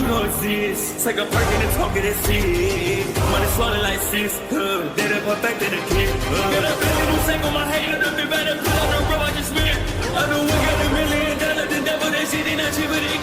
You don't exist. Take a perk and a talk of that shit. Money swallowed like sis. Did it perfect in the kid. Got a billion who sang on my head. Look at better put on the road I just spent. I know we got $1 million. The devil that shit ain't not cheaper than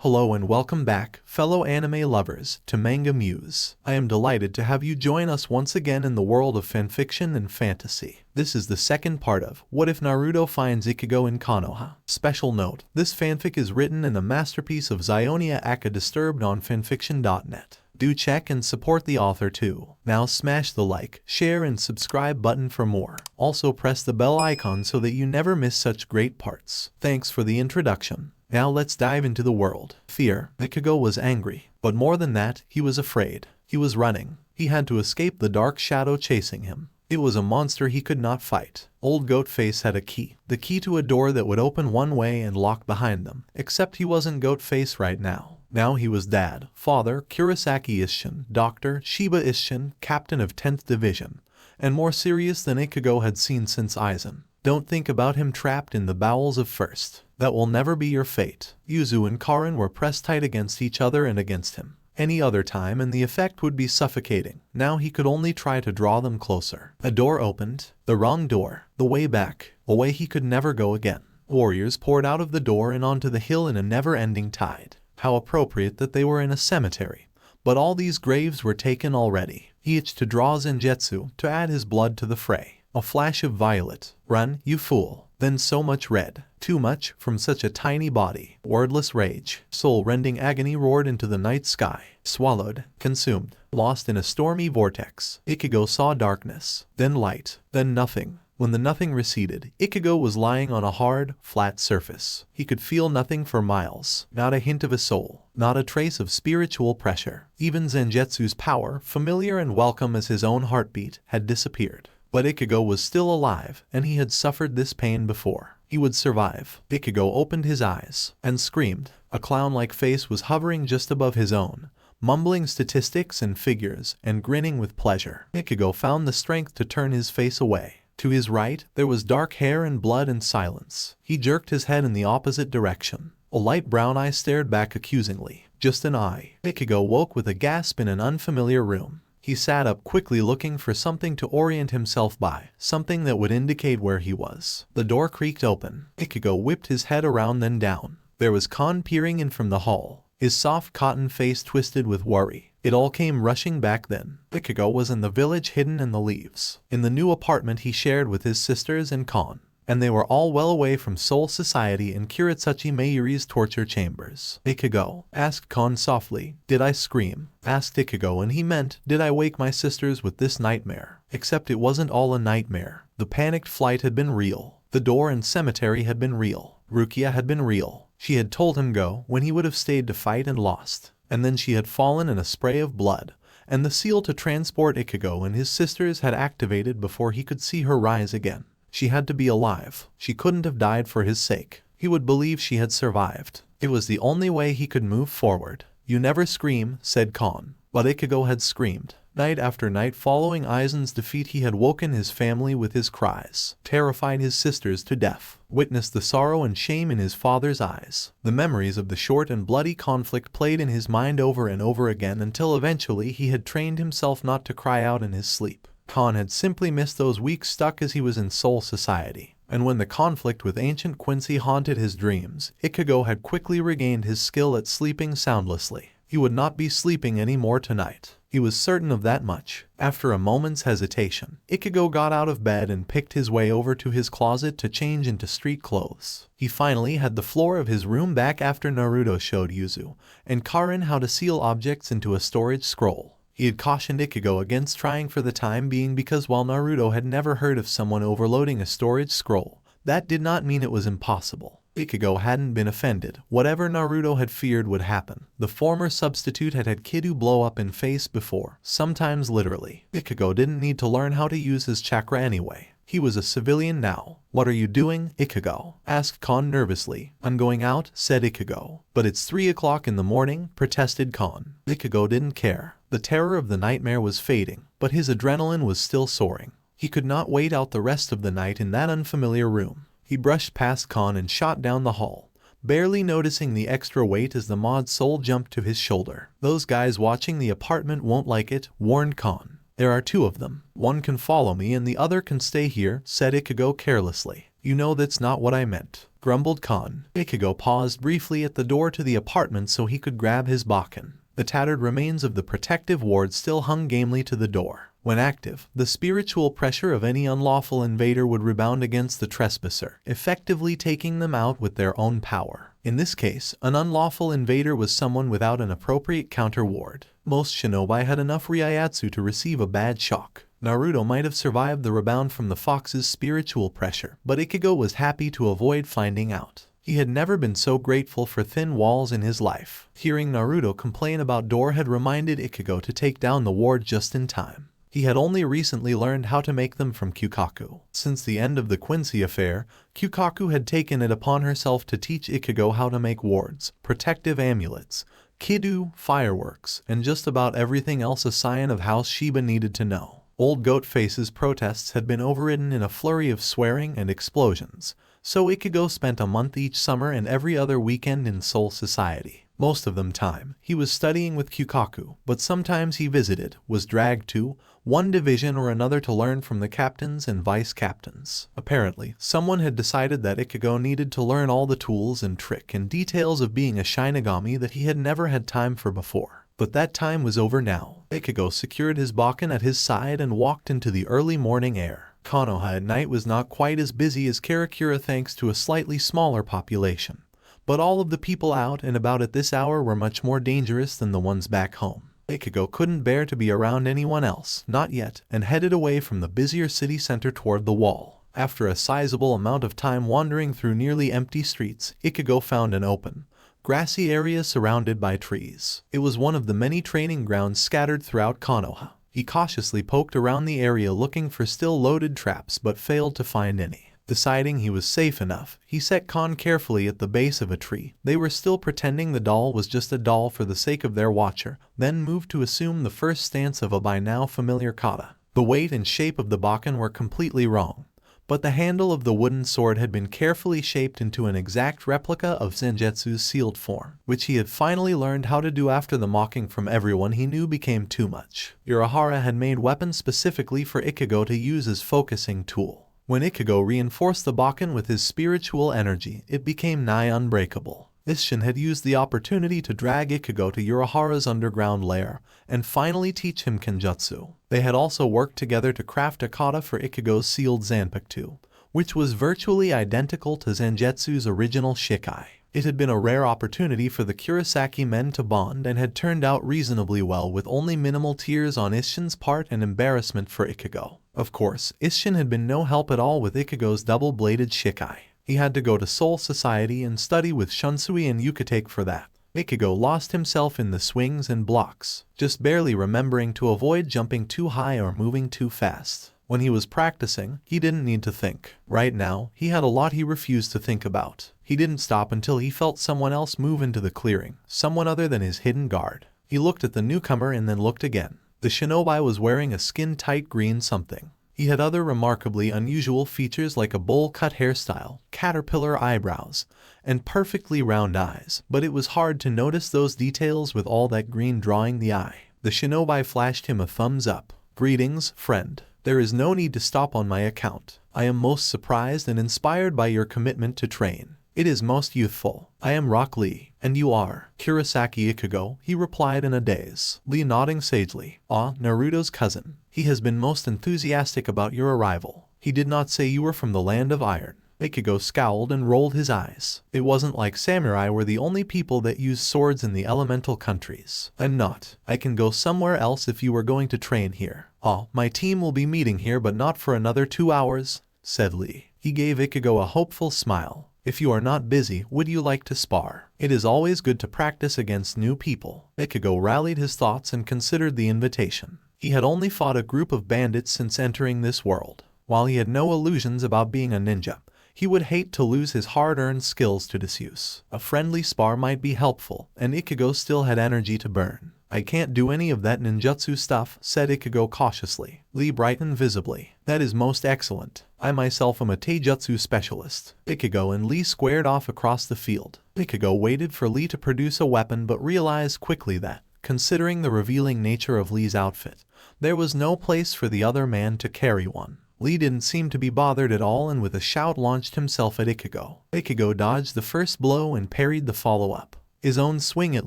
Hello and welcome back, fellow anime lovers, to MangaMuse. I am delighted to have you join us once again in the world of fanfiction and fantasy. This is the second part of What If Naruto Finds Ichigo in Konoha. Special note, this fanfic is written in a masterpiece of Zeionia aka Disturbed on FANFICTIONnet. Do check and support the author too. Now smash the like, share and subscribe button for more. Also press the bell icon so that you never miss such great parts. Thanks for the introduction. Now let's dive into the world. Fear. Ichigo was angry, but more than that, he was afraid. He was running. He had to escape the dark shadow chasing him. It was a monster he could not fight. Old Goatface had a key. The key to a door that would open one way and lock behind them. Except he wasn't Goatface right now. Now he was Dad, Father, Kurosaki Isshin, Doctor, Shiba Isshin, Captain of 10th Division, and more serious than Ichigo had seen since Aizen. Don't think about him trapped in the bowels of First. That will never be your fate. Yuzu and Karin were pressed tight against each other and against him. Any other time and the effect would be suffocating. Now he could only try to draw them closer. A door opened. The wrong door. The way back. A way he could never go again. Warriors poured out of the door and onto the hill in a never-ending tide. How appropriate that they were in a cemetery. But all these graves were taken already. He itched to draw Zenjutsu to add his blood to the fray. A flash of violet. Run, you fool. Then so much red. Too much from such a tiny body. Wordless rage. Soul-rending agony roared into the night sky. Swallowed. Consumed. Lost in a stormy vortex. Ichigo saw darkness. Then light. Then nothing. When the nothing receded, Ichigo was lying on a hard, flat surface. He could feel nothing for miles. Not a hint of a soul. Not a trace of spiritual pressure. Even Zenjutsu's power, familiar and welcome as his own heartbeat, had disappeared. But Ichigo was still alive, and he had suffered this pain before. He would survive. Ichigo opened his eyes and screamed. A clown-like face was hovering just above his own, mumbling statistics and figures and grinning with pleasure. Ichigo found the strength to turn his face away. To his right, there was dark hair and blood and silence. He jerked his head in the opposite direction. A light brown eye stared back accusingly. Just an eye. Ichigo woke with a gasp in an unfamiliar room. He sat up quickly looking for something to orient himself by, something that would indicate where he was. The door creaked open. Ichigo whipped his head around then down. There was Kon peering in from the hall, his soft cotton face twisted with worry. It all came rushing back then. Ichigo was in the village hidden in the leaves, in the new apartment he shared with his sisters and Kon. And they were all well away from Soul Society and Kuretsuchi Mayuri's torture chambers. Ichigo, asked Kon softly. Did I scream? Asked Ichigo, and he meant, did I wake my sisters with this nightmare? Except it wasn't all a nightmare. The panicked flight had been real. The door and cemetery had been real. Rukia had been real. She had told him go when he would have stayed to fight and lost. And then she had fallen in a spray of blood. And the seal to transport Ichigo and his sisters had activated before he could see her rise again. She had to be alive. She couldn't have died for his sake. He would believe she had survived. It was the only way he could move forward. You never scream, said Kon. But Ichigo had screamed. Night after night following Aizen's defeat he had woken his family with his cries, terrified his sisters to death, witnessed the sorrow and shame in his father's eyes. The memories of the short and bloody conflict played in his mind over and over again until eventually he had trained himself not to cry out in his sleep. Kon had simply missed those weeks stuck as he was in Soul Society. And when the conflict with Ancient Quincy haunted his dreams, Ichigo had quickly regained his skill at sleeping soundlessly. He would not be sleeping anymore tonight. He was certain of that much. After a moment's hesitation, Ichigo got out of bed and picked his way over to his closet to change into street clothes. He finally had the floor of his room back after Naruto showed Yuzu and Karin how to seal objects into a storage scroll. He had cautioned Ichigo against trying for the time being because while Naruto had never heard of someone overloading a storage scroll, that did not mean it was impossible. Ichigo hadn't been offended. Whatever Naruto had feared would happen. The former substitute had had Kidu blow up in face before, sometimes literally. Ichigo didn't need to learn how to use his chakra anyway. He was a civilian now. What are you doing, Ichigo? Asked Kon nervously. I'm going out, said Ichigo. But it's 3 o'clock in the morning, protested Kon. Ichigo didn't care. The terror of the nightmare was fading, but his adrenaline was still soaring. He could not wait out the rest of the night in that unfamiliar room. He brushed past Kon and shot down the hall, barely noticing the extra weight as the mod's soul jumped to his shoulder. "Those guys watching the apartment won't like it," warned Kon. "There are two of them. One can follow me and the other can stay here," said Ichigo carelessly. "You know that's not what I meant," grumbled Kon. Ichigo paused briefly at the door to the apartment so he could grab his bakken. The tattered remains of the protective ward still hung gamely to the door. When active, the spiritual pressure of any unlawful invader would rebound against the trespasser, effectively taking them out with their own power. In this case, an unlawful invader was someone without an appropriate counter ward. Most shinobi had enough ryayatsu to receive a bad shock. Naruto might have survived the rebound from the fox's spiritual pressure, but Ichigo was happy to avoid finding out. He had never been so grateful for thin walls in his life. Hearing Naruto complain about door had reminded Ichigo to take down the ward just in time. He had only recently learned how to make them from Kyukaku. Since the end of the Quincy affair, Kyukaku had taken it upon herself to teach Ichigo how to make wards, protective amulets, kidu, fireworks, and just about everything else a scion of House Shiba needed to know. Old Goatface's protests had been overridden in a flurry of swearing and explosions, so Ichigo spent a month each summer and every other weekend in Soul Society. Most of the time, he was studying with Kyukaku, but sometimes he visited, was dragged to, one division or another to learn from the captains and vice-captains. Apparently, someone had decided that Ichigo needed to learn all the tools and trick and details of being a Shinigami that he had never had time for before. But that time was over now. Ichigo secured his bakken at his side and walked into the early morning air. Konoha at night was not quite as busy as Karakura thanks to a slightly smaller population. But all of the people out and about at this hour were much more dangerous than the ones back home. Ichigo couldn't bear to be around anyone else, not yet, and headed away from the busier city center toward the wall. After a sizable amount of time wandering through nearly empty streets, Ichigo found an open, grassy area surrounded by trees. It was one of the many training grounds scattered throughout Konoha. He cautiously poked around the area looking for still loaded traps but failed to find any. Deciding he was safe enough, he set Kon carefully at the base of a tree. They were still pretending the doll was just a doll for the sake of their watcher, then moved to assume the first stance of a by now familiar kata. The weight and shape of the bakken were completely wrong, but the handle of the wooden sword had been carefully shaped into an exact replica of Zenjutsu's sealed form, which he had finally learned how to do after the mocking from everyone he knew became too much. Urahara had made weapons specifically for Ichigo to use as focusing tool. When Ichigo reinforced the bakken with his spiritual energy, it became nigh unbreakable. Isshin had used the opportunity to drag Ichigo to Urahara's underground lair, and finally teach him Kenjutsu. They had also worked together to craft a kata for Ichigo's sealed Zanpakuto, which was virtually identical to Zenjutsu's original Shikai. It had been a rare opportunity for the Kurosaki men to bond and had turned out reasonably well with only minimal tears on Isshin's part and embarrassment for Ichigo. Of course, Isshin had been no help at all with Ichigo's double-bladed Shikai. He had to go to Soul Society and study with Shunsui and Yukitake for that. Ichigo lost himself in the swings and blocks, just barely remembering to avoid jumping too high or moving too fast. When he was practicing, he didn't need to think. Right now, he had a lot he refused to think about. He didn't stop until he felt someone else move into the clearing, someone other than his hidden guard. He looked at the newcomer and then looked again. The shinobi was wearing a skin-tight green something. He had other remarkably unusual features like a bowl-cut hairstyle, caterpillar eyebrows, and perfectly round eyes, but it was hard to notice those details with all that green drawing the eye. The shinobi flashed him a thumbs up. "Greetings, friend. There is no need to stop on my account. I am most surprised and inspired by your commitment to train. It is most youthful. I am Rock Lee, and you are Kurosaki Ichigo," he replied in a daze. Lee nodding sagely. "Ah, Naruto's cousin. He has been most enthusiastic about your arrival. He did not say you were from the land of iron." Ichigo scowled and rolled his eyes. It wasn't like samurai were the only people that used swords in the elemental countries. "I'm not. I can go somewhere else if you were going to train here." "Ah, my team will be meeting here but not for another 2 hours," said Lee. He gave Ichigo a hopeful smile. "If you are not busy, would you like to spar? It is always good to practice against new people." Ichigo rallied his thoughts and considered the invitation. He had only fought a group of bandits since entering this world. While he had no illusions about being a ninja, he would hate to lose his hard-earned skills to disuse. A friendly spar might be helpful, and Ichigo still had energy to burn. I can't do any of that ninjutsu stuff, said Ichigo cautiously. Lee brightened visibly. That is most excellent. I myself am a taijutsu specialist. Ichigo and Lee squared off across the field. Ichigo waited for Lee to produce a weapon but realized quickly that, considering the revealing nature of Lee's outfit, there was no place for the other man to carry one. Lee didn't seem to be bothered at all and with a shout launched himself at Ichigo. Ichigo dodged the first blow and parried the follow-up. His own swing at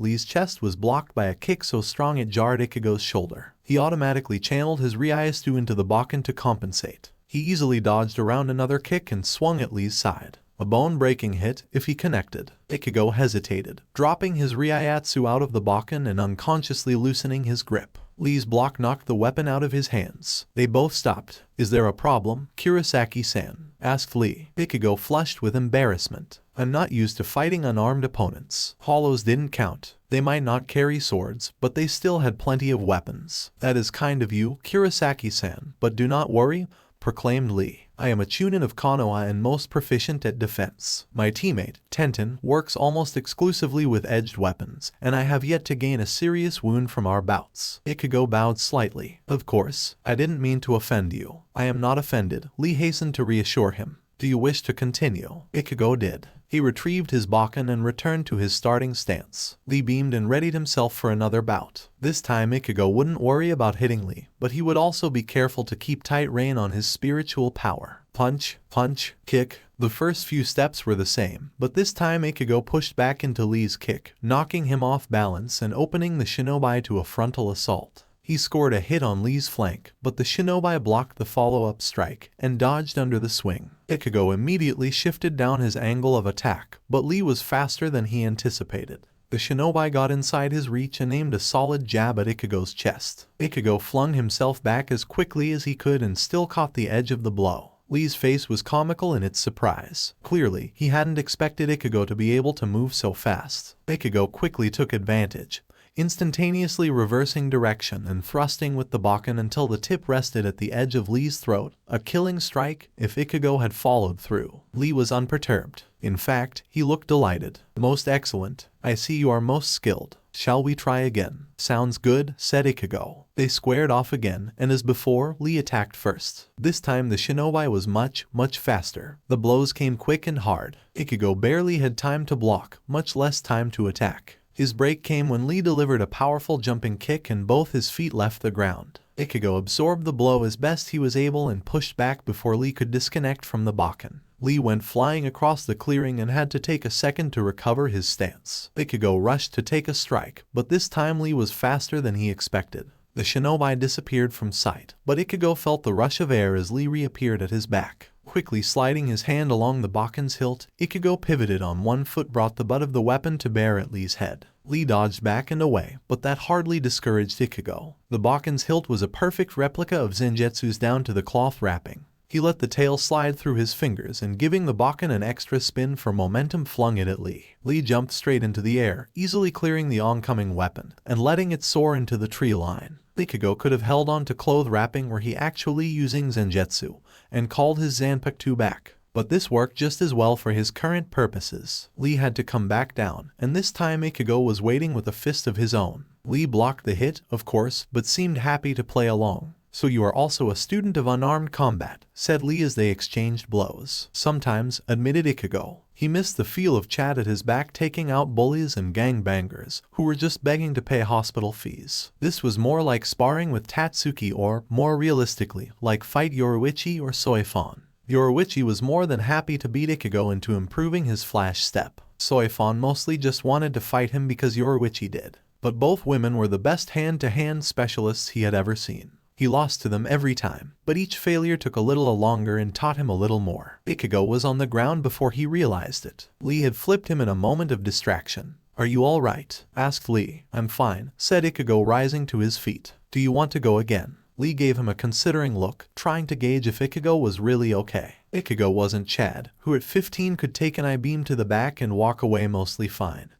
Lee's chest was blocked by a kick so strong it jarred Ichigo's shoulder. He automatically channeled his Ryaistu into the Bakken to compensate. He easily dodged around another kick and swung at Lee's side. A bone-breaking hit if he connected. Ichigo hesitated, dropping his Ryaiatsu out of the Bakken and unconsciously loosening his grip. Lee's block knocked the weapon out of his hands. They both stopped. Is there a problem, Kurosaki-san? Asked Lee. Ichigo flushed with embarrassment. I'm not used to fighting unarmed opponents. Hollows didn't count. They might not carry swords, but they still had plenty of weapons. That is kind of you, Kurosaki-san, but do not worry, proclaimed Lee. I am a chunin of Konoha and most proficient at defense. My teammate, Tenten, works almost exclusively with edged weapons, and I have yet to gain a serious wound from our bouts. Ichigo bowed slightly. Of course, I didn't mean to offend you. I am not offended, Lee hastened to reassure him. Do you wish to continue? Ichigo did. He retrieved his Bakken and returned to his starting stance. Lee beamed and readied himself for another bout. This time Ichigo wouldn't worry about hitting Lee, but he would also be careful to keep tight rein on his spiritual power. Punch, punch, kick. The first few steps were the same, but this time Ichigo pushed back into Lee's kick, knocking him off balance and opening the shinobi to a frontal assault. He scored a hit on Lee's flank, but the shinobi blocked the follow-up strike and dodged under the swing. Ichigo immediately shifted down his angle of attack, but Lee was faster than he anticipated. The shinobi got inside his reach and aimed a solid jab at Ichigo's chest. Ichigo flung himself back as quickly as he could and still caught the edge of the blow. Lee's face was comical in its surprise. Clearly, he hadn't expected Ichigo to be able to move so fast. Ichigo quickly took advantage, instantaneously reversing direction and thrusting with the Bakken until the tip rested at the edge of Lee's throat, a killing strike if Ichigo had followed through. Lee was unperturbed. In fact, he looked delighted. Most excellent. I see you are most skilled. Shall we try again? Sounds good, said Ichigo. They squared off again, and as before, Lee attacked first. This time the shinobi was much faster. The blows came quick and hard. Ichigo barely had time to block, much less time to attack. His break came when Lee delivered a powerful jumping kick and both his feet left the ground. Ichigo absorbed the blow as best he was able and pushed back before Lee could disconnect from the Bakken. Lee went flying across the clearing and had to take a second to recover his stance. Ichigo rushed to take a strike, but this time Lee was faster than he expected. The shinobi disappeared from sight, but Ichigo felt the rush of air as Lee reappeared at his back. Quickly sliding his hand along the Bakken's hilt, Ichigo pivoted on one foot, brought the butt of the weapon to bear at Lee's head. Lee dodged back and away, but that hardly discouraged Ichigo. The Bakken's hilt was a perfect replica of Zenjutsu's down to the cloth wrapping. He let the tail slide through his fingers and giving the Bakken an extra spin for momentum flung it at Lee. Lee jumped straight into the air, easily clearing the oncoming weapon and letting it soar into the tree line. Ichigo could have held on to cloth wrapping were he actually using Zenjutsu and called his Zanpakuto back. But this worked just as well for his current purposes. Lee had to come back down, and this time Ichigo was waiting with a fist of his own. Lee blocked the hit, of course, but seemed happy to play along. So you are also a student of unarmed combat, said Lee as they exchanged blows. Sometimes, admitted Ichigo. He missed the feel of Chad at his back taking out bullies and gangbangers who were just begging to pay hospital fees. This was more like sparring with Tatsuki or, more realistically, like fight Yoruichi or Soifon. Yoruichi was more than happy to beat Ichigo into improving his flash step. Soifon mostly just wanted to fight him because Yoruichi did. But both women were the best hand-to-hand specialists he had ever seen. He lost to them every time, but each failure took a little longer and taught him a little more. Ichigo was on the ground before he realized it. Lee had flipped him in a moment of distraction. Are you all right? Asked Lee. I'm fine, said Ichigo, rising to his feet. Do you want to go again? Lee gave him a considering look, trying to gauge if Ichigo was really okay. Ichigo wasn't Chad, who at 15 could take an I-beam to the back and walk away mostly fine.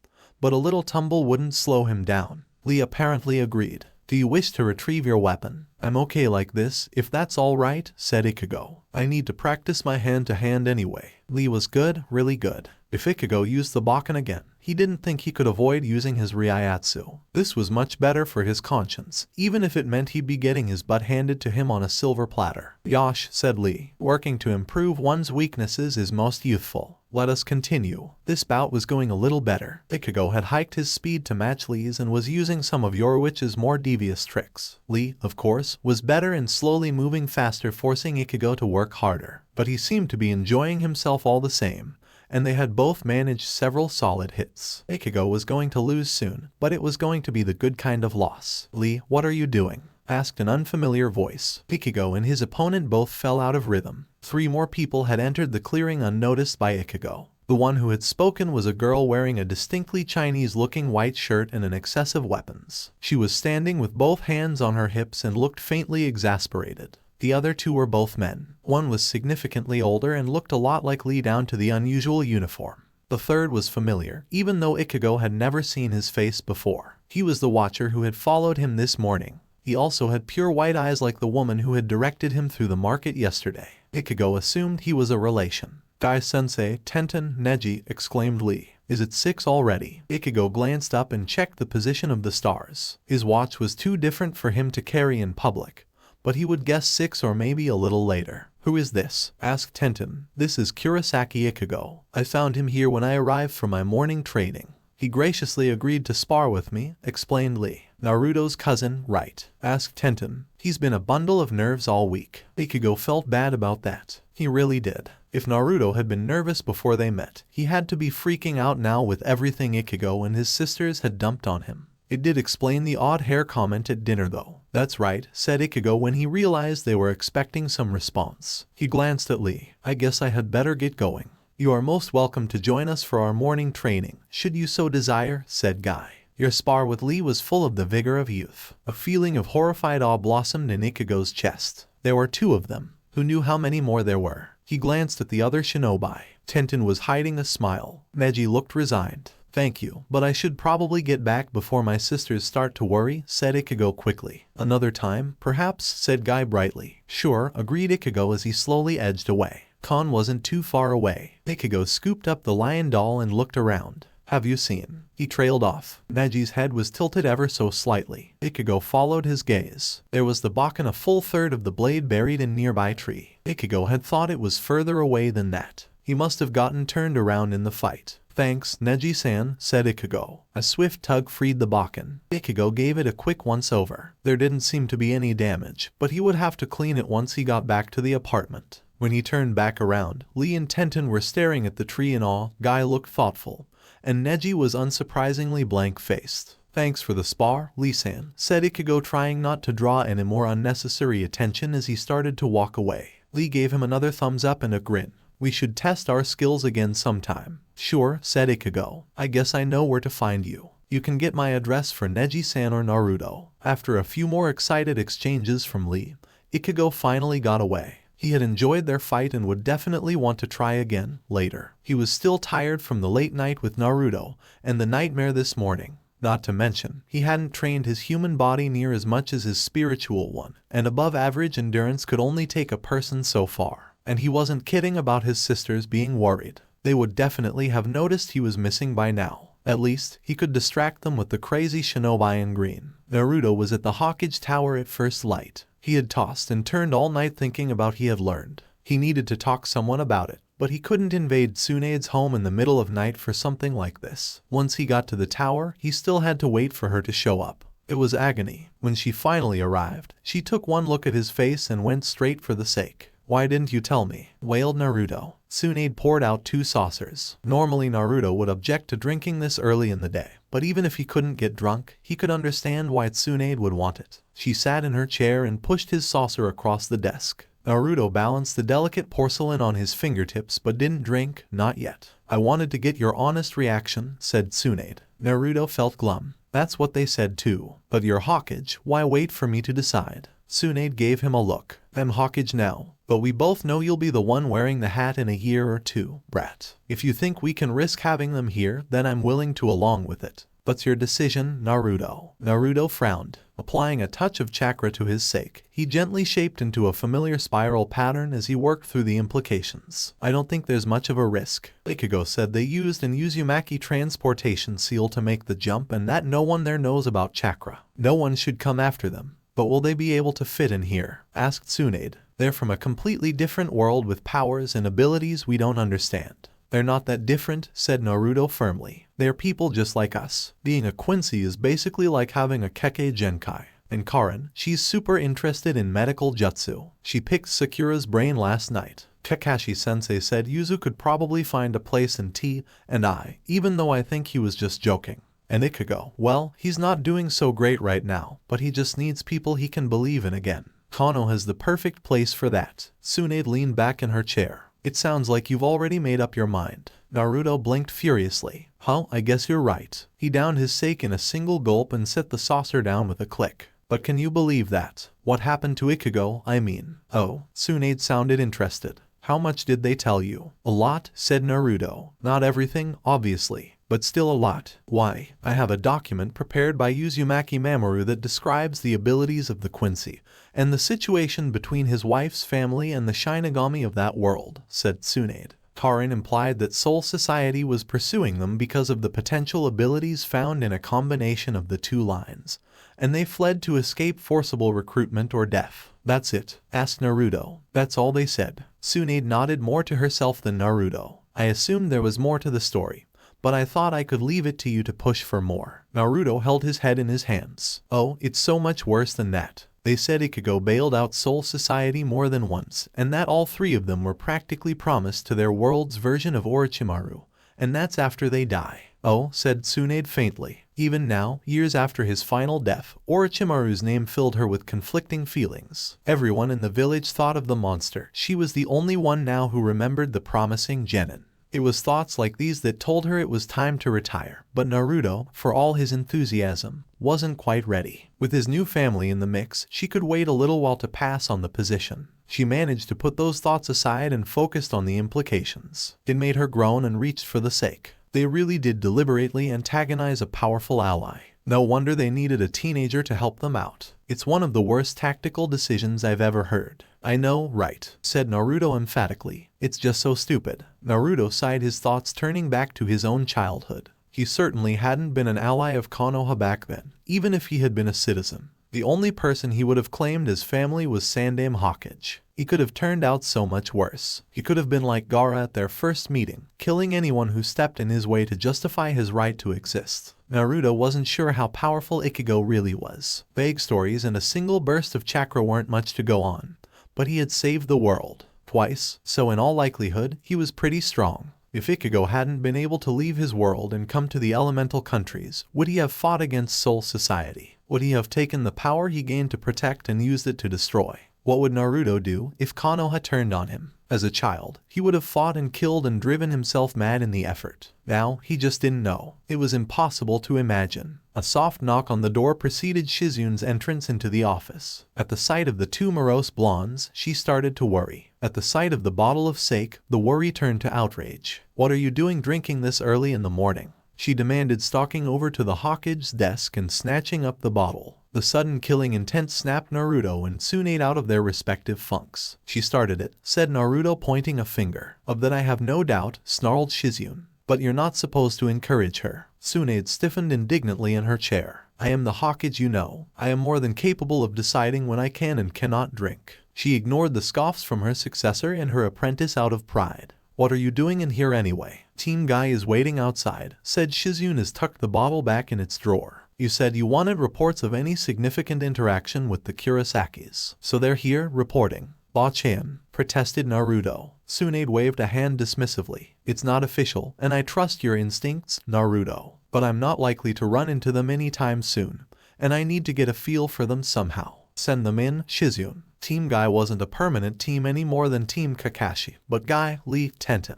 But a little tumble wouldn't slow him down. Lee apparently agreed. Do you wish to retrieve your weapon? I'm okay like this, if that's all right, said Ichigo. I need to practice my hand-to-hand anyway. Lee was good, really good. If Ichigo used the Bakken again, He didn't think he could avoid using his Ryatsu. This was much better for his conscience, even if it meant he'd be getting his butt handed to him on a silver platter. Yosh, said Lee, working to improve one's weaknesses is most youthful. Let us continue. This bout was going a little better. Ichigo had hiked his speed to match Lee's and was using some of Yorwich's more devious tricks. Lee, of course, was better and slowly moving faster, forcing Ichigo to work harder. But he seemed to be enjoying himself all the same, and they had both managed several solid hits. Ichigo was going to lose soon, but it was going to be the good kind of loss. Lee, what are you doing? Asked an unfamiliar voice. Ichigo and his opponent both fell out of rhythm. 3 more people had entered the clearing unnoticed by Ichigo. The one who had spoken was a girl wearing a distinctly Chinese-looking white shirt and an excessive weapons. She was standing with both hands on her hips and looked faintly exasperated. The other 2 were both men. One was significantly older and looked a lot like Lee down to the unusual uniform. The third was familiar, even though Ichigo had never seen his face before. He was the watcher who had followed him this morning. He also had pure white eyes like the woman who had directed him through the market yesterday. Ichigo assumed he was a relation. Dai-sensei, Tenten, Neji, exclaimed Lee. Is it 6 already? Ichigo glanced up and checked the position of the stars. His watch was too different for him to carry in public, but he would guess 6 or maybe a little later. Who is this? Asked Tenten. This is Kurosaki Ichigo. I found him here when I arrived for my morning training. He graciously agreed to spar with me, explained Lee. Naruto's cousin, right? Asked Tenten. He's been a bundle of nerves all week. Ichigo felt bad about that. He really did. If Naruto had been nervous before they met, he had to be freaking out now with everything Ichigo and his sisters had dumped on him. It did explain the odd hair comment at dinner though. That's right, said Ichigo when he realized they were expecting some response. He glanced at Lee. I guess I had better get going. You are most welcome to join us for our morning training, should you so desire, said Guy. Your spar with Lee was full of the vigor of youth. A feeling of horrified awe blossomed in Ichigo's chest. There were 2 of them. Who knew how many more there were? He glanced at the other shinobi. Tenten was hiding a smile. Neji looked resigned. Thank you, but I should probably get back before my sisters start to worry, said Ichigo quickly. Another time, perhaps, said Guy brightly. Sure, agreed Ichigo as he slowly edged away. Khan wasn't too far away. Ichigo scooped up the lion doll and looked around. Have you seen? He trailed off. Neji's head was tilted ever so slightly. Ichigo followed his gaze. There was the bakken a full third of the blade buried in nearby tree. Ichigo had thought it was further away than that. He must have gotten turned around in the fight. Thanks, Neji-san, said Ichigo. A swift tug freed the bakken. Ichigo gave it a quick once-over. There didn't seem to be any damage, but he would have to clean it once he got back to the apartment. When he turned back around, Lee and Tenten were staring at the tree in awe. Guy looked thoughtful, and Neji was unsurprisingly blank-faced. Thanks for the spar, Lee-san, said Ichigo, trying not to draw any more unnecessary attention as he started to walk away. Lee gave him another thumbs up and a grin. We should test our skills again sometime. Sure, said Ichigo. I guess I know where to find you. You can get my address for Neji-san or Naruto. After a few more excited exchanges from Lee, Ichigo finally got away. He had enjoyed their fight and would definitely want to try again later. He was still tired from the late night with Naruto and the nightmare this morning. Not to mention, he hadn't trained his human body near as much as his spiritual one, and above average endurance could only take a person so far. And he wasn't kidding about his sisters being worried. They would definitely have noticed he was missing by now. At least, he could distract them with the crazy shinobi in green. Naruto was at the Hawkage Tower at first light. He had tossed and turned all night thinking about he had learned. He needed to talk someone about it, but he couldn't invade Tsunede's home in the middle of night for something like this. Once he got to the tower, he still had to wait for her to show up. It was agony. When she finally arrived, she took one look at his face and went straight for the sake. Why didn't you tell me? Wailed Naruto. Tsunade poured out 2 saucers. Normally Naruto would object to drinking this early in the day, but even if he couldn't get drunk, he could understand why Tsunade would want it. She sat in her chair and pushed his saucer across the desk. Naruto balanced the delicate porcelain on his fingertips but didn't drink, not yet. I wanted to get your honest reaction, said Tsunade. Naruto felt glum. That's what they said too. But you're Hawkage, why wait for me to decide? Tsunade gave him a look. I'm Hawkage now, but we both know you'll be the one wearing the hat in a year or two, brat. If you think we can risk having them here, then I'm willing to along with it. "What's your decision, Naruto?" Naruto frowned. Applying a touch of chakra to his sake, he gently shaped into a familiar spiral pattern as he worked through the implications. "I don't think there's much of a risk." Ichigo said they used an Uzumaki transportation seal to make the jump and that no one there knows about chakra. No one should come after them. "But will they be able to fit in here?" asked Tsunade. "They're from a completely different world with powers and abilities we don't understand." "They're not that different," said Naruto firmly. "They're people just like us. Being a Quincy is basically like having a Kekkei Genkai." And Karin, she's super interested in medical jutsu. She picked Sakura's brain last night. Kakashi-sensei said Yuzu could probably find a place in T&I, even though I think he was just joking. And Ichigo, well, he's not doing so great right now, but he just needs people he can believe in again. Konoha is the perfect place for that. Tsunade leaned back in her chair. "It sounds like you've already made up your mind." Naruto blinked furiously. "Huh, I guess you're right." He downed his sake in a single gulp and set the saucer down with a click. "But can you believe that? What happened to Ichigo, I mean?" "Oh." Tsunade sounded interested. "How much did they tell you?" "A lot," said Naruto. "Not everything, obviously, but still a lot." "Why?" "I have a document prepared by Uzumaki Mamoru that describes the abilities of the Quincy and the situation between his wife's family and the Shinigami of that world," said Tsunade. Karin implied that Soul Society was pursuing them because of the potential abilities found in a combination of the two lines, and they fled to escape forcible recruitment or death. "That's it?" asked Naruto. "That's all they said." Tsunade nodded more to herself than Naruto. "I assumed there was more to the story, but I thought I could leave it to you to push for more." Naruto held his head in his hands. "Oh, it's so much worse than that. They said Ichigo bailed out Soul Society more than once, and that all three of them were practically promised to their world's version of Orochimaru, and that's after they die." "Oh," said Tsunade faintly. Even now, years after his final death, Orochimaru's name filled her with conflicting feelings. Everyone in the village thought of the monster. She was the only one now who remembered the promising genin. It was thoughts like these that told her it was time to retire, but Naruto, for all his enthusiasm, wasn't quite ready. With his new family in the mix, she could wait a little while to pass on the position. She managed to put those thoughts aside and focused on the implications. It made her groan and reached for the sake. They really did deliberately antagonize a powerful ally. No wonder they needed a teenager to help them out. It's one of the worst tactical decisions I've ever heard. "I know, right," said Naruto emphatically. "It's just so stupid." Naruto sighed, his thoughts turning back to his own childhood. He certainly hadn't been an ally of Konoha back then, even if he had been a citizen. The only person he would have claimed as family was Sandaime Hokage. He could have turned out so much worse. He could have been like Gaara at their first meeting, killing anyone who stepped in his way to justify his right to exist. Naruto wasn't sure how powerful Ichigo really was. Vague stories and a single burst of chakra weren't much to go on, but he had saved the world twice, so in all likelihood, he was pretty strong. If Ichigo hadn't been able to leave his world and come to the elemental countries, would he have fought against Soul Society? Would he have taken the power he gained to protect and used it to destroy? What would Naruto do if Konoha turned on him? As a child, he would have fought and killed and driven himself mad in the effort. Now, he just didn't know. It was impossible to imagine. A soft knock on the door preceded Shizun's entrance into the office. At the sight of the two morose blondes, she started to worry. At the sight of the bottle of sake, the worry turned to outrage. "What are you doing drinking this early in the morning?" she demanded, stalking over to the Hokage's desk and snatching up the bottle. The sudden killing intent snapped Naruto and Tsunade out of their respective funks. "She started it," said Naruto, pointing a finger. "Of that I have no doubt," snarled Shizun. "But you're not supposed to encourage her." Tsunade stiffened indignantly in her chair. "I am the Hokage, you know. I am more than capable of deciding when I can and cannot drink." She ignored the scoffs from her successor and her apprentice out of pride. "What are you doing in here anyway?" "Team Guy is waiting outside," said Shizun as tucked the bottle back in its drawer. "You said you wanted reports of any significant interaction with the Kurosakis. So they're here, reporting." "Ba-chan," protested Naruto. Tsunade waved a hand dismissively. "It's not official, and I trust your instincts, Naruto. But I'm not likely to run into them anytime soon, and I need to get a feel for them somehow." "Send them in, Shizun." Team Guy wasn't a permanent team any more than Team Kakashi, but Guy, Lee, Tenten,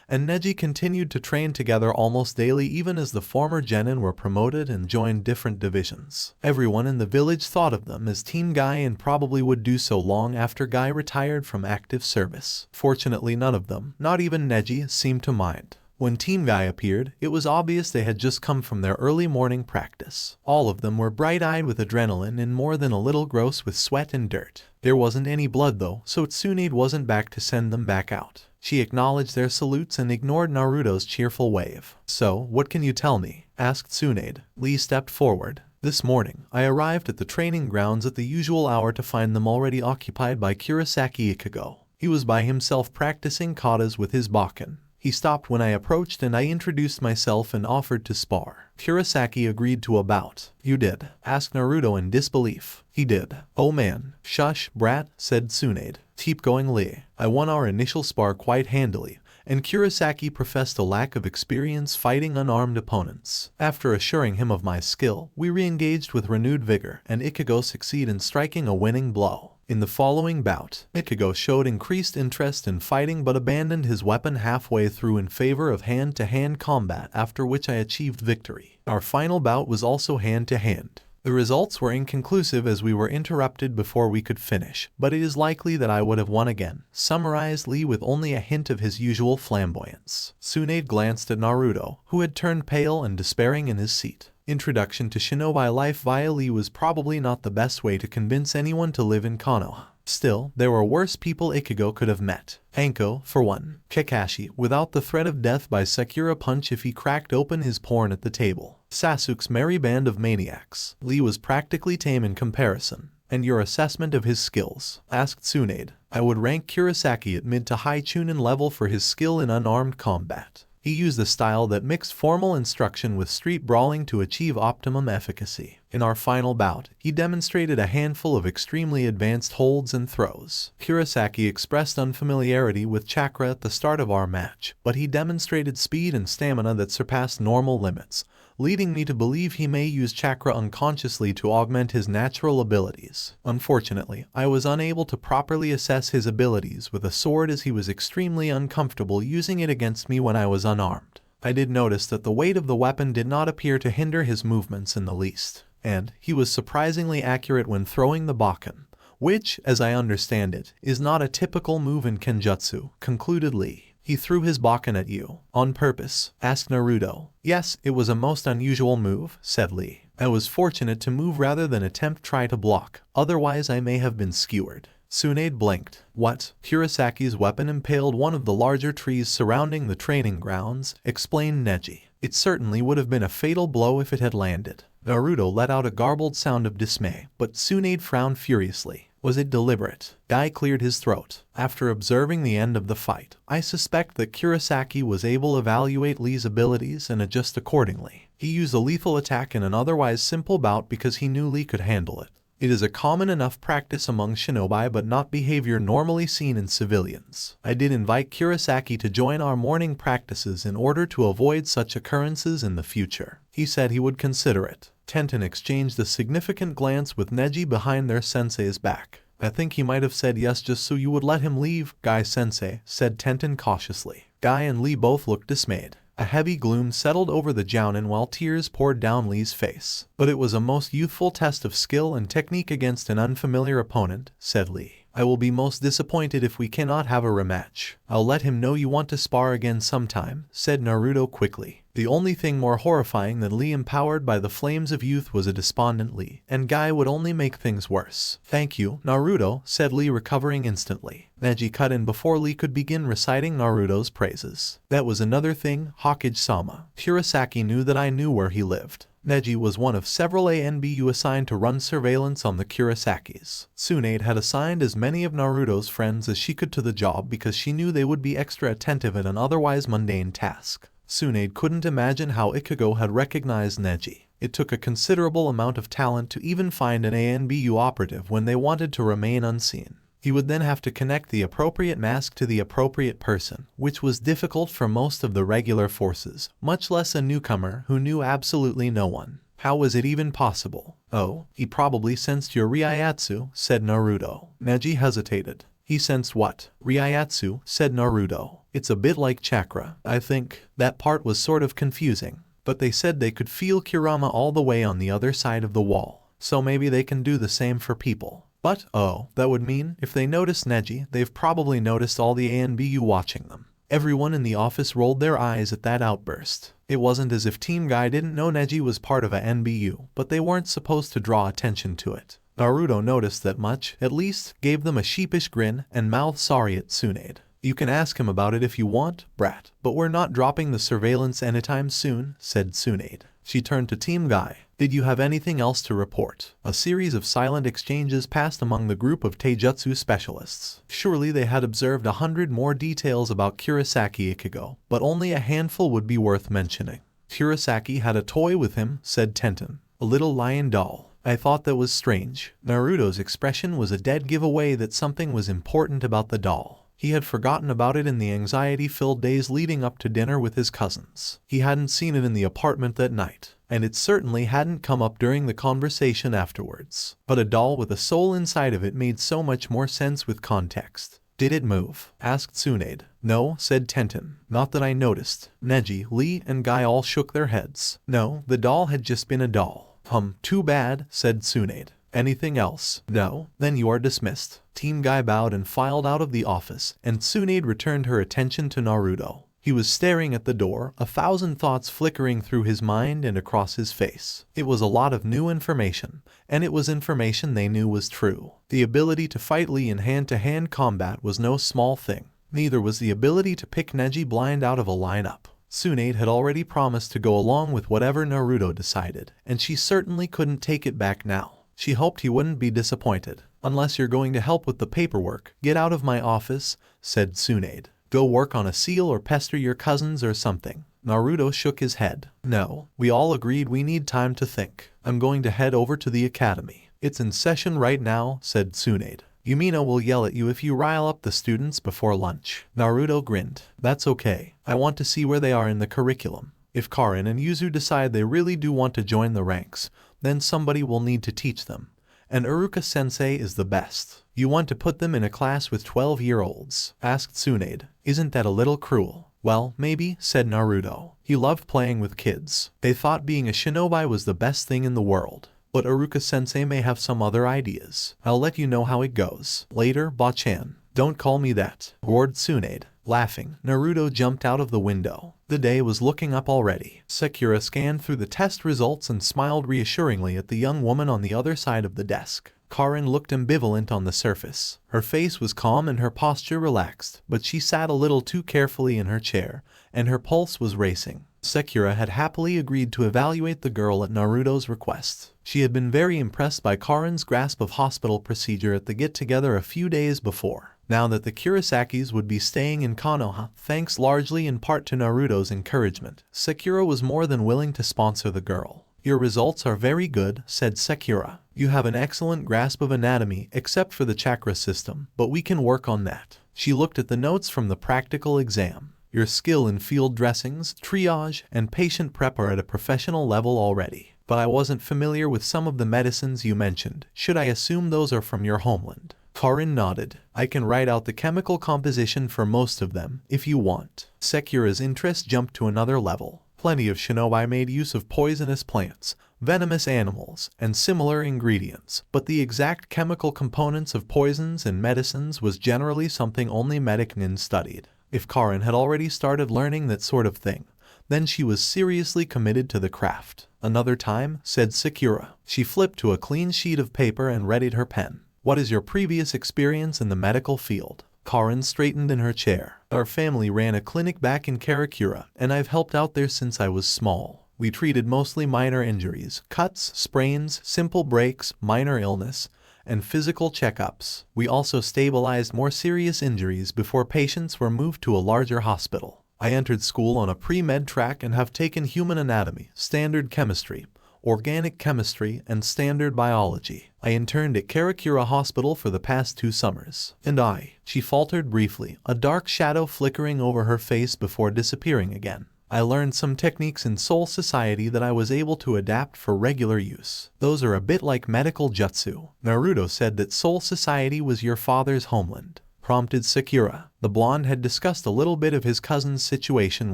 and Neji continued to train together almost daily, even as the former genin were promoted and joined different divisions. Everyone in the village thought of them as Team Guy and probably would do so long after Guy retired from active service. Fortunately, none of them, not even Neji, seemed to mind. When Team Guy appeared, it was obvious they had just come from their early morning practice. All of them were bright-eyed with adrenaline and more than a little gross with sweat and dirt. There wasn't any blood though, so Tsunade wasn't back to send them back out. She acknowledged their salutes and ignored Naruto's cheerful wave. "So, what can you tell me?" asked Tsunade. Lee stepped forward. "This morning, I arrived at the training grounds at the usual hour to find them already occupied by Kurosaki Ichigo. He was by himself practicing katas with his Bakken. He stopped when I approached and I introduced myself and offered to spar. Kurosaki agreed to a bout." "You did?" asked Naruto in disbelief. "He did." "Oh man." "Shush, brat," said Tsunade. "Keep going, Lee. I won our initial spar quite handily, and Kurosaki professed a lack of experience fighting unarmed opponents. After assuring him of my skill, we re-engaged with renewed vigor, and Ichigo succeeded in striking a winning blow. In the following bout, Ichigo showed increased interest in fighting but abandoned his weapon halfway through in favor of hand-to-hand combat, after which I achieved victory. Our final bout was also hand-to-hand. The results were inconclusive as we were interrupted before we could finish, but it is likely that I would have won again," summarized Lee with only a hint of his usual flamboyance. Tsunade glanced at Naruto, who had turned pale and despairing in his seat. Introduction to shinobi life via Lee was probably not the best way to convince anyone to live in Konoha. Still, there were worse people Ichigo could have met. Anko, for one. Kakashi, without the threat of death by Sekira punch if he cracked open his porn at the table. Sasuke's merry band of maniacs. Lee was practically tame in comparison. "And your assessment of his skills?" asked Tsunade. "I would rank Kurosaki at mid to high chunin level for his skill in unarmed combat. He used a style that mixed formal instruction with street brawling to achieve optimum efficacy. In our final bout, he demonstrated a handful of extremely advanced holds and throws. Kurosaki expressed unfamiliarity with chakra at the start of our match, but he demonstrated speed and stamina that surpassed normal limits, leading me to believe he may use chakra unconsciously to augment his natural abilities. Unfortunately, I was unable to properly assess his abilities with a sword as he was extremely uncomfortable using it against me when I was unarmed. I did notice that the weight of the weapon did not appear to hinder his movements in the least, and he was surprisingly accurate when throwing the Bakken, which, as I understand it, is not a typical move in Kenjutsu," concluded Lee. "He threw his Bakken at you on purpose?" asked Naruto. "Yes, it was a most unusual move," said Lee. "I was fortunate to move rather than try to block, otherwise I may have been skewered." Tsunade blinked. "What?" "Kurosaki's weapon impaled one of the larger trees surrounding the training grounds," explained Neji. "It certainly would have been a fatal blow if it had landed." Naruto let out a garbled sound of dismay, but Tsunade frowned furiously. "Was it deliberate?" Guy cleared his throat. "After observing the end of the fight, I suspect that Kurosaki was able to evaluate Lee's abilities and adjust accordingly. He used a lethal attack in an otherwise simple bout because he knew Lee could handle it. It is a common enough practice among shinobi but not behavior normally seen in civilians. I did invite Kurosaki to join our morning practices in order to avoid such occurrences in the future. He said he would consider it." Tenten exchanged a significant glance with Neji behind their sensei's back. "I think he might have said yes just so you would let him leave, Guy-sensei," said Tenten cautiously. Guy and Lee both looked dismayed. A heavy gloom settled over the Jounin while tears poured down Lee's face. "But it was a most youthful test of skill and technique against an unfamiliar opponent," said Lee. "I will be most disappointed if we cannot have a rematch." "I'll let him know you want to spar again sometime," said Naruto quickly. The only thing more horrifying than Lee empowered by the flames of youth was a despondent Lee, and Guy would only make things worse. "Thank you, Naruto," said Lee, recovering instantly. Neji cut in before Lee could begin reciting Naruto's praises. "That was another thing, Hokage-sama. Kurosaki knew that I knew where he lived. Neji was one of several ANBU assigned to run surveillance on the Kurosakis. Tsunade had assigned as many of Naruto's friends as she could to the job because she knew they would be extra attentive at an otherwise mundane task. Tsunade couldn't imagine how Ichigo had recognized Neji. It took a considerable amount of talent to even find an ANBU operative when they wanted to remain unseen. He would then have to connect the appropriate mask to the appropriate person, which was difficult for most of the regular forces, much less a newcomer who knew absolutely no one. How was it even possible? "Oh, he probably sensed your Ryayatsu," said Naruto. Neji hesitated. "He sensed what?" "Ryayatsu," said Naruto. "It's a bit like chakra, I think." That part was sort of confusing, but they said they could feel Kurama all the way on the other side of the wall, so maybe they can do the same for people. But, oh, that would mean, if they notice Neji, they've probably noticed all the ANBU watching them. Everyone in the office rolled their eyes at that outburst. It wasn't as if Team Guy didn't know Neji was part of a NBU, but they weren't supposed to draw attention to it. Naruto noticed that much, at least, gave them a sheepish grin and mouthed sorry at Tsunade. You can ask him about it if you want, brat, but we're not dropping the surveillance anytime soon, said Tsunade. She turned to Team Guy. Did you have anything else to report? A series of silent exchanges passed among the group of taijutsu specialists. Surely they had observed 100 more details about Kurosaki Ichigo, but only a handful would be worth mentioning. Kurosaki had a toy with him, said Tenten. A little lion doll. I thought that was strange. Naruto's expression was a dead giveaway that something was important about the doll. He had forgotten about it in the anxiety-filled days leading up to dinner with his cousins. He hadn't seen it in the apartment that night, and it certainly hadn't come up during the conversation afterwards. But a doll with a soul inside of it made so much more sense with context. Did it move? Asked Tsunade. No, said Tenten. Not that I noticed. Neji, Lee, and Guy all shook their heads. No, the doll had just been a doll. Too bad, said Tsunade. Anything else? No? Then you are dismissed. Team Guy bowed and filed out of the office, and Tsunade returned her attention to Naruto. He was staring at the door, 1,000 thoughts flickering through his mind and across his face. It was a lot of new information, and it was information they knew was true. The ability to fight Lee in hand-to-hand combat was no small thing. Neither was the ability to pick Neji blind out of a lineup. Tsunade had already promised to go along with whatever Naruto decided, and she certainly couldn't take it back now. She hoped he wouldn't be disappointed. Unless you're going to help with the paperwork, get out of my office, said Tsunade. Go work on a seal or pester your cousins or something. Naruto shook his head. No, we all agreed we need time to think. I'm going to head over to the academy. It's in session right now, said Tsunade. Yumina will yell at you if you rile up the students before lunch. Naruto grinned. That's okay. I want to see where they are in the curriculum. If Karin and Yuzu decide they really do want to join the ranks, then somebody will need to teach them. And Iruka-sensei is the best. You want to put them in a class with 12-year-olds? Asked Tsunade. Isn't that a little cruel? Well, maybe, said Naruto. He loved playing with kids. They thought being a shinobi was the best thing in the world. But Iruka-sensei may have some other ideas. I'll let you know how it goes. Later, Bachan. Don't call me that, roared Tsunade. Laughing, Naruto jumped out of the window. The day was looking up already. Sakura scanned through the test results and smiled reassuringly at the young woman on the other side of the desk. Karin looked ambivalent on the surface. Her face was calm and her posture relaxed, but she sat a little too carefully in her chair, and her pulse was racing. Sakura had happily agreed to evaluate the girl at Naruto's request. She had been very impressed by Karin's grasp of hospital procedure at the get-together a few days before. Now that the Kurosakis would be staying in Konoha, thanks largely in part to Naruto's encouragement, Sakura was more than willing to sponsor the girl. Your results are very good, said Sakura. You have an excellent grasp of anatomy except for the chakra system, but we can work on that. She looked at the notes from the practical exam. Your skill in field dressings, triage, and patient prep are at a professional level already. But I wasn't familiar with some of the medicines you mentioned. Should I assume those are from your homeland? Karin nodded. I can write out the chemical composition for most of them, if you want. Sakura's interest jumped to another level. Plenty of shinobi made use of poisonous plants, venomous animals, and similar ingredients, but the exact chemical components of poisons and medicines was generally something only medic nin studied. If Karin had already started learning that sort of thing, then she was seriously committed to the craft. Another time, said Sakura. She flipped to a clean sheet of paper and readied her pen. What is your previous experience in the medical field? Karin straightened in her chair. Our family ran a clinic back in Karakura, and I've helped out there since I was small. We treated mostly minor injuries, cuts, sprains, simple breaks, minor illness, and physical checkups. We also stabilized more serious injuries before patients were moved to a larger hospital. I entered school on a pre-med track and have taken human anatomy, standard chemistry, organic chemistry, and standard biology. I interned at Karakura Hospital for the past 2 summers. And she faltered briefly, a dark shadow flickering over her face before disappearing again. I learned some techniques in Soul Society that I was able to adapt for regular use. Those are a bit like medical jutsu. Naruto said that Soul Society was your father's homeland, prompted Sakura. The blonde had discussed a little bit of his cousin's situation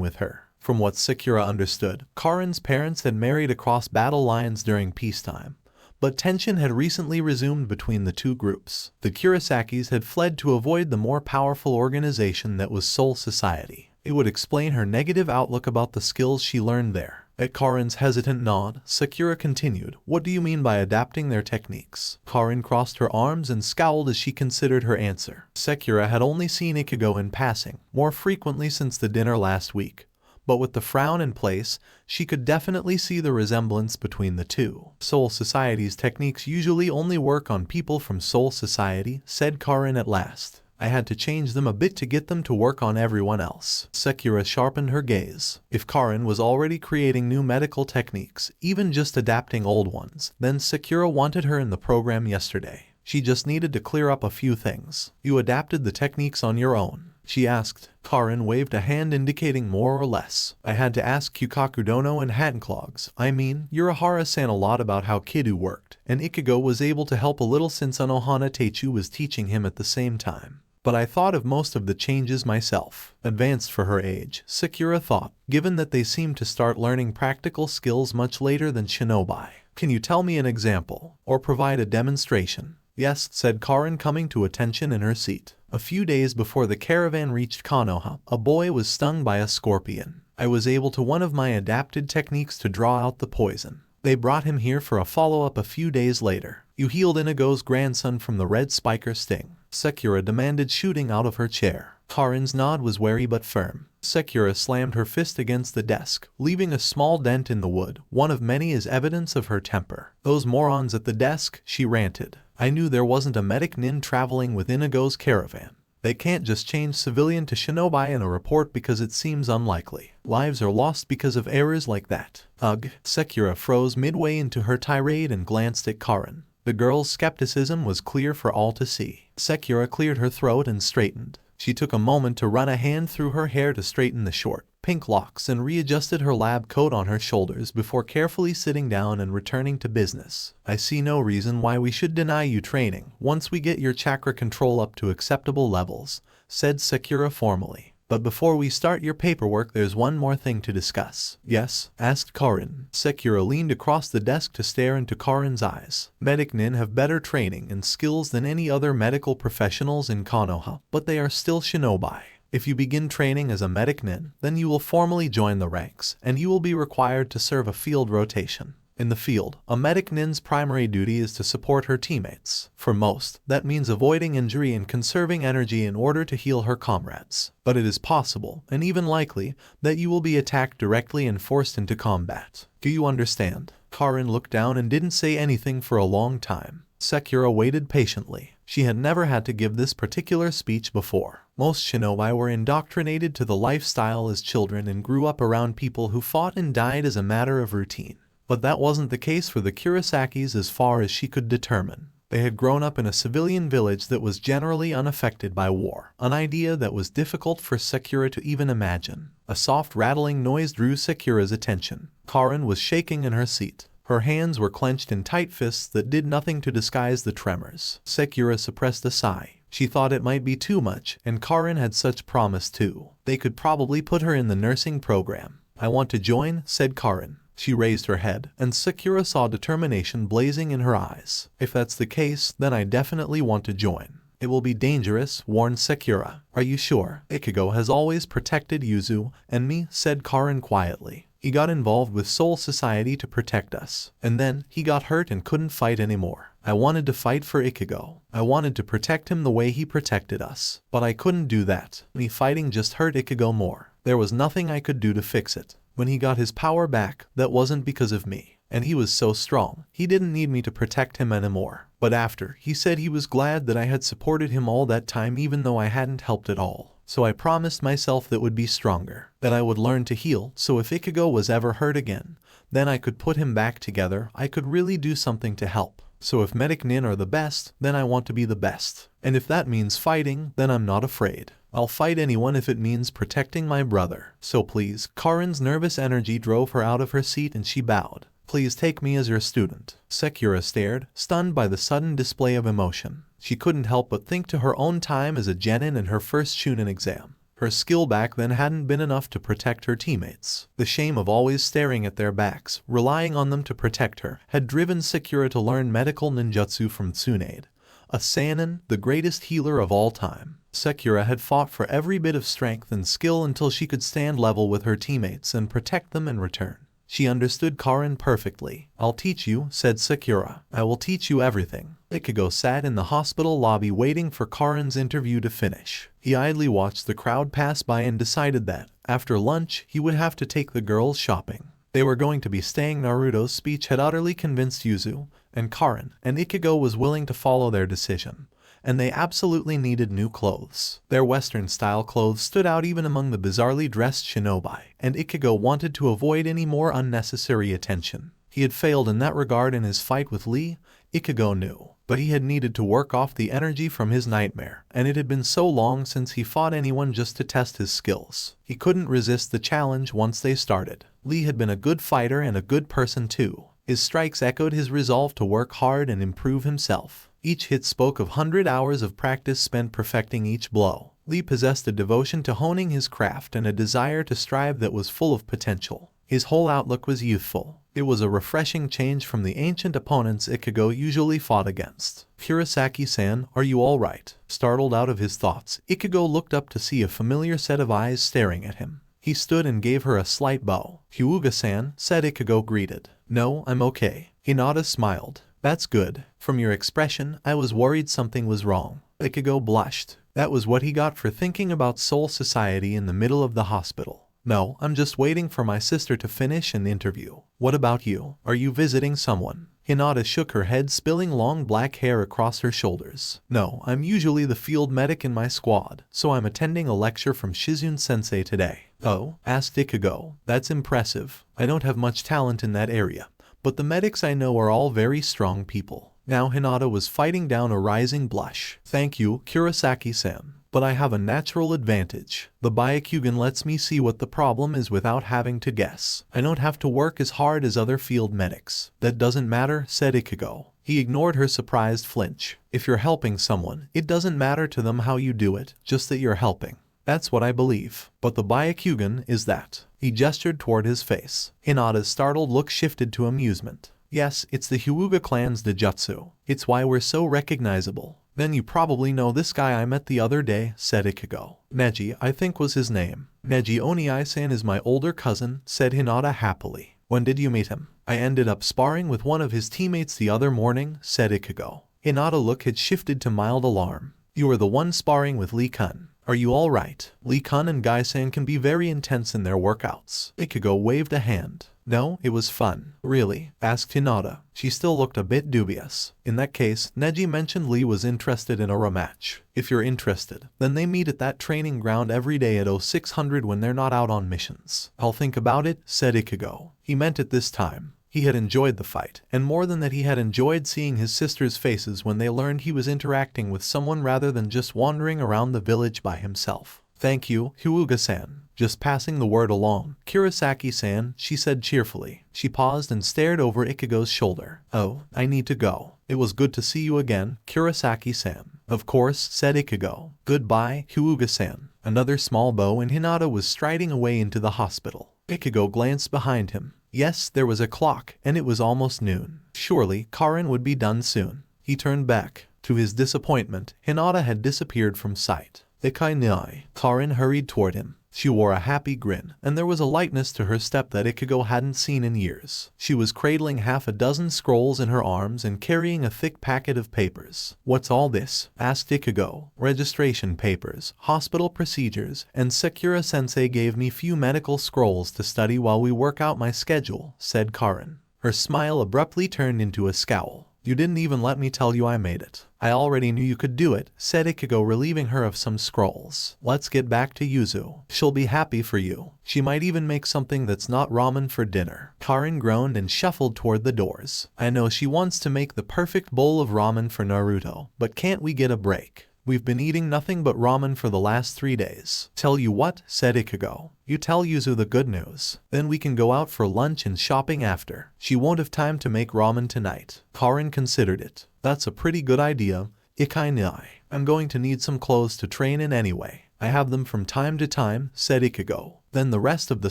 with her. From what Sakura understood, Karin's parents had married across battle lines during peacetime, But tension had recently resumed between the two groups. The Kurosakis had fled to avoid the more powerful organization that was Soul Society. It would explain her negative outlook about the skills she learned there. At Karin's hesitant nod, Sakura continued, "What do you mean by adapting their techniques?" Karin crossed her arms and scowled as she considered her answer. Sakura had only seen Ichigo in passing, more frequently since the dinner last week. But with the frown in place, she could definitely see the resemblance between the two. Soul Society's techniques usually only work on people from Soul Society, said Karin at last. I had to change them a bit to get them to work on everyone else. Sakura sharpened her gaze. If Karin was already creating new medical techniques, even just adapting old ones, then Sakura wanted her in the program yesterday. She just needed to clear up a few things. You adapted the techniques on your own? She asked. Karin waved a hand indicating more or less. I had to ask Kyukakudono and Hattenclogs. I mean, Urahara-san a lot about how Kidu worked, and Ichigo was able to help a little since Anohana Teichu was teaching him at the same time. But I thought of most of the changes myself. Advanced for her age, Sakura thought, given that they seemed to start learning practical skills much later than shinobi. Can you tell me an example, or provide a demonstration? Yes, said Karin, coming to attention in her seat. A few days before the caravan reached Konoha, a boy was stung by a scorpion. I was able to one of my adapted techniques to draw out the poison. They brought him here for a follow-up a few days later. You healed Inigo's grandson from the red spiker sting. Sakura demanded, shooting out of her chair. Karin's nod was wary but firm. Sakura slammed her fist against the desk, leaving a small dent in the wood, one of many as evidence of her temper. Those morons at the desk, she ranted. I knew there wasn't a medic nin traveling with Inigo's caravan. They can't just change civilian to shinobi in a report because it seems unlikely. Lives are lost because of errors like that. Ugh. Sakura froze midway into her tirade and glanced at Karin. The girl's skepticism was clear for all to see. Sakura cleared her throat and straightened. She took a moment to run a hand through her hair to straighten the short, pink locks and readjusted her lab coat on her shoulders before carefully sitting down and returning to business. I see no reason why we should deny you training once we get your chakra control up to acceptable levels, said Sakura formally. But before we start your paperwork, there's one more thing to discuss. Yes? Asked Karin. Sakura leaned across the desk to stare into Karin's eyes. Medic nin have better training and skills than any other medical professionals in Konoha, but they are still shinobi. If you begin training as a medic nin, then you will formally join the ranks, and you will be required to serve a field rotation. In the field, a medic nin's primary duty is to support her teammates. For most, that means avoiding injury and conserving energy in order to heal her comrades. But it is possible, and even likely, that you will be attacked directly and forced into combat. Do you understand? Karin looked down and didn't say anything for a long time. Sakura waited patiently. She had never had to give this particular speech before. Most shinobi were indoctrinated to the lifestyle as children and grew up around people who fought and died as a matter of routine. But that wasn't the case for the Kurosakis as far as she could determine. They had grown up in a civilian village that was generally unaffected by war, an idea that was difficult for Sakura to even imagine. A soft rattling noise drew Sakura's attention. Karin was shaking in her seat. Her hands were clenched in tight fists that did nothing to disguise the tremors. Sakura suppressed a sigh. She thought it might be too much, and Karin had such promise too. They could probably put her in the nursing program. I want to join, said Karin. She raised her head, and Sakura saw determination blazing in her eyes. If that's the case, then I definitely want to join. It will be dangerous, warned Sakura. Are you sure? Ichigo has always protected Yuzu and me, said Karin quietly. He got involved with Soul Society to protect us, and then he got hurt and couldn't fight anymore. I wanted to fight for Ichigo. I wanted to protect him the way he protected us, but I couldn't do that. Me fighting just hurt Ichigo more. There was nothing I could do to fix it. When he got his power back, that wasn't because of me. And he was so strong, he didn't need me to protect him anymore. But after, he said he was glad that I had supported him all that time even though I hadn't helped at all. So I promised myself that would be stronger, that I would learn to heal, so if Ichigo was ever hurt again, then I could put him back together, I could really do something to help. So if medic nin are the best, then I want to be the best. And if that means fighting, then I'm not afraid. I'll fight anyone if it means protecting my brother. So please, Karin's nervous energy drove her out of her seat and she bowed. Please take me as your student. Sakura stared, stunned by the sudden display of emotion. She couldn't help but think to her own time as a genin in her first Chunin exam. Her skill back then hadn't been enough to protect her teammates. The shame of always staring at their backs, relying on them to protect her, had driven Sakura to learn medical ninjutsu from Tsunade, a seinen, the greatest healer of all time. Sakura had fought for every bit of strength and skill until she could stand level with her teammates and protect them in return. She understood Karin perfectly. "I'll teach you," said Sakura. "I will teach you everything." Ichigo sat in the hospital lobby waiting for Karin's interview to finish. He idly watched the crowd pass by and decided that, after lunch, he would have to take the girls shopping. They were going to be staying. Naruto's speech had utterly convinced Yuzu and Karin, and Ichigo was willing to follow their decision. And they absolutely needed new clothes. Their Western-style clothes stood out even among the bizarrely dressed shinobi, and Ichigo wanted to avoid any more unnecessary attention. He had failed in that regard in his fight with Lee, Ichigo knew, but he had needed to work off the energy from his nightmare, and it had been so long since he fought anyone just to test his skills. He couldn't resist the challenge once they started. Lee had been a good fighter and a good person too. His strikes echoed his resolve to work hard and improve himself. Each hit spoke of 100 hours of practice spent perfecting each blow. Lee possessed a devotion to honing his craft and a desire to strive that was full of potential. His whole outlook was youthful. It was a refreshing change from the ancient opponents Ichigo usually fought against. "Kurosaki-san, are you all right?" Startled out of his thoughts, Ichigo looked up to see a familiar set of eyes staring at him. He stood and gave her a slight bow. "Hyuga-san," said Ichigo, greeted. "No, I'm okay." Hinata smiled. "That's good. From your expression, I was worried something was wrong." Ichigo blushed. That was what he got for thinking about Soul Society in the middle of the hospital. "No, I'm just waiting for my sister to finish an interview." "What about you? Are you visiting someone?" Hinata shook her head, spilling long black hair across her shoulders. "No, I'm usually the field medic in my squad, so I'm attending a lecture from Shizune-sensei today." "Oh?" asked Ichigo. "That's impressive. I don't have much talent in that area, but the medics I know are all very strong people." Now Hinata was fighting down a rising blush. "Thank you, Kurosaki-san, but I have a natural advantage. The Byakugan lets me see what the problem is without having to guess. I don't have to work as hard as other field medics." "That doesn't matter," said Ichigo. He ignored her surprised flinch. "If you're helping someone, it doesn't matter to them how you do it, just that you're helping. That's what I believe. But the Byakugan is that." He gestured toward his face. Hinata's startled look shifted to amusement. "Yes, it's the Hyuga clan's Dejutsu. It's why we're so recognizable." "Then you probably know this guy I met the other day," said Ichigo. "Neji, I think was his name." "Neji Oniai-san is my older cousin," said Hinata happily. "When did you meet him?" "I ended up sparring with one of his teammates the other morning," said Ichigo. Hinata's look had shifted to mild alarm. "You were the one sparring with Lee Kun. Are you all right?" Lee Kun and Gai-san can be very intense in their workouts. Ichigo waved a hand. "No, it was fun." "Really?" asked Hinata. She still looked a bit dubious. "In that case, Neji mentioned Lee was interested in a rematch. If you're interested, then they meet at that training ground every day at 0600 when they're not out on missions." "I'll think about it," said Ichigo. He meant it this time. He had enjoyed the fight, and more than that he had enjoyed seeing his sisters' faces when they learned he was interacting with someone rather than just wandering around the village by himself. "Thank you, Hyuga-san. Just passing the word along." "Kurosaki-san," she said cheerfully. She paused and stared over Ichigo's shoulder. "Oh, I need to go. It was good to see you again, Kurosaki-san." "Of course," said Ichigo. "Goodbye, Hyuga-san." Another small bow and Hinata was striding away into the hospital. Ichigo glanced behind him. Yes, there was a clock, and it was almost noon. Surely, Karin would be done soon. He turned back. To his disappointment, Hinata had disappeared from sight. "Ikai-nai." Karin hurried toward him. She wore a happy grin, and there was a lightness to her step that Ichigo hadn't seen in years. She was cradling half a dozen scrolls in her arms and carrying a thick packet of papers. "What's all this?" asked Ichigo. "Registration papers, hospital procedures, and Sakura-sensei gave me few medical scrolls to study while we work out my schedule," said Karin. Her smile abruptly turned into a scowl. "You didn't even let me tell you I made it." "I already knew you could do it," said Ichigo, relieving her of some scrolls. "Let's get back to Yuzu. She'll be happy for you. She might even make something that's not ramen for dinner." Karin groaned and shuffled toward the doors. "I know she wants to make the perfect bowl of ramen for Naruto, but can't we get a break? We've been eating nothing but ramen for the last 3 days." "Tell you what," said Ichigo. "You tell Yuzu the good news. Then we can go out for lunch and shopping after. She won't have time to make ramen tonight." Karin considered it. "That's a pretty good idea, Ikai-nai. I'm going to need some clothes to train in anyway." I have them from time to time, said Ichigo. Then the rest of the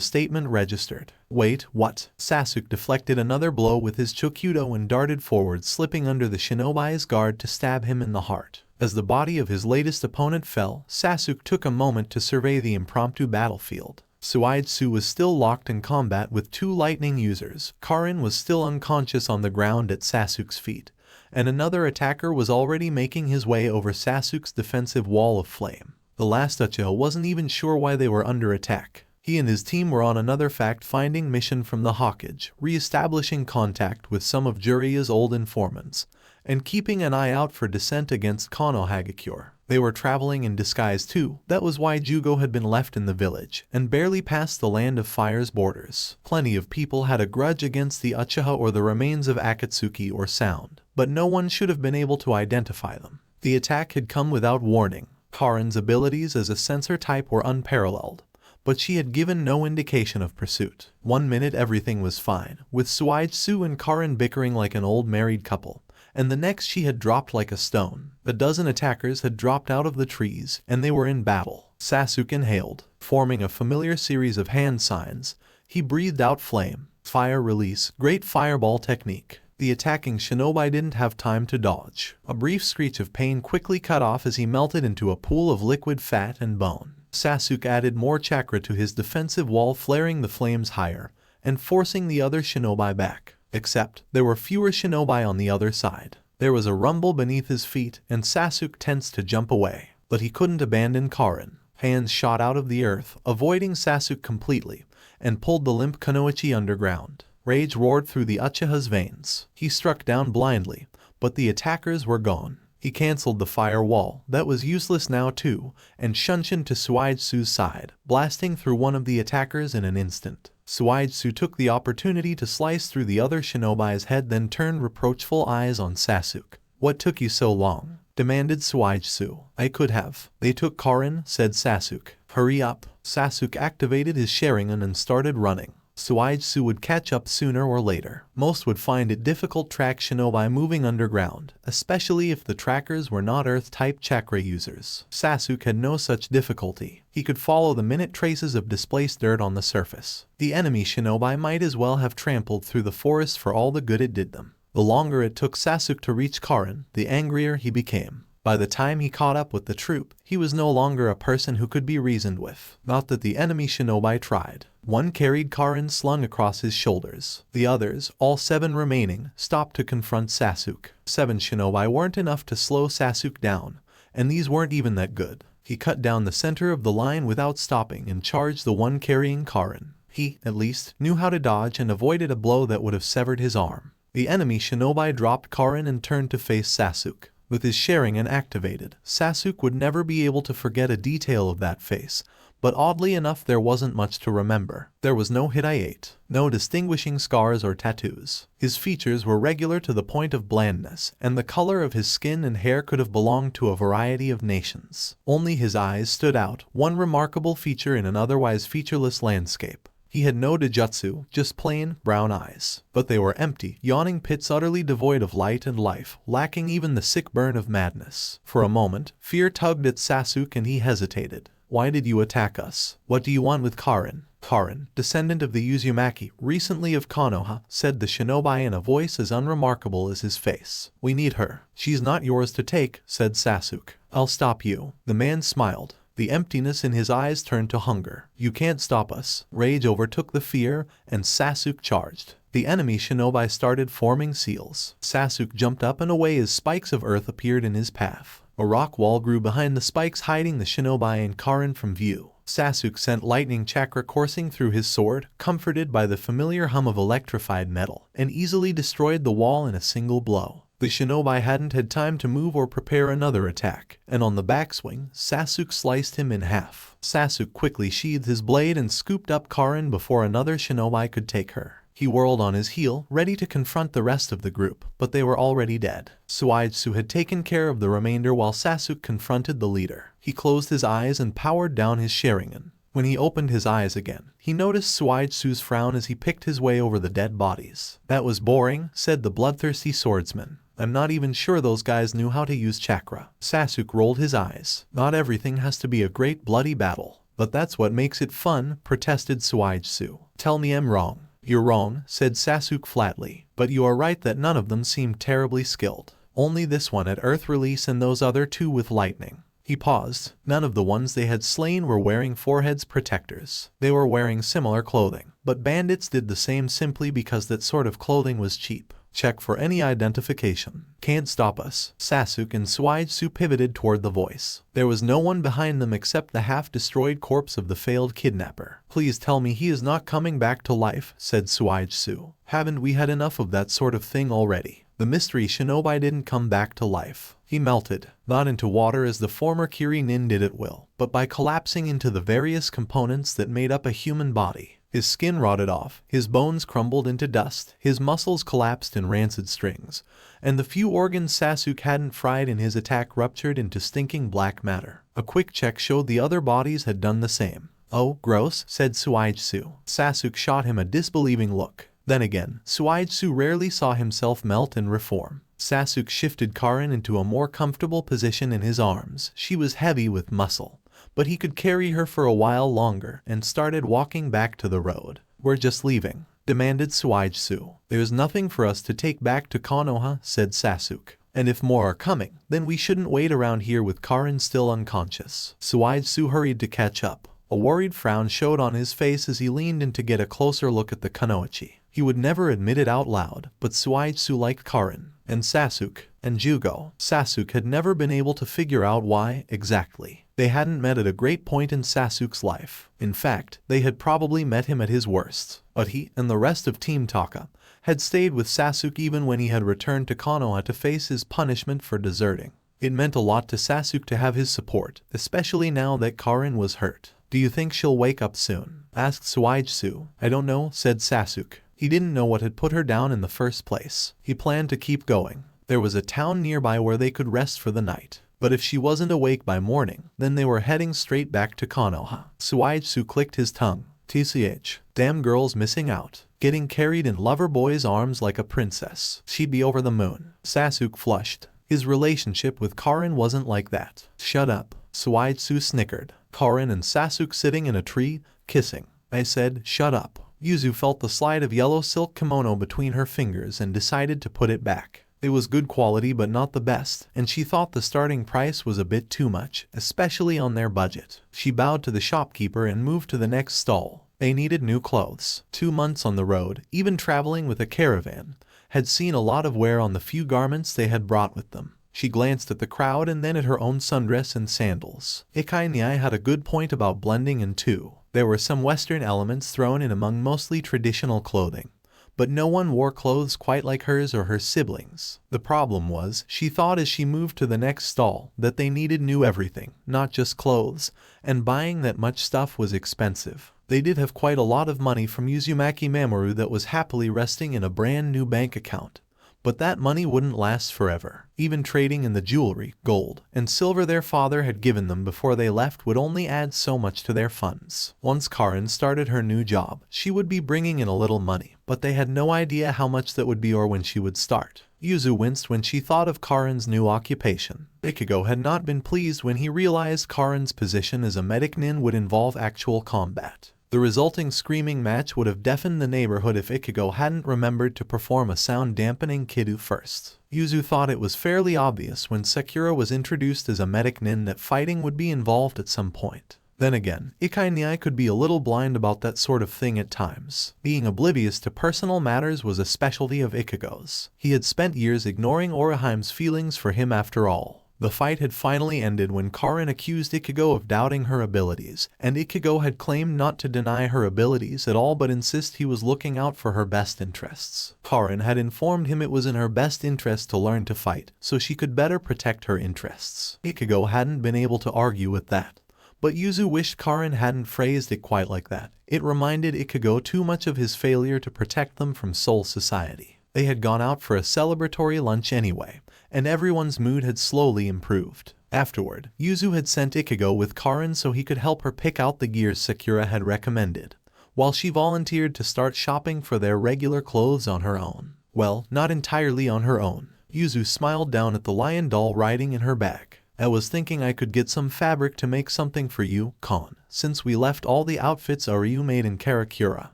statement registered. Wait, what? Sasuke deflected another blow with his chokudo and darted forward, slipping under the shinobi's guard to stab him in the heart. As the body of his latest opponent fell, Sasuke took a moment to survey the impromptu battlefield. Suigetsu was still locked in combat with two lightning users. Karin was still unconscious on the ground at Sasuke's feet, and another attacker was already making his way over Sasuke's defensive wall of flame. The last Uchiha wasn't even sure why they were under attack. He and his team were on another fact-finding mission from the Hokage, re-establishing contact with some of Jiraiya's old informants, and keeping an eye out for dissent against Konoha. They were traveling in disguise too. That was why Jugo had been left in the village, and barely past the Land of Fire's borders. Plenty of people had a grudge against the Uchiha or the remains of Akatsuki or Sound, but no one should have been able to identify them. The attack had come without warning. Karin's abilities as a sensor type were unparalleled, but she had given no indication of pursuit. 1 minute everything was fine, with Suigetsu and Karin bickering like an old married couple, and the next she had dropped like a stone. A dozen attackers had dropped out of the trees, and they were in battle. Sasuke inhaled, forming a familiar series of hand signs. He breathed out flame, fire release, great fireball technique. The attacking shinobi didn't have time to dodge. A brief screech of pain quickly cut off as he melted into a pool of liquid fat and bone. Sasuke added more chakra to his defensive wall, flaring the flames higher and forcing the other shinobi back. Except, there were fewer shinobi on the other side. There was a rumble beneath his feet, and Sasuke tensed to jump away. But he couldn't abandon Karin. Hands shot out of the earth, avoiding Sasuke completely, and pulled the limp Kunoichi underground. Rage roared through the Uchiha's veins. He struck down blindly, but the attackers were gone. He cancelled the fire wall, that was useless now too, and shunshined to Suigetsu's side, blasting through one of the attackers in an instant. Suigetsu took the opportunity to slice through the other shinobi's head, then turned reproachful eyes on Sasuke. What took you so long? Demanded Suigetsu. I could have. They took Karin, said Sasuke. Hurry up. Sasuke activated his Sharingan and started running. Suigetsu would catch up sooner or later. Most would find it difficult to track shinobi moving underground, especially if the trackers were not Earth-type chakra users. Sasuke had no such difficulty. He could follow the minute traces of displaced dirt on the surface. The enemy shinobi might as well have trampled through the forest for all the good it did them. The longer it took Sasuke to reach Karin, the angrier he became. By the time he caught up with the troop, he was no longer a person who could be reasoned with. Not that the enemy shinobi tried. One carried Karin slung across his shoulders. The others, all 7 remaining, stopped to confront Sasuke. 7 shinobi weren't enough to slow Sasuke down, and these weren't even that good. He cut down the center of the line without stopping and charged the one carrying Karin. He, at least, knew how to dodge and avoided a blow that would have severed his arm. The enemy shinobi dropped Karin and turned to face Sasuke. With his Sharingan activated, Sasuke would never be able to forget a detail of that face, but oddly enough there wasn't much to remember. There was no hitayate, no distinguishing scars or tattoos. His features were regular to the point of blandness, and the color of his skin and hair could have belonged to a variety of nations. Only his eyes stood out, one remarkable feature in an otherwise featureless landscape. He had no dojutsu, just plain, brown eyes. But they were empty, yawning pits utterly devoid of light and life, lacking even the sick burn of madness. For a moment, fear tugged at Sasuke and he hesitated. Why did you attack us? What do you want with Karin? Karin, descendant of the Uzumaki, recently of Konoha, said the shinobi in a voice as unremarkable as his face. We need her. She's not yours to take, said Sasuke. I'll stop you. The man smiled. The emptiness in his eyes turned to hunger. You can't stop us. Rage overtook the fear, and Sasuke charged. The enemy shinobi started forming seals. Sasuke jumped up and away as spikes of earth appeared in his path. A rock wall grew behind the spikes, hiding the shinobi and Karin from view. Sasuke sent lightning chakra coursing through his sword, comforted by the familiar hum of electrified metal, and easily destroyed the wall in a single blow. The shinobi hadn't had time to move or prepare another attack, and on the backswing, Sasuke sliced him in half. Sasuke quickly sheathed his blade and scooped up Karin before another shinobi could take her. He whirled on his heel, ready to confront the rest of the group, but they were already dead. Suigetsu had taken care of the remainder while Sasuke confronted the leader. He closed his eyes and powered down his Sharingan. When he opened his eyes again, he noticed Suigetsu's frown as he picked his way over the dead bodies. That was boring, said the bloodthirsty swordsman. I'm not even sure those guys knew how to use chakra. Sasuke rolled his eyes. Not everything has to be a great bloody battle. But that's what makes it fun, protested Suijutsu. Tell me I'm wrong. You're wrong, said Sasuke flatly. But you are right that none of them seemed terribly skilled. Only this one at Earth Release and those other two with lightning. He paused. None of the ones they had slain were wearing foreheads protectors. They were wearing similar clothing. But bandits did the same simply because that sort of clothing was cheap. Check for any identification. Can't stop us. Sasuke and Suijutsu pivoted toward the voice. There was no one behind them except the half-destroyed corpse of the failed kidnapper. Please tell me he is not coming back to life, said Suijutsu. Haven't we had enough of that sort of thing already? The mystery shinobi didn't come back to life. He melted, not into water as the former Kirinin did at will, but by collapsing into the various components that made up a human body. His skin rotted off, his bones crumbled into dust, his muscles collapsed in rancid strings, and the few organs Sasuke hadn't fried in his attack ruptured into stinking black matter. A quick check showed the other bodies had done the same. Oh, gross, said Suijutsu. Sasuke shot him a disbelieving look. Then again, Suijutsu rarely saw himself melt and reform. Sasuke shifted Karin into a more comfortable position in his arms. She was heavy with muscle, but he could carry her for a while longer and started walking back to the road. We're just leaving, demanded Suijutsu. There's nothing for us to take back to Konoha, said Sasuke. And if more are coming, then we shouldn't wait around here with Karin still unconscious. Suijutsu hurried to catch up. A worried frown showed on his face as he leaned in to get a closer look at the kunoichi. He would never admit it out loud, but Suijutsu liked Karin, and Sasuke, and Jugo. Sasuke had never been able to figure out why, exactly. They hadn't met at a great point in Sasuke's life. In fact, they had probably met him at his worst. But he, and the rest of Team Taka, had stayed with Sasuke even when he had returned to Konoha to face his punishment for deserting. It meant a lot to Sasuke to have his support, especially now that Karin was hurt. Do you think she'll wake up soon? Asked Suijutsu. I don't know, said Sasuke. He didn't know what had put her down in the first place. He planned to keep going. There was a town nearby where they could rest for the night. But if she wasn't awake by morning, then they were heading straight back to Konoha. Suijutsu clicked his tongue. TCH. Damn girl's missing out. Getting carried in lover boy's arms like a princess. She'd be over the moon. Sasuke flushed. His relationship with Karin wasn't like that. Shut up. Suijutsu snickered. Karin and Sasuke sitting in a tree, kissing. I said, shut up. Yuzu felt the slide of yellow silk kimono between her fingers and decided to put it back. It was good quality but not the best, and she thought the starting price was a bit too much, especially on their budget. She bowed to the shopkeeper and moved to the next stall. They needed new clothes. 2 months on the road, even traveling with a caravan, had seen a lot of wear on the few garments they had brought with them. She glanced at the crowd and then at her own sundress and sandals. Ikainiai had a good point about blending in too. There were some Western elements thrown in among mostly traditional clothing, but no one wore clothes quite like hers or her siblings. The problem was, she thought as she moved to the next stall, that they needed new everything, not just clothes, and buying that much stuff was expensive. They did have quite a lot of money from Uzumaki Mamoru that was happily resting in a brand new bank account. But that money wouldn't last forever. Even trading in the jewelry, gold, and silver their father had given them before they left would only add so much to their funds. Once Karin started her new job, she would be bringing in a little money, but they had no idea how much that would be or when she would start. Yuzu winced when she thought of Karin's new occupation. Ichigo had not been pleased when he realized Karin's position as a medic nin would involve actual combat. The resulting screaming match would have deafened the neighborhood if Ichigo hadn't remembered to perform a sound-dampening kiddu first. Yuzu thought it was fairly obvious when Sakura was introduced as a medic nin that fighting would be involved at some point. Then again, Ikainiai could be a little blind about that sort of thing at times. Being oblivious to personal matters was a specialty of Ichigo's. He had spent years ignoring Oriheim's feelings for him after all. The fight had finally ended when Karin accused Ichigo of doubting her abilities, and Ichigo had claimed not to deny her abilities at all but insist he was looking out for her best interests. Karin had informed him it was in her best interest to learn to fight, so she could better protect her interests. Ichigo hadn't been able to argue with that. But Yuzu wished Karin hadn't phrased it quite like that. It reminded Ichigo too much of his failure to protect them from Soul Society. They had gone out for a celebratory lunch anyway, and everyone's mood had slowly improved. Afterward, Yuzu had sent Ichigo with Karin so he could help her pick out the gears Sakura had recommended, while she volunteered to start shopping for their regular clothes on her own. Well, not entirely on her own. Yuzu smiled down at the lion doll riding in her bag. I was thinking I could get some fabric to make something for you, Kon, since we left all the outfits Ryu made in Karakura.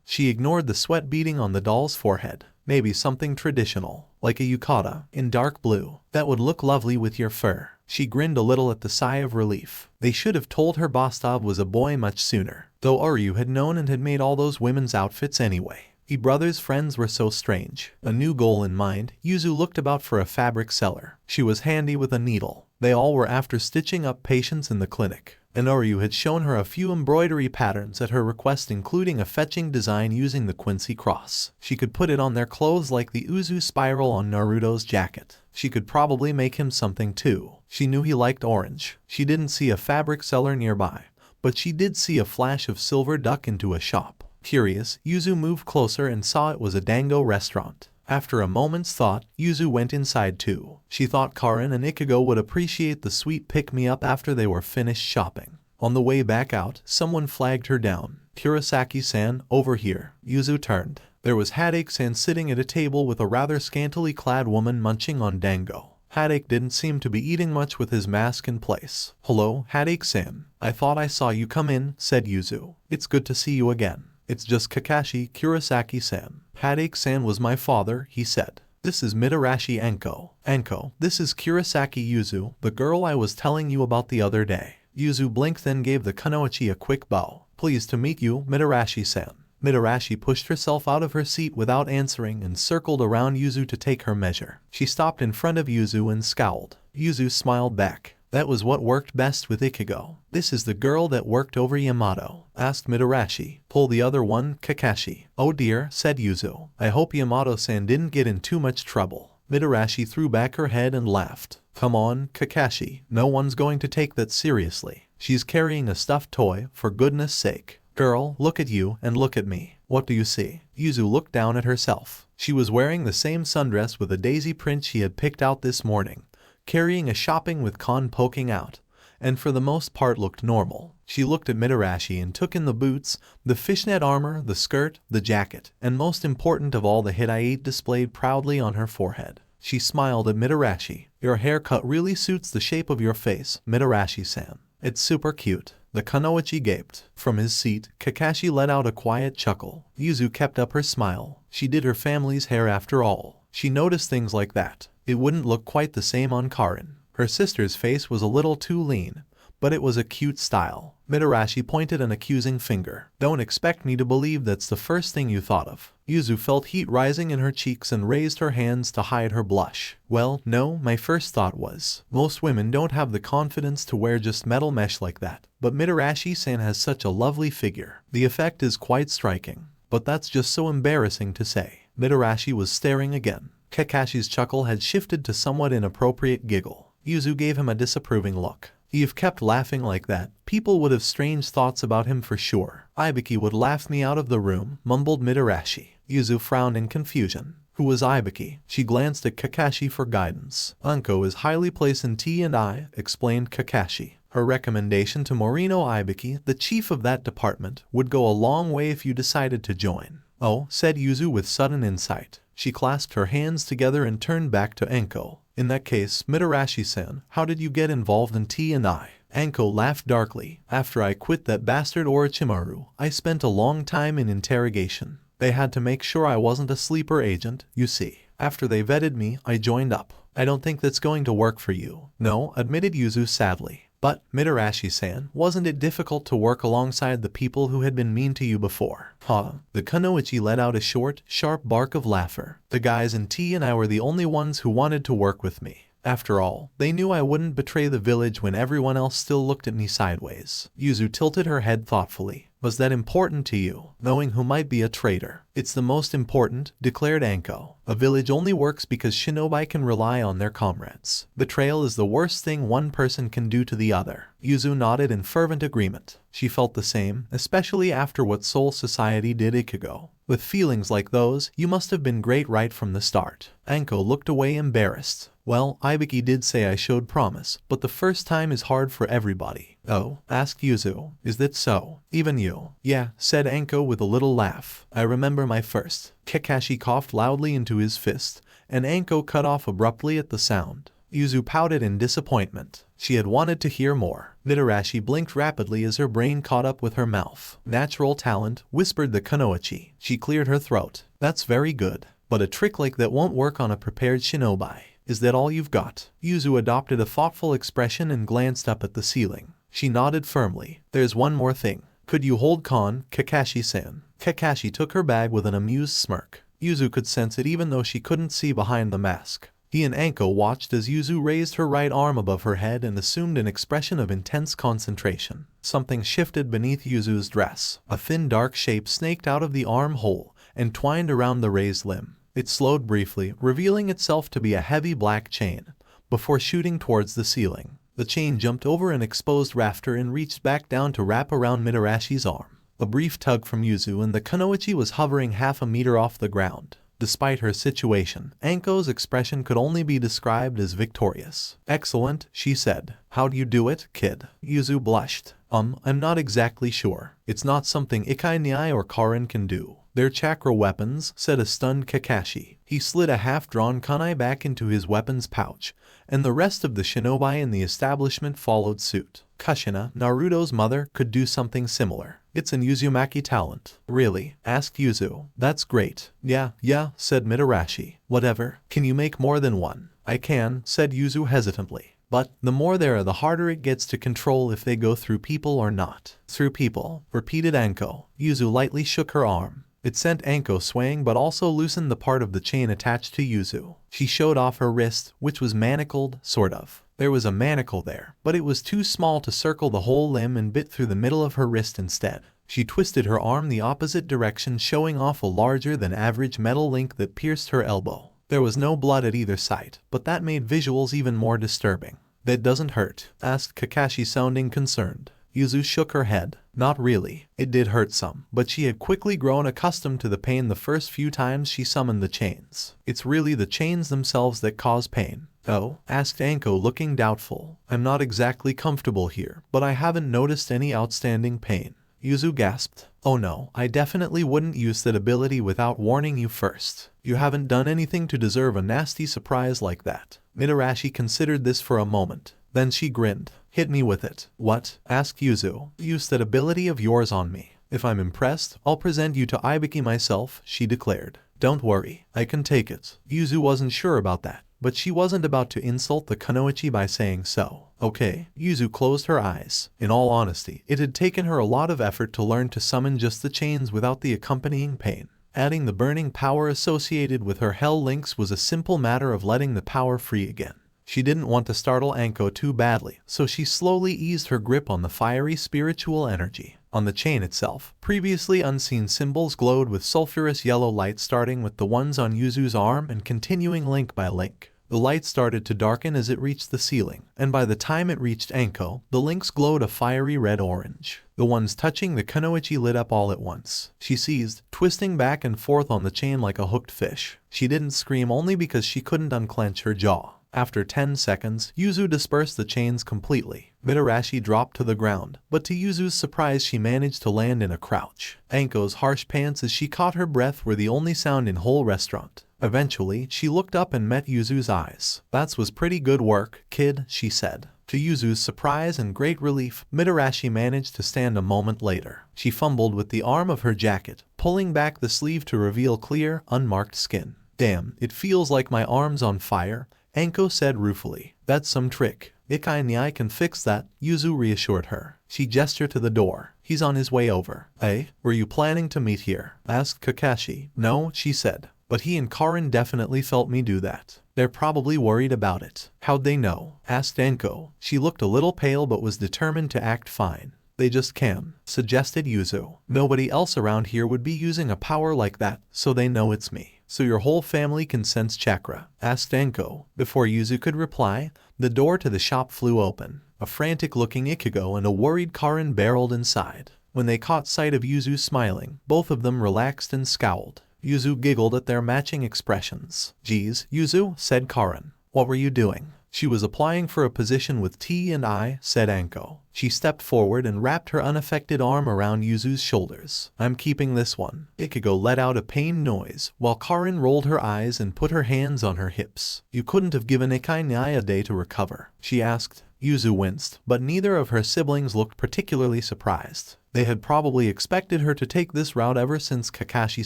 She ignored the sweat beading on the doll's forehead. Maybe something traditional, like a yukata, in dark blue. That would look lovely with your fur. She grinned a little at the sigh of relief. They should have told her Bostab was a boy much sooner, though Ryu had known and had made all those women's outfits anyway. He brother's friends were so strange. A new goal in mind, Yuzu looked about for a fabric seller. She was handy with a needle. They all were after stitching up patients in the clinic, and Ryu had shown her a few embroidery patterns at her request, including a fetching design using the Quincy cross. She could put it on their clothes like the Uzu spiral on Naruto's jacket. She could probably make him something too. She knew he liked orange. She didn't see a fabric seller nearby, but she did see a flash of silver duck into a shop. Curious, Yuzu moved closer and saw it was a dango restaurant. After a moment's thought, Yuzu went inside too. She thought Karin and Ichigo would appreciate the sweet pick-me-up after they were finished shopping. On the way back out, someone flagged her down. Kurosaki-san, over here. Yuzu turned. There was Hadake-san sitting at a table with a rather scantily clad woman munching on dango. Hadake didn't seem to be eating much with his mask in place. Hello, Hadake-san. I thought I saw you come in, said Yuzu. It's good to see you again. It's just Kakashi, Kurosaki-san. Hadake-san was my father, he said. This is Mitarashi Anko. Anko, this is Kurosaki Yuzu, the girl I was telling you about the other day. Yuzu blinked, then gave the kunoichi a quick bow. Pleased to meet you, Mitarashi-san. Mitarashi pushed herself out of her seat without answering and circled around Yuzu to take her measure. She stopped in front of Yuzu and scowled. Yuzu smiled back. That was what worked best with Ichigo. This is the girl that worked over Yamato, asked Mitarashi. Pull the other one, Kakashi. Oh dear, said Yuzu. I hope Yamato-san didn't get in too much trouble. Mitarashi threw back her head and laughed. Come on, Kakashi. No one's going to take that seriously. She's carrying a stuffed toy, for goodness sake. Girl, look at you and look at me. What do you see? Yuzu looked down at herself. She was wearing the same sundress with a daisy print she had picked out this morning, carrying a shopping with Kon poking out, and for the most part looked normal. She looked at Mitarashi and took in the boots, the fishnet armor, the skirt, the jacket, and most important of all, the hitai displayed proudly on her forehead. She smiled at Mitarashi. Your haircut really suits the shape of your face, Mitarashi-san. It's super cute. The kunoichi gaped. From his seat, Kakashi let out a quiet chuckle. Yuzu kept up her smile. She did her family's hair after all. She noticed things like that. It wouldn't look quite the same on Karin. Her sister's face was a little too lean, but it was a cute style. Mitarashi pointed an accusing finger. Don't expect me to believe that's the first thing you thought of. Yuzu felt heat rising in her cheeks and raised her hands to hide her blush. Well, no, my first thought was, most women don't have the confidence to wear just metal mesh like that. But Mitarashi-san has such a lovely figure. The effect is quite striking. But that's just so embarrassing to say. Mitarashi was staring again. Kakashi's chuckle had shifted to somewhat inappropriate giggle. Yuzu gave him a disapproving look. You've kept laughing like that. People would have strange thoughts about him for sure. Ibiki would laugh me out of the room, mumbled Mitarashi. Yuzu frowned in confusion. Who was Ibiki? She glanced at Kakashi for guidance. Anko is highly placed in T&I, explained Kakashi. Her recommendation to Morino Ibiki, the chief of that department, would go a long way if you decided to join. Oh, said Yuzu with sudden insight. She clasped her hands together and turned back to Anko. In that case, Mitarashi-san, how did you get involved in T&I? Anko laughed darkly. After I quit that bastard Orochimaru, I spent a long time in interrogation. They had to make sure I wasn't a sleeper agent, you see. After they vetted me, I joined up. I don't think that's going to work for you. No, admitted Yuzu sadly. But, Mitarashi-san, wasn't it difficult to work alongside the people who had been mean to you before? Huh? The kunoichi let out a short, sharp bark of laughter. The guys in T&I were the only ones who wanted to work with me. After all, they knew I wouldn't betray the village when everyone else still looked at me sideways. Yuzu tilted her head thoughtfully. Was that important to you, knowing who might be a traitor? It's the most important, declared Anko. A village only works because shinobi can rely on their comrades. Betrayal is the worst thing one person can do to the other. Yuzu nodded in fervent agreement. She felt the same, especially after what Soul Society did Ichigo. With feelings like those, you must have been great right from the start. Anko looked away embarrassed. Well, Ibiki did say I showed promise, but the first time is hard for everybody. Oh? Asked Yuzu. Is that so? Even you? Yeah, said Anko with a little laugh. I remember my first. Kakashi coughed loudly into his fist, and Anko cut off abruptly at the sound. Yuzu pouted in disappointment. She had wanted to hear more. Mitarashi blinked rapidly as her brain caught up with her mouth. Natural talent, whispered the kunoichi. She cleared her throat. That's very good. But a trick like that won't work on a prepared shinobi. Is that all you've got? Yuzu adopted a thoughtful expression and glanced up at the ceiling. She nodded firmly. There's one more thing. Could you hold Kon, Kakashi-san? Kakashi took her bag with an amused smirk. Yuzu could sense it even though she couldn't see behind the mask. He and Anko watched as Yuzu raised her right arm above her head and assumed an expression of intense concentration. Something shifted beneath Yuzu's dress. A thin dark shape snaked out of the armhole and twined around the raised limb. It slowed briefly, revealing itself to be a heavy black chain, before shooting towards the ceiling. The chain jumped over an exposed rafter and reached back down to wrap around Mitarashi's arm. A brief tug from Yuzu and the kunoichi was hovering half a meter off the ground. Despite her situation, Anko's expression could only be described as victorious. Excellent, she said. How do you do it, kid? Yuzu blushed. I'm not exactly sure. It's not something Ikai or Karin can do. They're chakra weapons, said a stunned Kakashi. He slid a half-drawn kunai back into his weapons pouch, and the rest of the shinobi in the establishment followed suit. Kushina, Naruto's mother, could do something similar. It's an Uzumaki talent. Really? Asked Yuzu. That's great. Yeah, said Mitarashi. Whatever. Can you make more than one? I can, said Yuzu hesitantly. But the more there are, the harder it gets to control if they go through people or not. Through people, repeated Anko. Yuzu lightly shook her arm. It sent Anko swaying but also loosened the part of the chain attached to Yuzu. She showed off her wrist, which was manacled, sort of. There was a manacle there, but it was too small to circle the whole limb and bit through the middle of her wrist instead. She twisted her arm the opposite direction, showing off a larger than average metal link that pierced her elbow. There was no blood at either side, but that made visuals even more disturbing. That doesn't hurt? Asked Kakashi, sounding concerned. Yuzu shook her head. Not really. It did hurt some, but she had quickly grown accustomed to the pain the first few times she summoned the chains. It's really the chains themselves that cause pain. Oh? Asked Anko, looking doubtful. I'm not exactly comfortable here, but I haven't noticed any outstanding pain. Yuzu gasped. Oh no, I definitely wouldn't use that ability without warning you first. You haven't done anything to deserve a nasty surprise like that. Mitarashi considered this for a moment. Then she grinned. Hit me with it. What? Asked Yuzu. Use that ability of yours on me. If I'm impressed, I'll present you to Ibiki myself, she declared. Don't worry, I can take it. Yuzu wasn't sure about that, but she wasn't about to insult the kunoichi by saying so. Okay. Yuzu closed her eyes. In all honesty, it had taken her a lot of effort to learn to summon just the chains without the accompanying pain. Adding the burning power associated with her hell links was a simple matter of letting the power free again. She didn't want to startle Anko too badly, so she slowly eased her grip on the fiery spiritual energy. On the chain itself, previously unseen symbols glowed with sulfurous yellow light, starting with the ones on Yuzu's arm and continuing link by link. The light started to darken as it reached the ceiling, and by the time it reached Anko, the links glowed a fiery red-orange. The ones touching the kunoichi lit up all at once. She seized, twisting back and forth on the chain like a hooked fish. She didn't scream only because she couldn't unclench her jaw. After 10 seconds, Yuzu dispersed the chains completely. Mitarashi dropped to the ground, but to Yuzu's surprise she managed to land in a crouch. Anko's harsh pants as she caught her breath were the only sound in whole restaurant. Eventually, she looked up and met Yuzu's eyes. That was pretty good work, kid, she said. To Yuzu's surprise and great relief, Mitarashi managed to stand a moment later. She fumbled with the arm of her jacket, pulling back the sleeve to reveal clear, unmarked skin. Damn, it feels like my arm's on fire, Anko said ruefully. That's some trick. Ikai can fix that, Yuzu reassured her. She gestured to the door. He's on his way over. Hey, were you planning to meet here? Asked Kakashi. No, she said. But he and Karin definitely felt me do that. They're probably worried about it. How'd they know? Asked Anko. She looked a little pale but was determined to act fine. They just can, suggested Yuzu. Nobody else around here would be using a power like that, so they know it's me. So your whole family can sense chakra? Asked Anko. Before Yuzu could reply, the door to the shop flew open. A frantic-looking Ichigo and a worried Karin barreled inside. When they caught sight of Yuzu smiling, both of them relaxed and scowled. Yuzu giggled at their matching expressions. Geez, Yuzu, said Karin. What were you doing? She was applying for a position with T&I, said Anko. She stepped forward and wrapped her unaffected arm around Yuzu's shoulders. I'm keeping this one. Ichigo let out a pained noise, while Karin rolled her eyes and put her hands on her hips. You couldn't have given Ikainai a day to recover, she asked. Yuzu winced, but neither of her siblings looked particularly surprised. They had probably expected her to take this route ever since Kakashi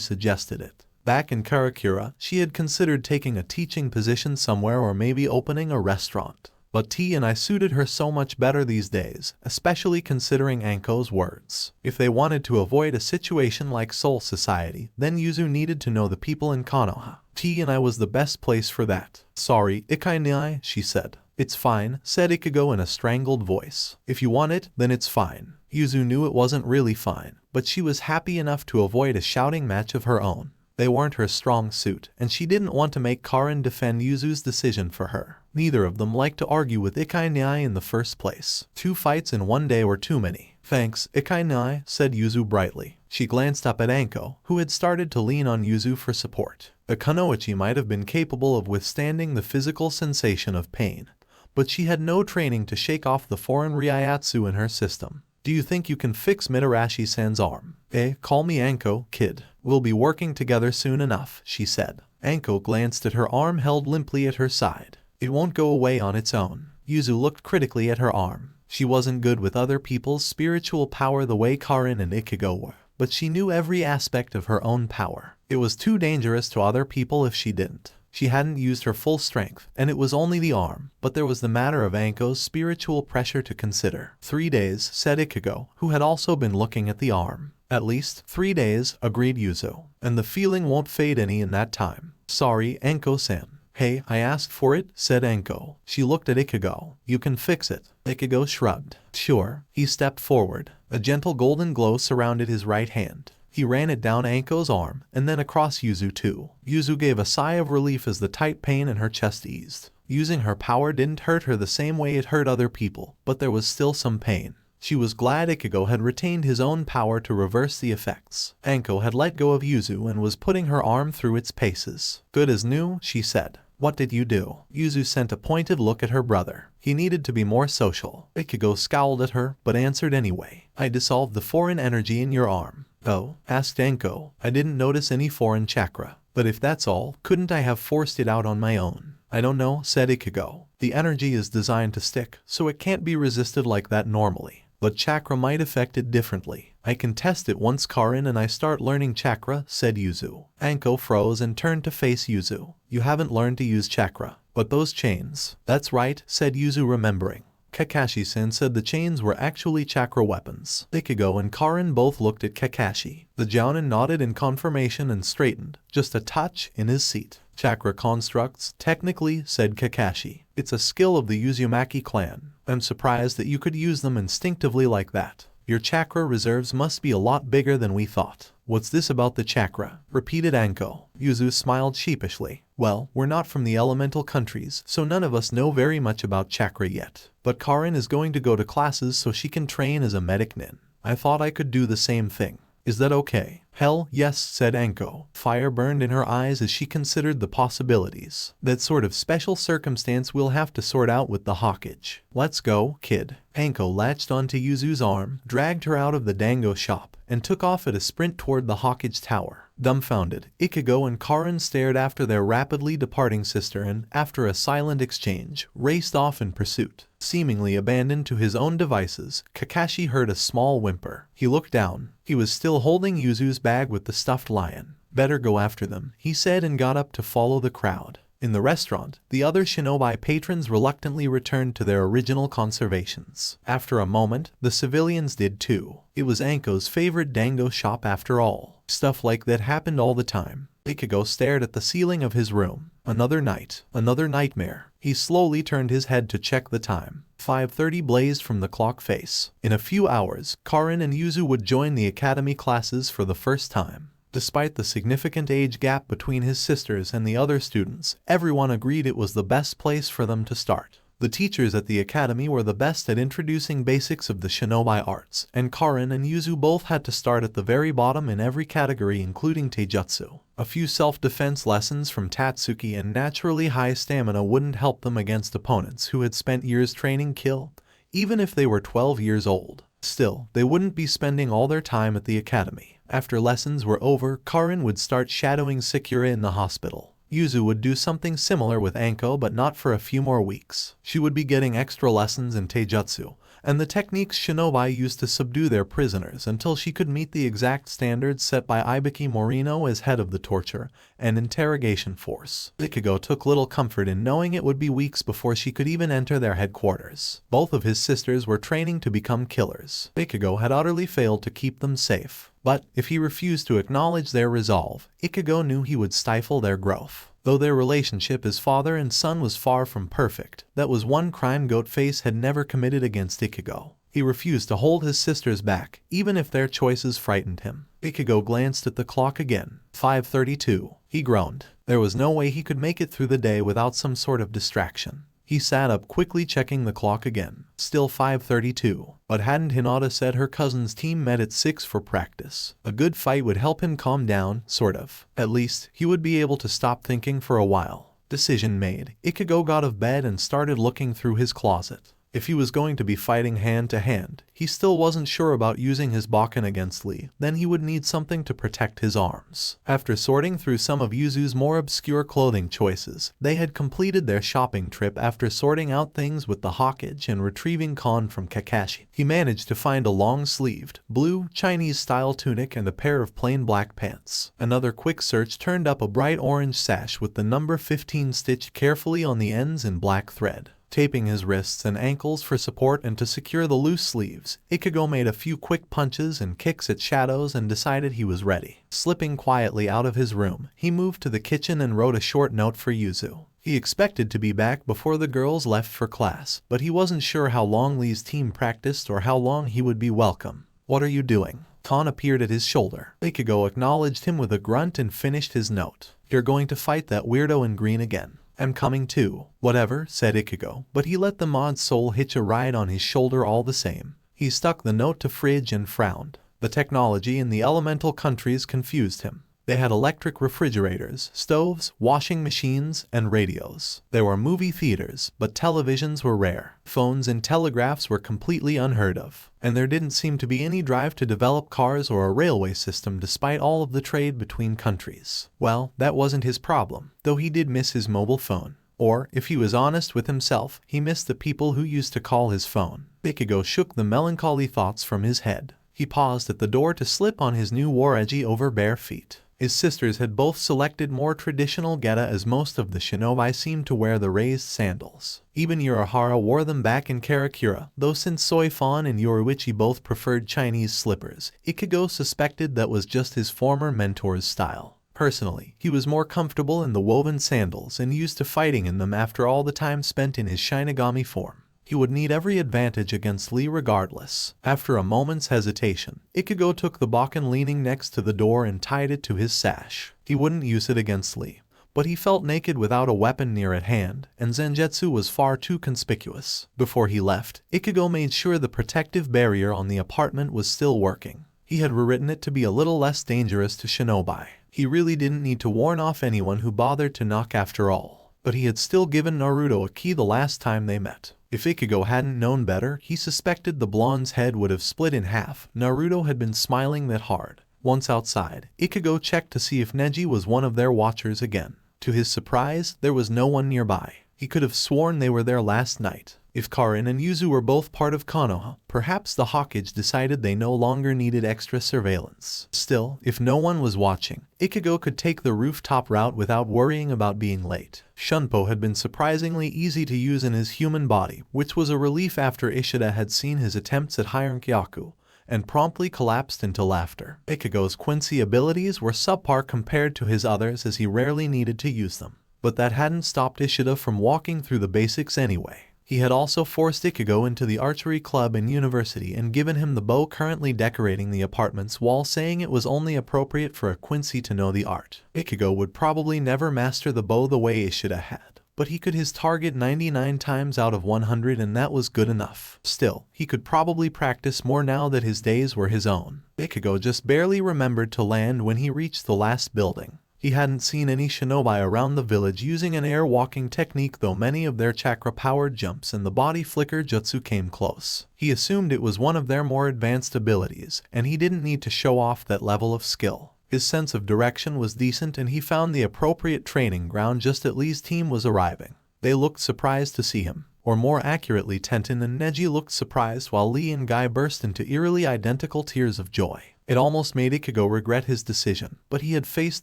suggested it. Back in Karakura, she had considered taking a teaching position somewhere or maybe opening a restaurant. But T&I suited her so much better these days, especially considering Anko's words. If they wanted to avoid a situation like Soul Society, then Yuzu needed to know the people in Konoha. T&I was the best place for that. Sorry, Ikainai, she said. It's fine, said Ichigo in a strangled voice. If you want it, then it's fine. Yuzu knew it wasn't really fine, but she was happy enough to avoid a shouting match of her own. They weren't her strong suit, and she didn't want to make Karin defend Yuzu's decision for her. Neither of them liked to argue with Ikainai in the first place. 2 fights in one day were too many. Thanks, Ikainai, said Yuzu brightly. She glanced up at Anko, who had started to lean on Yuzu for support. The kunoichi might have been capable of withstanding the physical sensation of pain, but she had no training to shake off the foreign ryatsu in her system. Do you think you can fix Mitarashi-san's arm? Call me Anko, kid. We'll be working together soon enough, she said. Anko glanced at her arm held limply at her side. It won't go away on its own. Yuzu looked critically at her arm. She wasn't good with other people's spiritual power the way Karin and Ichigo were, but she knew every aspect of her own power. It was too dangerous to other people if she didn't. She hadn't used her full strength, and it was only the arm, but there was the matter of Anko's spiritual pressure to consider. 3 days, said Ichigo, who had also been looking at the arm. At least 3 days, agreed Yuzu, and the feeling won't fade any in that time. Sorry, Anko-san. Hey, I asked for it, said Anko. She looked at Ichigo. You can fix it. Ichigo shrugged. Sure. He stepped forward. A gentle golden glow surrounded his right hand. He ran it down Anko's arm, and then across Yuzu too. Yuzu gave a sigh of relief as the tight pain in her chest eased. Using her power didn't hurt her the same way it hurt other people, but there was still some pain. She was glad Ichigo had retained his own power to reverse the effects. Anko had let go of Yuzu and was putting her arm through its paces. Good as new, she said. What did you do? Yuzu sent a pointed look at her brother. He needed to be more social. Ichigo scowled at her, but answered anyway. I dissolved the foreign energy in your arm. Oh? Asked Anko. I didn't notice any foreign chakra. But if that's all, couldn't I have forced it out on my own? I don't know, said Ichigo. The energy is designed to stick, so it can't be resisted like that normally. But chakra might affect it differently. I can test it once Karin and I start learning chakra, said Yuzu. Anko froze and turned to face Yuzu. You haven't learned to use chakra. But those chains. That's right, said Yuzu remembering. Kakashi-san said the chains were actually chakra weapons. Ichigo and Karin both looked at Kakashi. The Jounin nodded in confirmation and straightened, just a touch in his seat. Chakra constructs, technically, said Kakashi. It's a skill of the Uzumaki clan. I'm surprised that you could use them instinctively like that. Your chakra reserves must be a lot bigger than we thought. What's this about the chakra? Repeated Anko. Yuzu smiled sheepishly. Well, we're not from the elemental countries, so none of us know very much about chakra yet. But Karin is going to go to classes so she can train as a medic nin. I thought I could do the same thing. Is that okay? Hell, yes, said Anko. Fire burned in her eyes as she considered the possibilities. That sort of special circumstance we'll have to sort out with the Hawkage. Let's go, kid. Anko latched onto Yuzu's arm, dragged her out of the dango shop, and took off at a sprint toward the Hawkage tower. Dumbfounded, Ichigo and Karin stared after their rapidly departing sister and, after a silent exchange, raced off in pursuit. Seemingly abandoned to his own devices, Kakashi heard a small whimper. He looked down. He was still holding Yuzu's bag with the stuffed lion. Better go after them, he said and got up to follow the crowd. In the restaurant, the other shinobi patrons reluctantly returned to their original conservations. After a moment, the civilians did too. It was Anko's favorite dango shop after all. Stuff like that happened all the time. Ichigo stared at the ceiling of his room. Another night, another nightmare. He slowly turned his head to check the time. 5:30 blazed from the clock face. In a few hours, Karin and Yuzu would join the academy classes for the first time. Despite the significant age gap between his sisters and the other students, everyone agreed it was the best place for them to start. The teachers at the academy were the best at introducing basics of the shinobi arts, and Karin and Yuzu both had to start at the very bottom in every category including taijutsu. A few self-defense lessons from Tatsuki and naturally high stamina wouldn't help them against opponents who had spent years training kill, even if they were 12 years old. Still, they wouldn't be spending all their time at the academy. After lessons were over, Karin would start shadowing Sakura in the hospital. Yuzu would do something similar with Anko, but not for a few more weeks. She would be getting extra lessons in taijutsu, and the techniques shinobi used to subdue their prisoners until she could meet the exact standards set by Ibiki Morino as head of the torture and interrogation force. Ichigo took little comfort in knowing it would be weeks before she could even enter their headquarters. Both of his sisters were training to become killers. Ichigo had utterly failed to keep them safe. But if he refused to acknowledge their resolve, Ichigo knew he would stifle their growth. Though their relationship as father and son was far from perfect, that was one crime Goatface had never committed against Ichigo. He refused to hold his sisters back, even if their choices frightened him. Ichigo glanced at the clock again. 5:32. He groaned. There was no way he could make it through the day without some sort of distraction. He sat up quickly, checking the clock again. Still 5:32. But hadn't Hinata said her cousin's team met at 6 for practice? A good fight would help him calm down, sort of. At least, he would be able to stop thinking for a while. Decision made, Ichigo got out of bed and started looking through his closet. If he was going to be fighting hand to hand, he still wasn't sure about using his Bakken against Lee. Then he would need something to protect his arms. After sorting through some of Yuzu's more obscure clothing choices, they had completed their shopping trip. After sorting out things with the Hawkage and retrieving Kon from Kakashi, he managed to find a long-sleeved, blue, Chinese-style tunic and a pair of plain black pants. Another quick search turned up a bright orange sash with the number 15 stitched carefully on the ends in black thread. Taping his wrists and ankles for support and to secure the loose sleeves, Ichigo made a few quick punches and kicks at shadows and decided he was ready. Slipping quietly out of his room, he moved to the kitchen and wrote a short note for Yuzu. He expected to be back before the girls left for class, but he wasn't sure how long Lee's team practiced or how long he would be welcome. "What are you doing?" Kon appeared at his shoulder. Ichigo acknowledged him with a grunt and finished his note. "You're going to fight that weirdo in green again." "I'm coming too." "Whatever," said Ichigo, but he let the mod soul hitch a ride on his shoulder all the same. He stuck the note to fridge and frowned. The technology in the elemental countries confused him. They had electric refrigerators, stoves, washing machines, and radios. There were movie theaters, but televisions were rare. Phones and telegraphs were completely unheard of. And there didn't seem to be any drive to develop cars or a railway system despite all of the trade between countries. Well, that wasn't his problem, though he did miss his mobile phone. Or, if he was honest with himself, he missed the people who used to call his phone. Ichigo shook the melancholy thoughts from his head. He paused at the door to slip on his new Wareji over bare feet. His sisters had both selected more traditional geta, as most of the shinobi seemed to wear the raised sandals. Even Urahara wore them back in Karakura, though since Soifon and Yoruichi both preferred Chinese slippers, Ichigo suspected that was just his former mentor's style. Personally, he was more comfortable in the woven sandals and used to fighting in them after all the time spent in his Shinigami form. He would need every advantage against Lee regardless. After a moment's hesitation, Ichigo took the Bakken leaning next to the door and tied it to his sash. He wouldn't use it against Lee, but he felt naked without a weapon near at hand, and Zenjutsu was far too conspicuous. Before he left, Ichigo made sure the protective barrier on the apartment was still working. He had rewritten it to be a little less dangerous to shinobi. He really didn't need to warn off anyone who bothered to knock after all. But he had still given Naruto a key the last time they met. If Ichigo hadn't known better, he suspected the blonde's head would have split in half. Naruto had been smiling that hard. Once outside, Ichigo checked to see if Neji was one of their watchers again. To his surprise, there was no one nearby. He could have sworn they were there last night. If Karin and Yuzu were both part of Konoha, perhaps the Hawkage decided they no longer needed extra surveillance. Still, if no one was watching, Ichigo could take the rooftop route without worrying about being late. Shunpo had been surprisingly easy to use in his human body, which was a relief after Ishida had seen his attempts at Hirankyaku and promptly collapsed into laughter. Ichigo's Quincy abilities were subpar compared to his others, as he rarely needed to use them. But that hadn't stopped Ishida from walking through the basics anyway. He had also forced Ichigo into the archery club and university and given him the bow currently decorating the apartment's wall, saying it was only appropriate for a Quincy to know the art. Ichigo would probably never master the bow the way Ishida had. but he could his target 99 times out of 100 and that was good enough. Still, he could probably practice more now that his days were his own. Ichigo just barely remembered to land when he reached the last building. He hadn't seen any shinobi around the village using an air-walking technique, though many of their chakra-powered jumps and the body flicker jutsu came close. He assumed it was one of their more advanced abilities, and he didn't need to show off that level of skill. His sense of direction was decent and he found the appropriate training ground just as Lee's team was arriving. They looked surprised to see him. Or more accurately, Tenten and Neji looked surprised while Lee and Guy burst into eerily identical tears of joy. It almost made Ichigo regret his decision, but he had faced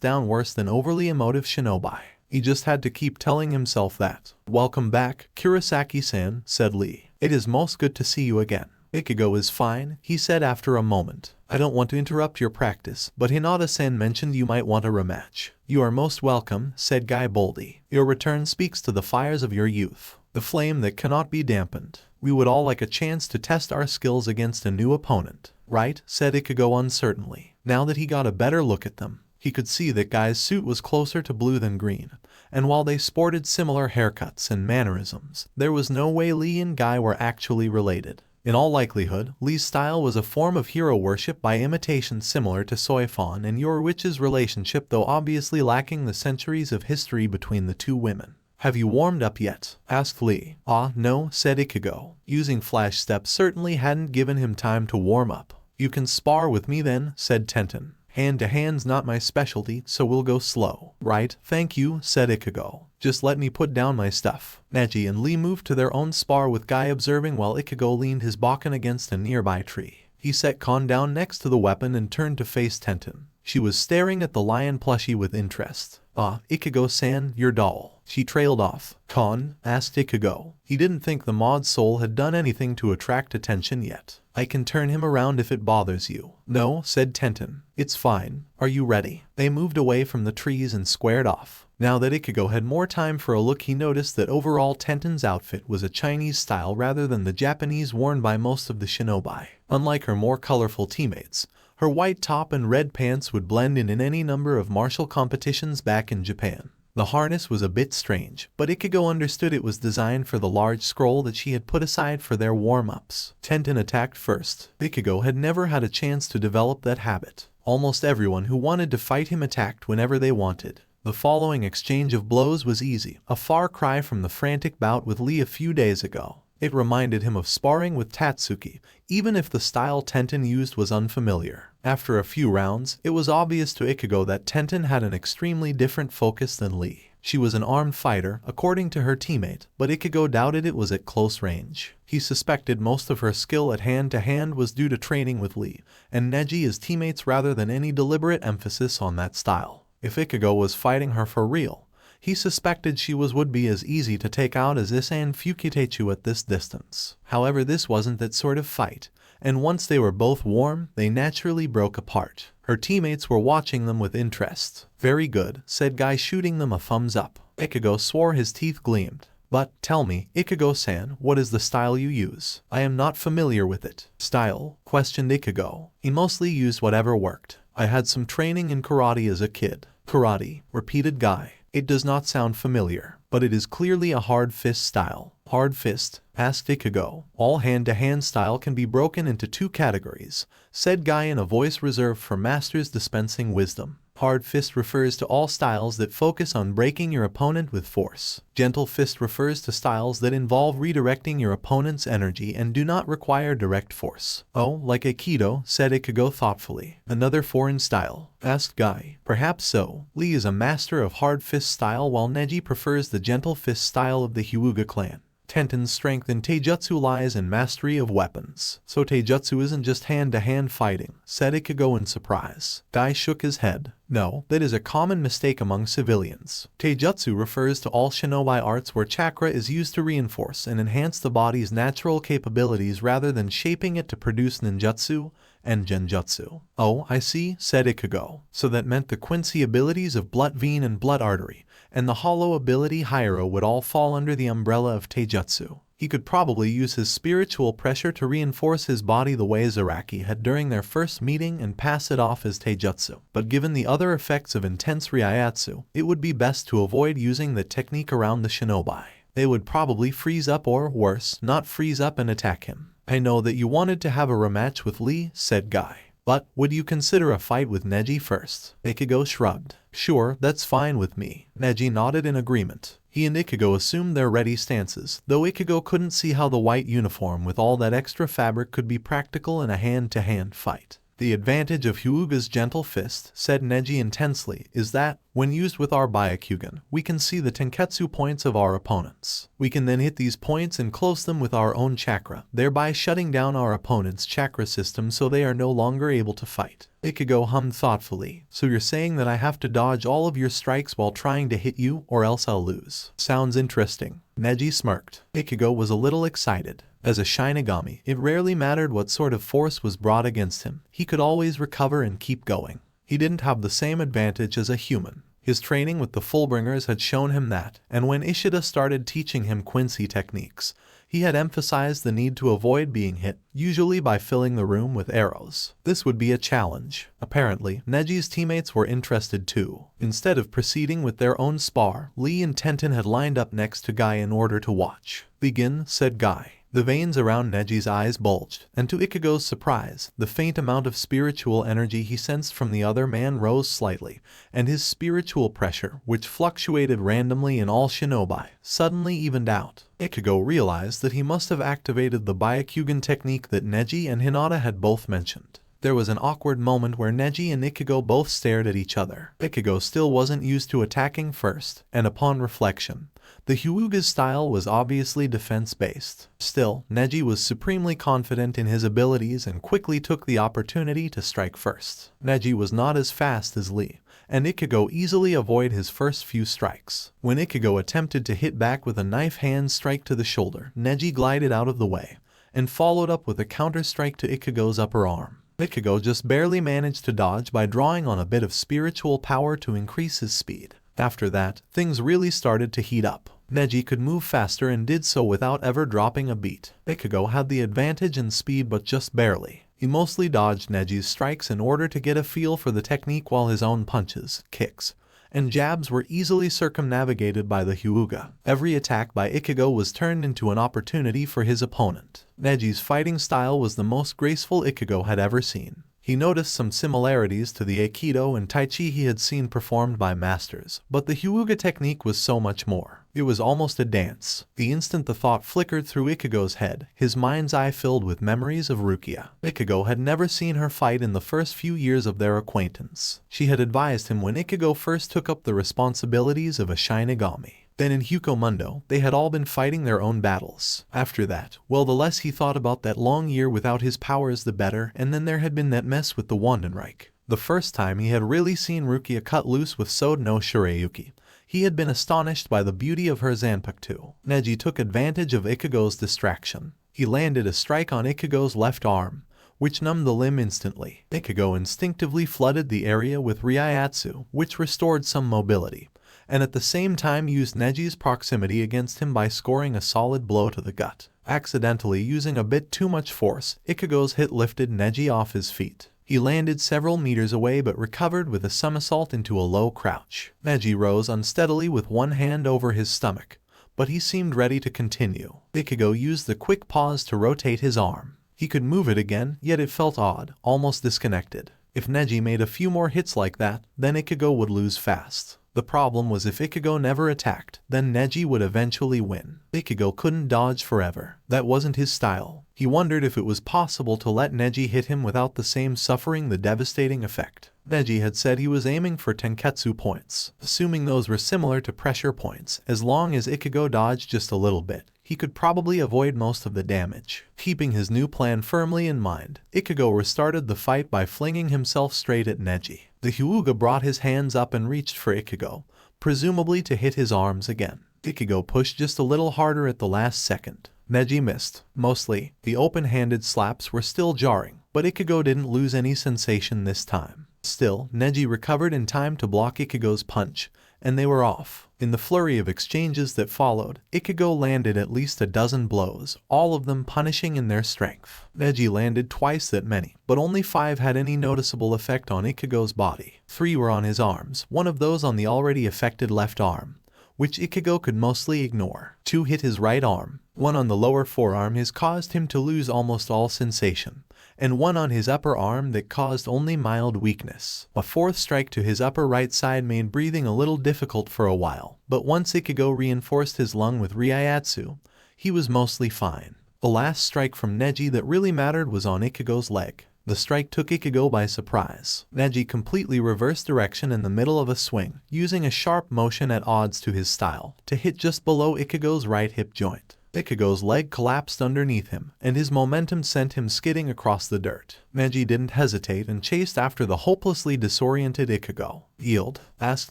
down worse than overly emotive shinobi. He just had to keep telling himself that. "Welcome back, Kurosaki-san," said Lee. "It is most good to see you again." "Ichigo is fine," he said after a moment. "I don't want to interrupt your practice, but Hinata-san mentioned you might want a rematch." "You are most welcome," said Guy boldly. "Your return speaks to the fires of your youth. The flame that cannot be dampened. We would all like a chance to test our skills against a new opponent." "Right," said Ichigo uncertainly. Now that he got a better look at them, he could see that Guy's suit was closer to blue than green, and while they sported similar haircuts and mannerisms, there was no way Lee and Guy were actually related. In all likelihood, Lee's style was a form of hero worship by imitation similar to Soifon and Yorwitch's relationship, though obviously lacking the centuries of history between the two women. "Have you warmed up yet?" asked Lee. "Ah, no," said Ichigo. Using flash steps certainly hadn't given him time to warm up. "You can spar with me then," said Tenten. "Hand-to-hand's not my specialty, so we'll go slow." "Right, thank you," said Ichigo. "Just let me put down my stuff." Neji and Lee moved to their own spar with Guy observing while Ichigo leaned his bakken against a nearby tree. He set Kon down next to the weapon and turned to face Tenten. She was staring at the lion plushie with interest. "Ah, Ichigo-san, your doll." She trailed off. "Kon?" asked Ichigo. He didn't think the mod soul had done anything to attract attention yet. "I can turn him around if it bothers you." "No," said Tenten. "It's fine. Are you ready?" They moved away from the trees and squared off. Now that Ichigo had more time for a look, he noticed that overall Tenten's outfit was a Chinese style rather than the Japanese worn by most of the shinobi. Unlike her more colorful teammates, her white top and red pants would blend in any number of martial competitions back in Japan. The harness was a bit strange, but Ichigo understood it was designed for the large scroll that she had put aside for their warm-ups. Tenten attacked first. Ichigo had never had a chance to develop that habit. Almost everyone who wanted to fight him attacked whenever they wanted. The following exchange of blows was easy, a far cry from the frantic bout with Lee a few days ago. It reminded him of sparring with Tatsuki, even if the style Tenten used was unfamiliar. After a few rounds, it was obvious to Ichigo that Tenten had an extremely different focus than Lee. She was an armed fighter, according to her teammate, but Ichigo doubted it was at close range. He suspected most of her skill at hand-to-hand was due to training with Lee and Neji as teammates rather than any deliberate emphasis on that style. If Ichigo was fighting her for real, he suspected she would be as easy to take out as this FANFICTION at this distance. However, this wasn't that sort of fight, and once they were both warm, they naturally broke apart. Her teammates were watching them with interest. "Very good," said Guy, shooting them a thumbs up. Ichigo swore, his teeth gleamed. "But, tell me, Ichigo-san, what is the style you use? I am not familiar with it." "Style?" questioned Ichigo. He mostly used whatever worked. "I had some training in karate as a kid." "Karate?" repeated Guy. "It does not sound familiar, but it is clearly a hard fist style." "Hard fist?" asked Ichigo. "All hand-to-hand style can be broken into two categories," said Guy in a voice reserved for masters dispensing wisdom. "Hard fist refers to all styles that focus on breaking your opponent with force. Gentle fist refers to styles that involve redirecting your opponent's energy and do not require direct force." "Oh, like Aikido," said Ichigo thoughtfully. "Another foreign style?" asked Guy. "Perhaps so. Lee is a master of hard fist style while Neji prefers the gentle fist style of the Hyuga clan. Tenten's strength in taijutsu lies in mastery of weapons." "So taijutsu isn't just hand-to-hand fighting," said Ichigo in surprise. Guy shook his head. "No, that is a common mistake among civilians. Taijutsu refers to all shinobi arts where chakra is used to reinforce and enhance the body's natural capabilities rather than shaping it to produce ninjutsu, and genjutsu. Oh, I see, said Ichigo. So that meant the Quincy abilities of Blood Vein and Blood Artery, and the Hollow ability Hyro would all fall under the umbrella of Taijutsu. He could probably use his spiritual pressure to reinforce his body the way Zaraki had during their first meeting and pass it off as Taijutsu. But given the other effects of intense Ryatsu, it would be best to avoid using the technique around the shinobi. They would probably freeze up or, worse, not freeze up and attack him. I know that you wanted to have a rematch with Lee, said Guy. But would you consider a fight with Neji first? Ichigo shrugged. Sure, that's fine with me. Neji nodded in agreement. He and Ichigo assumed their ready stances, though Ichigo couldn't see how the white uniform with all that extra fabric could be practical in a hand-to-hand fight. The advantage of Hyuga's gentle fist, said Neji intensely, is that, when used with our Byakugan, we can see the tenketsu points of our opponents. We can then hit these points and close them with our own chakra, thereby shutting down our opponent's chakra system so they are no longer able to fight. Ichigo hummed thoughtfully. So you're saying that I have to dodge all of your strikes while trying to hit you, or else I'll lose. Sounds interesting. Neji smirked. Ichigo was a little excited. As a Shinigami, it rarely mattered what sort of force was brought against him. He could always recover and keep going. He didn't have the same advantage as a human. His training with the Fullbringers had shown him that, and when Ishida started teaching him Quincy techniques, he had emphasized the need to avoid being hit, usually by filling the room with arrows. This would be a challenge. Apparently, Neji's teammates were interested too. Instead of proceeding with their own spar, Lee and Tenten had lined up next to Guy in order to watch. Begin, said Guy. The veins around Neji's eyes bulged, and to Ichigo's surprise, the faint amount of spiritual energy he sensed from the other man rose slightly, and his spiritual pressure, which fluctuated randomly in all shinobi, suddenly evened out. Ichigo realized that he must have activated the Byakugan technique that Neji and Hinata had both mentioned. There was an awkward moment where Neji and Ichigo both stared at each other. Ichigo still wasn't used to attacking first, and upon reflection, the Hyuga's style was obviously defense-based. Still, Neji was supremely confident in his abilities and quickly took the opportunity to strike first. Neji was not as fast as Lee, and Ichigo easily avoided his first few strikes. When Ichigo attempted to hit back with a knife hand strike to the shoulder, Neji glided out of the way, and followed up with a counter-strike to Ichigo's upper arm. Ichigo just barely managed to dodge by drawing on a bit of spiritual power to increase his speed. After that, things really started to heat up. Neji could move faster and did so without ever dropping a beat. Ichigo had the advantage in speed but just barely. He mostly dodged Neji's strikes in order to get a feel for the technique while his own punches, kicks, and jabs were easily circumnavigated by the Hyuga. Every attack by Ichigo was turned into an opportunity for his opponent. Neji's fighting style was the most graceful Ichigo had ever seen. He noticed some similarities to the Aikido and Tai Chi he had seen performed by masters, but the Hyuga technique was so much more. It was almost a dance. The instant the thought flickered through Ichigo's head, his mind's eye filled with memories of Rukia. Ichigo had never seen her fight in the first few years of their acquaintance. She had advised him when Ichigo first took up the responsibilities of a Shinigami. Then in Hukomundo, they had all been fighting their own battles. After that, well, the less he thought about that long year without his powers the better, and then there had been that mess with the Wandenreich. The first time he had really seen Rukia cut loose with Sode no Shirayuki, he had been astonished by the beauty of her Zanpakuto. Neji took advantage of Ichigo's distraction. He landed a strike on Ichigo's left arm, which numbed the limb instantly. Ichigo instinctively flooded the area with Ryatsu, which restored some mobility, and at the same time used Neji's proximity against him by scoring a solid blow to the gut. Accidentally using a bit too much force, Ichigo's hit lifted Neji off his feet. He landed several meters away but recovered with a somersault into a low crouch. Neji rose unsteadily with one hand over his stomach, but he seemed ready to continue. Ichigo used the quick pause to rotate his arm. He could move it again, yet it felt odd, almost disconnected. If Neji made a few more hits like that, then Ichigo would lose fast. The problem was if Ichigo never attacked, then Neji would eventually win. Ichigo couldn't dodge forever. That wasn't his style. He wondered if it was possible to let Neji hit him without the same suffering the devastating effect. Neji had said he was aiming for tenketsu points, assuming those were similar to pressure points. As long as Ichigo dodged just a little bit, he could probably avoid most of the damage. Keeping his new plan firmly in mind, Ichigo restarted the fight by flinging himself straight at Neji. The Hyuga brought his hands up and reached for Ichigo, presumably to hit his arms again. Ichigo pushed just a little harder at the last second. Neji missed. Mostly, the open-handed slaps were still jarring, but Ichigo didn't lose any sensation this time. Still, Neji recovered in time to block Ichigo's punch, and they were off. In the flurry of exchanges that followed, Ichigo landed at least a dozen blows, all of them punishing in their strength. Neji landed twice that many, but only 5 had any noticeable effect on Ichigo's body. 3 were on his arms, one of those on the already affected left arm, which Ichigo could mostly ignore. 2 hit his right arm, 1 on the lower forearm has caused him to lose almost all sensation, and 1 on his upper arm that caused only mild weakness. A 4th strike to his upper right side made breathing a little difficult for a while, but once Ichigo reinforced his lung with Ryatsu, he was mostly fine. The last strike from Neji that really mattered was on Ichigo's leg. The strike took Ichigo by surprise. Neji completely reversed direction in the middle of a swing, using a sharp motion at odds to his style, to hit just below Ichigo's right hip joint. Ichigo's leg collapsed underneath him, and his momentum sent him skidding across the dirt. Neji didn't hesitate and chased after the hopelessly disoriented Ichigo. "Yield?" asked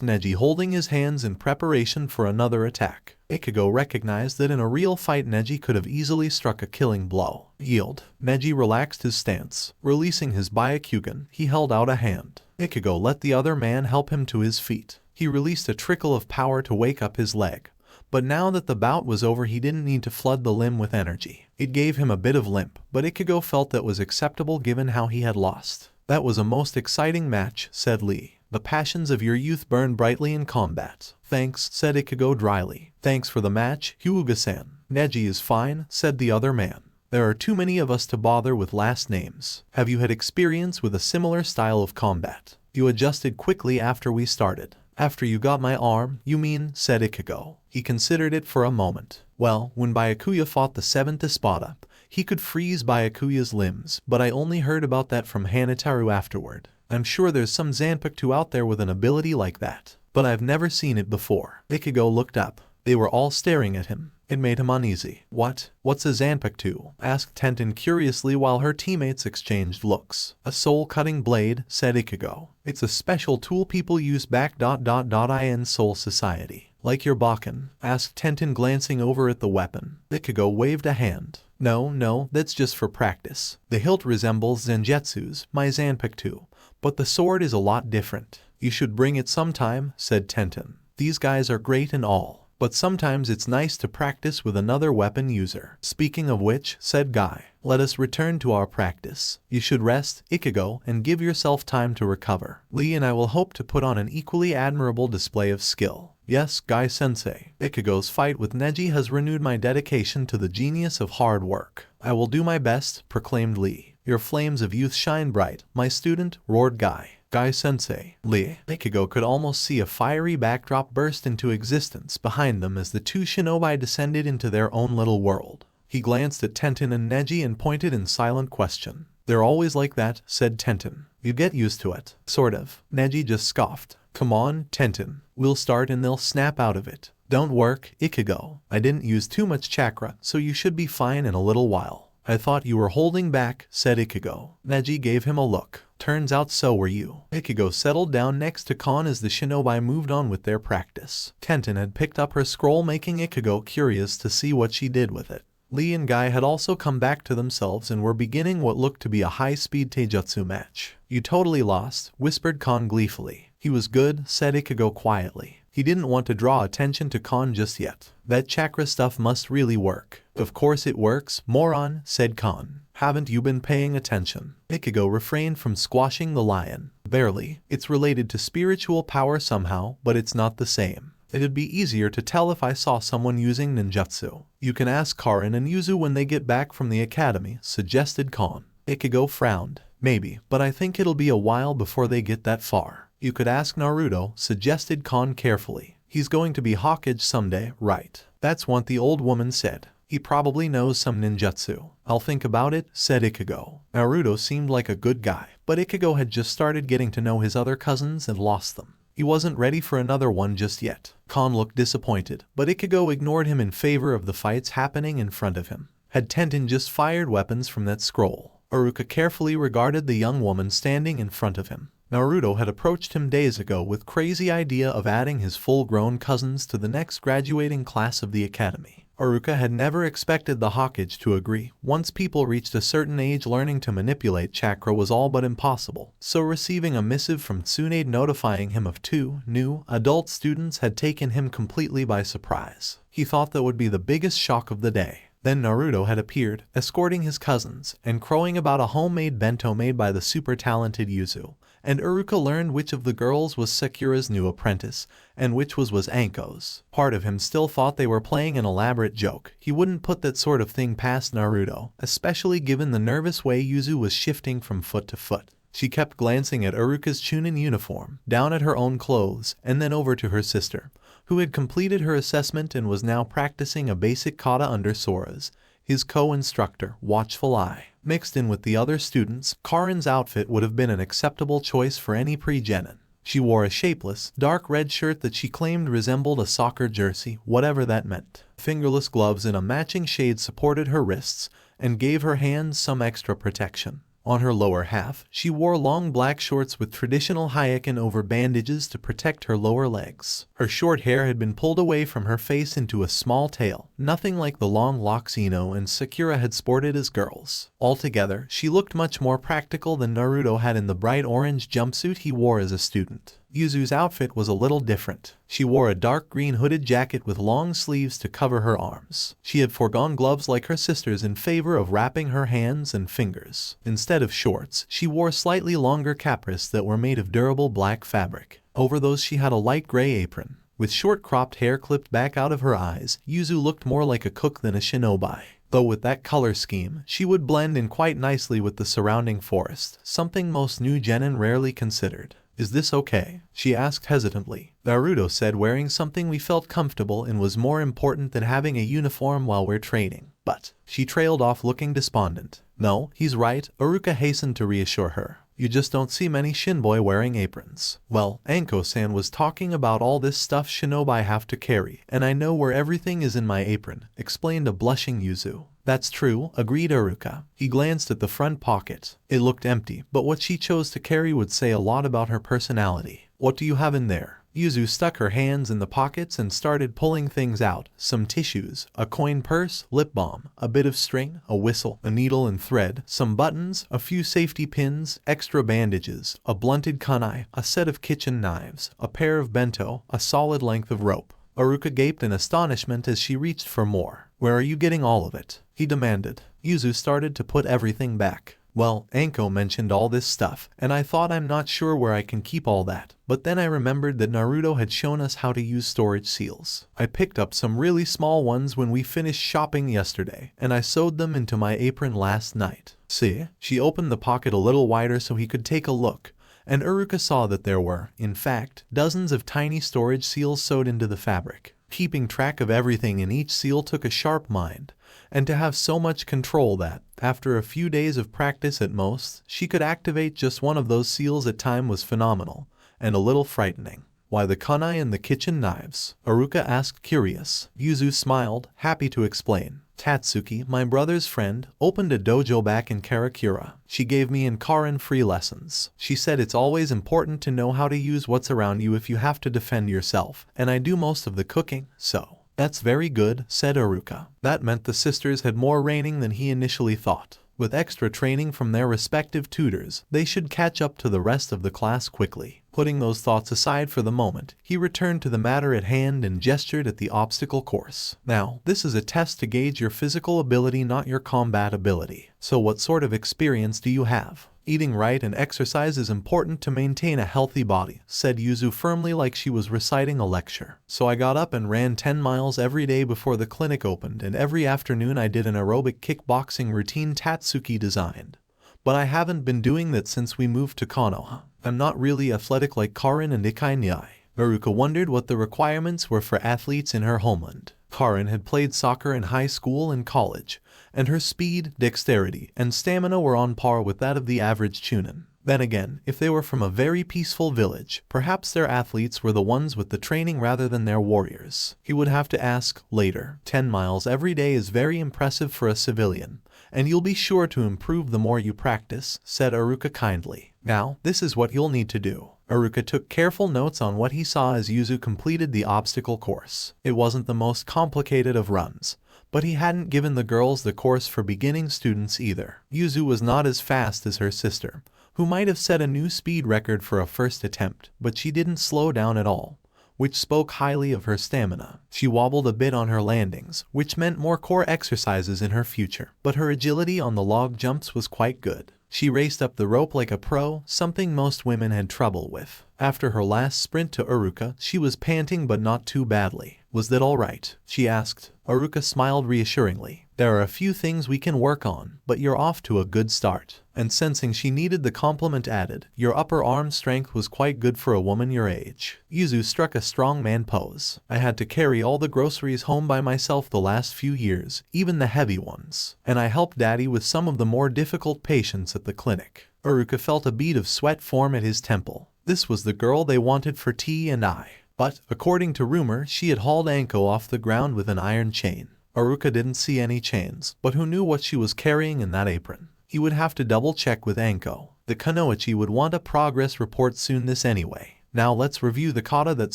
Neji, holding his hands in preparation for another attack. Ichigo recognized that in a real fight Neji could have easily struck a killing blow. "Yield." Neji relaxed his stance. Releasing his Byakugan, he held out a hand. Ichigo let the other man help him to his feet. He released a trickle of power to wake up his leg. But now that the bout was over, he didn't need to flood the limb with energy. It gave him a bit of limp, but Ichigo felt that was acceptable given how he had lost. "That was a most exciting match," said Lee. "The passions of your youth burn brightly in combat." "Thanks," said Ichigo dryly. "Thanks for the match, Hyuga-san." "Neji is fine," said the other man. "There are too many of us to bother with last names. Have you had experience with a similar style of combat?" "You adjusted quickly after we started." "After you got my arm, you mean?" said Ichigo. He considered it for a moment. "Well, when Byakuya fought the 7th Espada, he could freeze Byakuya's limbs, but I only heard about that from Hanataru afterward. I'm sure there's some Zanpakuto out there with an ability like that, but I've never seen it before." Ichigo looked up. They were all staring at him. It made him uneasy. What's a Zanpakuto?" asked Tenten curiously while her teammates exchanged looks. "A soul-cutting blade," said Ichigo. "It's a special tool people use back in Soul Society." "Like your Bakken?" asked Tenten, glancing over at the weapon. Ichigo waved a hand. No, that's just for practice. The hilt resembles Zenjutsu's, my Zanpakuto, but the sword is a lot different." "You should bring it sometime," said Tenten. "These guys are great and all, but sometimes it's nice to practice with another weapon user." "Speaking of which," said Guy, "let us return to our practice. You should rest, Ichigo, and give yourself time to recover. Lee and I will hope to put on an equally admirable display of skill." "Yes, Guy-sensei. Ichigo's fight with Neji has renewed my dedication to the genius of hard work." "I will do my best," proclaimed Lee. "Your flames of youth shine bright, my student," roared Guy. "Guy-sensei." Lee. Ichigo could almost see a fiery backdrop burst into existence behind them as the 2 shinobi descended into their own little world. He glanced at Tenten and Neji and pointed in silent question. "They're always like that," said Tenten. "You get used to it." "Sort of." Neji just scoffed. "Come on, Tenten. We'll start and they'll snap out of it." "Don't work, Ichigo. I didn't use too much chakra, so you should be fine in a little while." "I thought you were holding back," said Ichigo. Neji gave him a look. "Turns out so were you." Ichigo settled down next to Kon as the shinobi moved on with their practice. Tenten had picked up her scroll, making Ichigo curious to see what she did with it. Lee and Guy had also come back to themselves and were beginning what looked to be a high-speed taijutsu match. "You totally lost," whispered Kon gleefully. "He was good," said Ichigo quietly. He didn't want to draw attention to Kon just yet. "That chakra stuff must really work." "Of course it works, moron," said Kon. "Haven't you been paying attention?" Ichigo refrained from squashing the lion. "Barely. It's related to spiritual power somehow, but it's not the same. It'd be easier to tell if I saw someone using ninjutsu." "You can ask Karin and Yuzu when they get back from the academy," suggested Kon. Ichigo frowned. "Maybe, but I think it'll be a while before they get that far." "You could ask Naruto," suggested Kon carefully. "He's going to be Hokage someday, right?" "That's what the old woman said. He probably knows some ninjutsu." "I'll think about it," said Ichigo. Naruto seemed like a good guy, but Ichigo had just started getting to know his other cousins and lost them. He wasn't ready for another one just yet. Kon looked disappointed, but Ichigo ignored him in favor of the fights happening in front of him. Had Tenten just fired weapons from that scroll? Iruka carefully regarded the young woman standing in front of him. Naruto had approached him days ago with crazy idea of adding his full-grown cousins to the next graduating class of the academy. Haruka had never expected the Hokage to agree. Once people reached a certain age, learning to manipulate chakra was all but impossible. So receiving a missive from Tsunade notifying him of 2 new adult students had taken him completely by surprise. He thought that would be the biggest shock of the day. Then Naruto had appeared, escorting his cousins, and crowing about a homemade bento made by the super talented Yuzu. And Haruka learned which of the girls was Sakura's new apprentice, and which was Anko's. Part of him still thought they were playing an elaborate joke. He wouldn't put that sort of thing past Naruto, especially given the nervous way Yuzu was shifting from foot to foot. She kept glancing at Haruka's Chunin uniform, down at her own clothes, and then over to her sister, who had completed her assessment and was now practicing a basic kata under Sora's, his co-instructor, watchful eye. Mixed in with the other students, Karin's outfit would have been an acceptable choice for any pre-genin. She wore a shapeless, dark red shirt that she claimed resembled a soccer jersey, whatever that meant. Fingerless gloves in a matching shade supported her wrists and gave her hands some extra protection. On her lower half, she wore long black shorts with traditional hyakin over bandages to protect her lower legs. Her short hair had been pulled away from her face into a small tail, nothing like the long locks Ino and Sakura had sported as girls. Altogether, she looked much more practical than Naruto had in the bright orange jumpsuit he wore as a student. Yuzu's outfit was a little different. She wore a dark green hooded jacket with long sleeves to cover her arms. She had foregone gloves like her sisters in favor of wrapping her hands and fingers. Instead of shorts, she wore slightly longer capris that were made of durable black fabric. Over those she had a light gray apron. With short cropped hair clipped back out of her eyes, Yuzu looked more like a cook than a shinobi. Though with that color scheme, she would blend in quite nicely with the surrounding forest, something most new genin rarely considered. "Is this okay?" she asked hesitantly. Naruto said wearing something we felt comfortable in was more important than having a uniform while we're training. But she trailed off looking despondent. "No, he's right," Haruka hastened to reassure her. "You just don't see many shinboi wearing aprons." "Well, Anko-san was talking about all this stuff shinobi have to carry, and I know where everything is in my apron," explained a blushing Yuzu. "That's true," agreed Haruka. He glanced at the front pocket. It looked empty, but what she chose to carry would say a lot about her personality. "What do you have in there?" Yuzu stuck her hands in the pockets and started pulling things out. Some tissues, a coin purse, lip balm, a bit of string, a whistle, a needle and thread, some buttons, a few safety pins, extra bandages, a blunted kunai, a set of kitchen knives, a pair of bento, a solid length of rope. Haruka gaped in astonishment as she reached for more. "Where are you getting all of it?" he demanded. Yuzu started to put everything back. "Well, Anko mentioned all this stuff, and I thought I'm not sure where I can keep all that. But then I remembered that Naruto had shown us how to use storage seals. I picked up some really small ones when we finished shopping yesterday, and I sewed them into my apron last night. See?" She opened the pocket a little wider so he could take a look, and Haruka saw that there were, in fact, dozens of tiny storage seals sewed into the fabric. Keeping track of everything in each seal took a sharp mind, and to have so much control that, after a few days of practice at most, she could activate just one of those seals at a time was phenomenal, and a little frightening. "Why the kunai and the kitchen knives?" Haruka asked, curious. Yuzu smiled, happy to explain. "Tatsuki, my brother's friend, opened a dojo back in Karakura. She gave me and Karin free lessons. She said it's always important to know how to use what's around you if you have to defend yourself, and I do most of the cooking, so." "That's very good," said Haruka. That meant the sisters had more reigning than he initially thought. With extra training from their respective tutors, they should catch up to the rest of the class quickly. Putting those thoughts aside for the moment, he returned to the matter at hand and gestured at the obstacle course. "Now, this is a test to gauge your physical ability, not your combat ability. So what sort of experience do you have?" "Eating right and exercise is important to maintain a healthy body," said Yuzu firmly like she was reciting a lecture. "So I got up and ran 10 miles every day before the clinic opened, and every afternoon I did an aerobic kickboxing routine Tatsuki designed. But I haven't been doing that since we moved to Konoha. I'm not really athletic like Karin and Itachi." Haruka wondered what the requirements were for athletes in her homeland. Karin had played soccer in high school and college, and her speed, dexterity, and stamina were on par with that of the average Chunin. Then again, if they were from a very peaceful village, perhaps their athletes were the ones with the training rather than their warriors. He would have to ask later. 10 miles every day is very impressive for a civilian, and you'll be sure to improve the more you practice, said Haruka kindly. "Now, this is what you'll need to do." Haruka took careful notes on what he saw as Yuzu completed the obstacle course. It wasn't the most complicated of runs, But he hadn't given the girls the course for beginning students either. Yuzu was not as fast as her sister, who might have set a new speed record for a first attempt, but she didn't slow down at all, which spoke highly of her stamina. She wobbled a bit on her landings, which meant more core exercises in her future, but her agility on the log jumps was quite good. She raced up the rope like a pro, something most women had trouble with. After her last sprint to Uruka, she was panting but not too badly. "Was that all right?" she asked. Uruka smiled reassuringly. "There are a few things we can work on, but you're off to a good start." And sensing she needed the compliment added, "Your upper arm strength was quite good for a woman your age." Yuzu struck a strongman pose. "I had to carry all the groceries home by myself the last few years, even the heavy ones. And I helped Daddy with some of the more difficult patients at the clinic." Uruka felt a bead of sweat form at his temple. This was the girl they wanted for T&I. But, according to rumor, she had hauled Anko off the ground with an iron chain. Uruka didn't see any chains, but who knew what she was carrying in that apron? He would have to double check with Anko. The Kunoichi would want a progress report soon this anyway. "Now let's review the kata that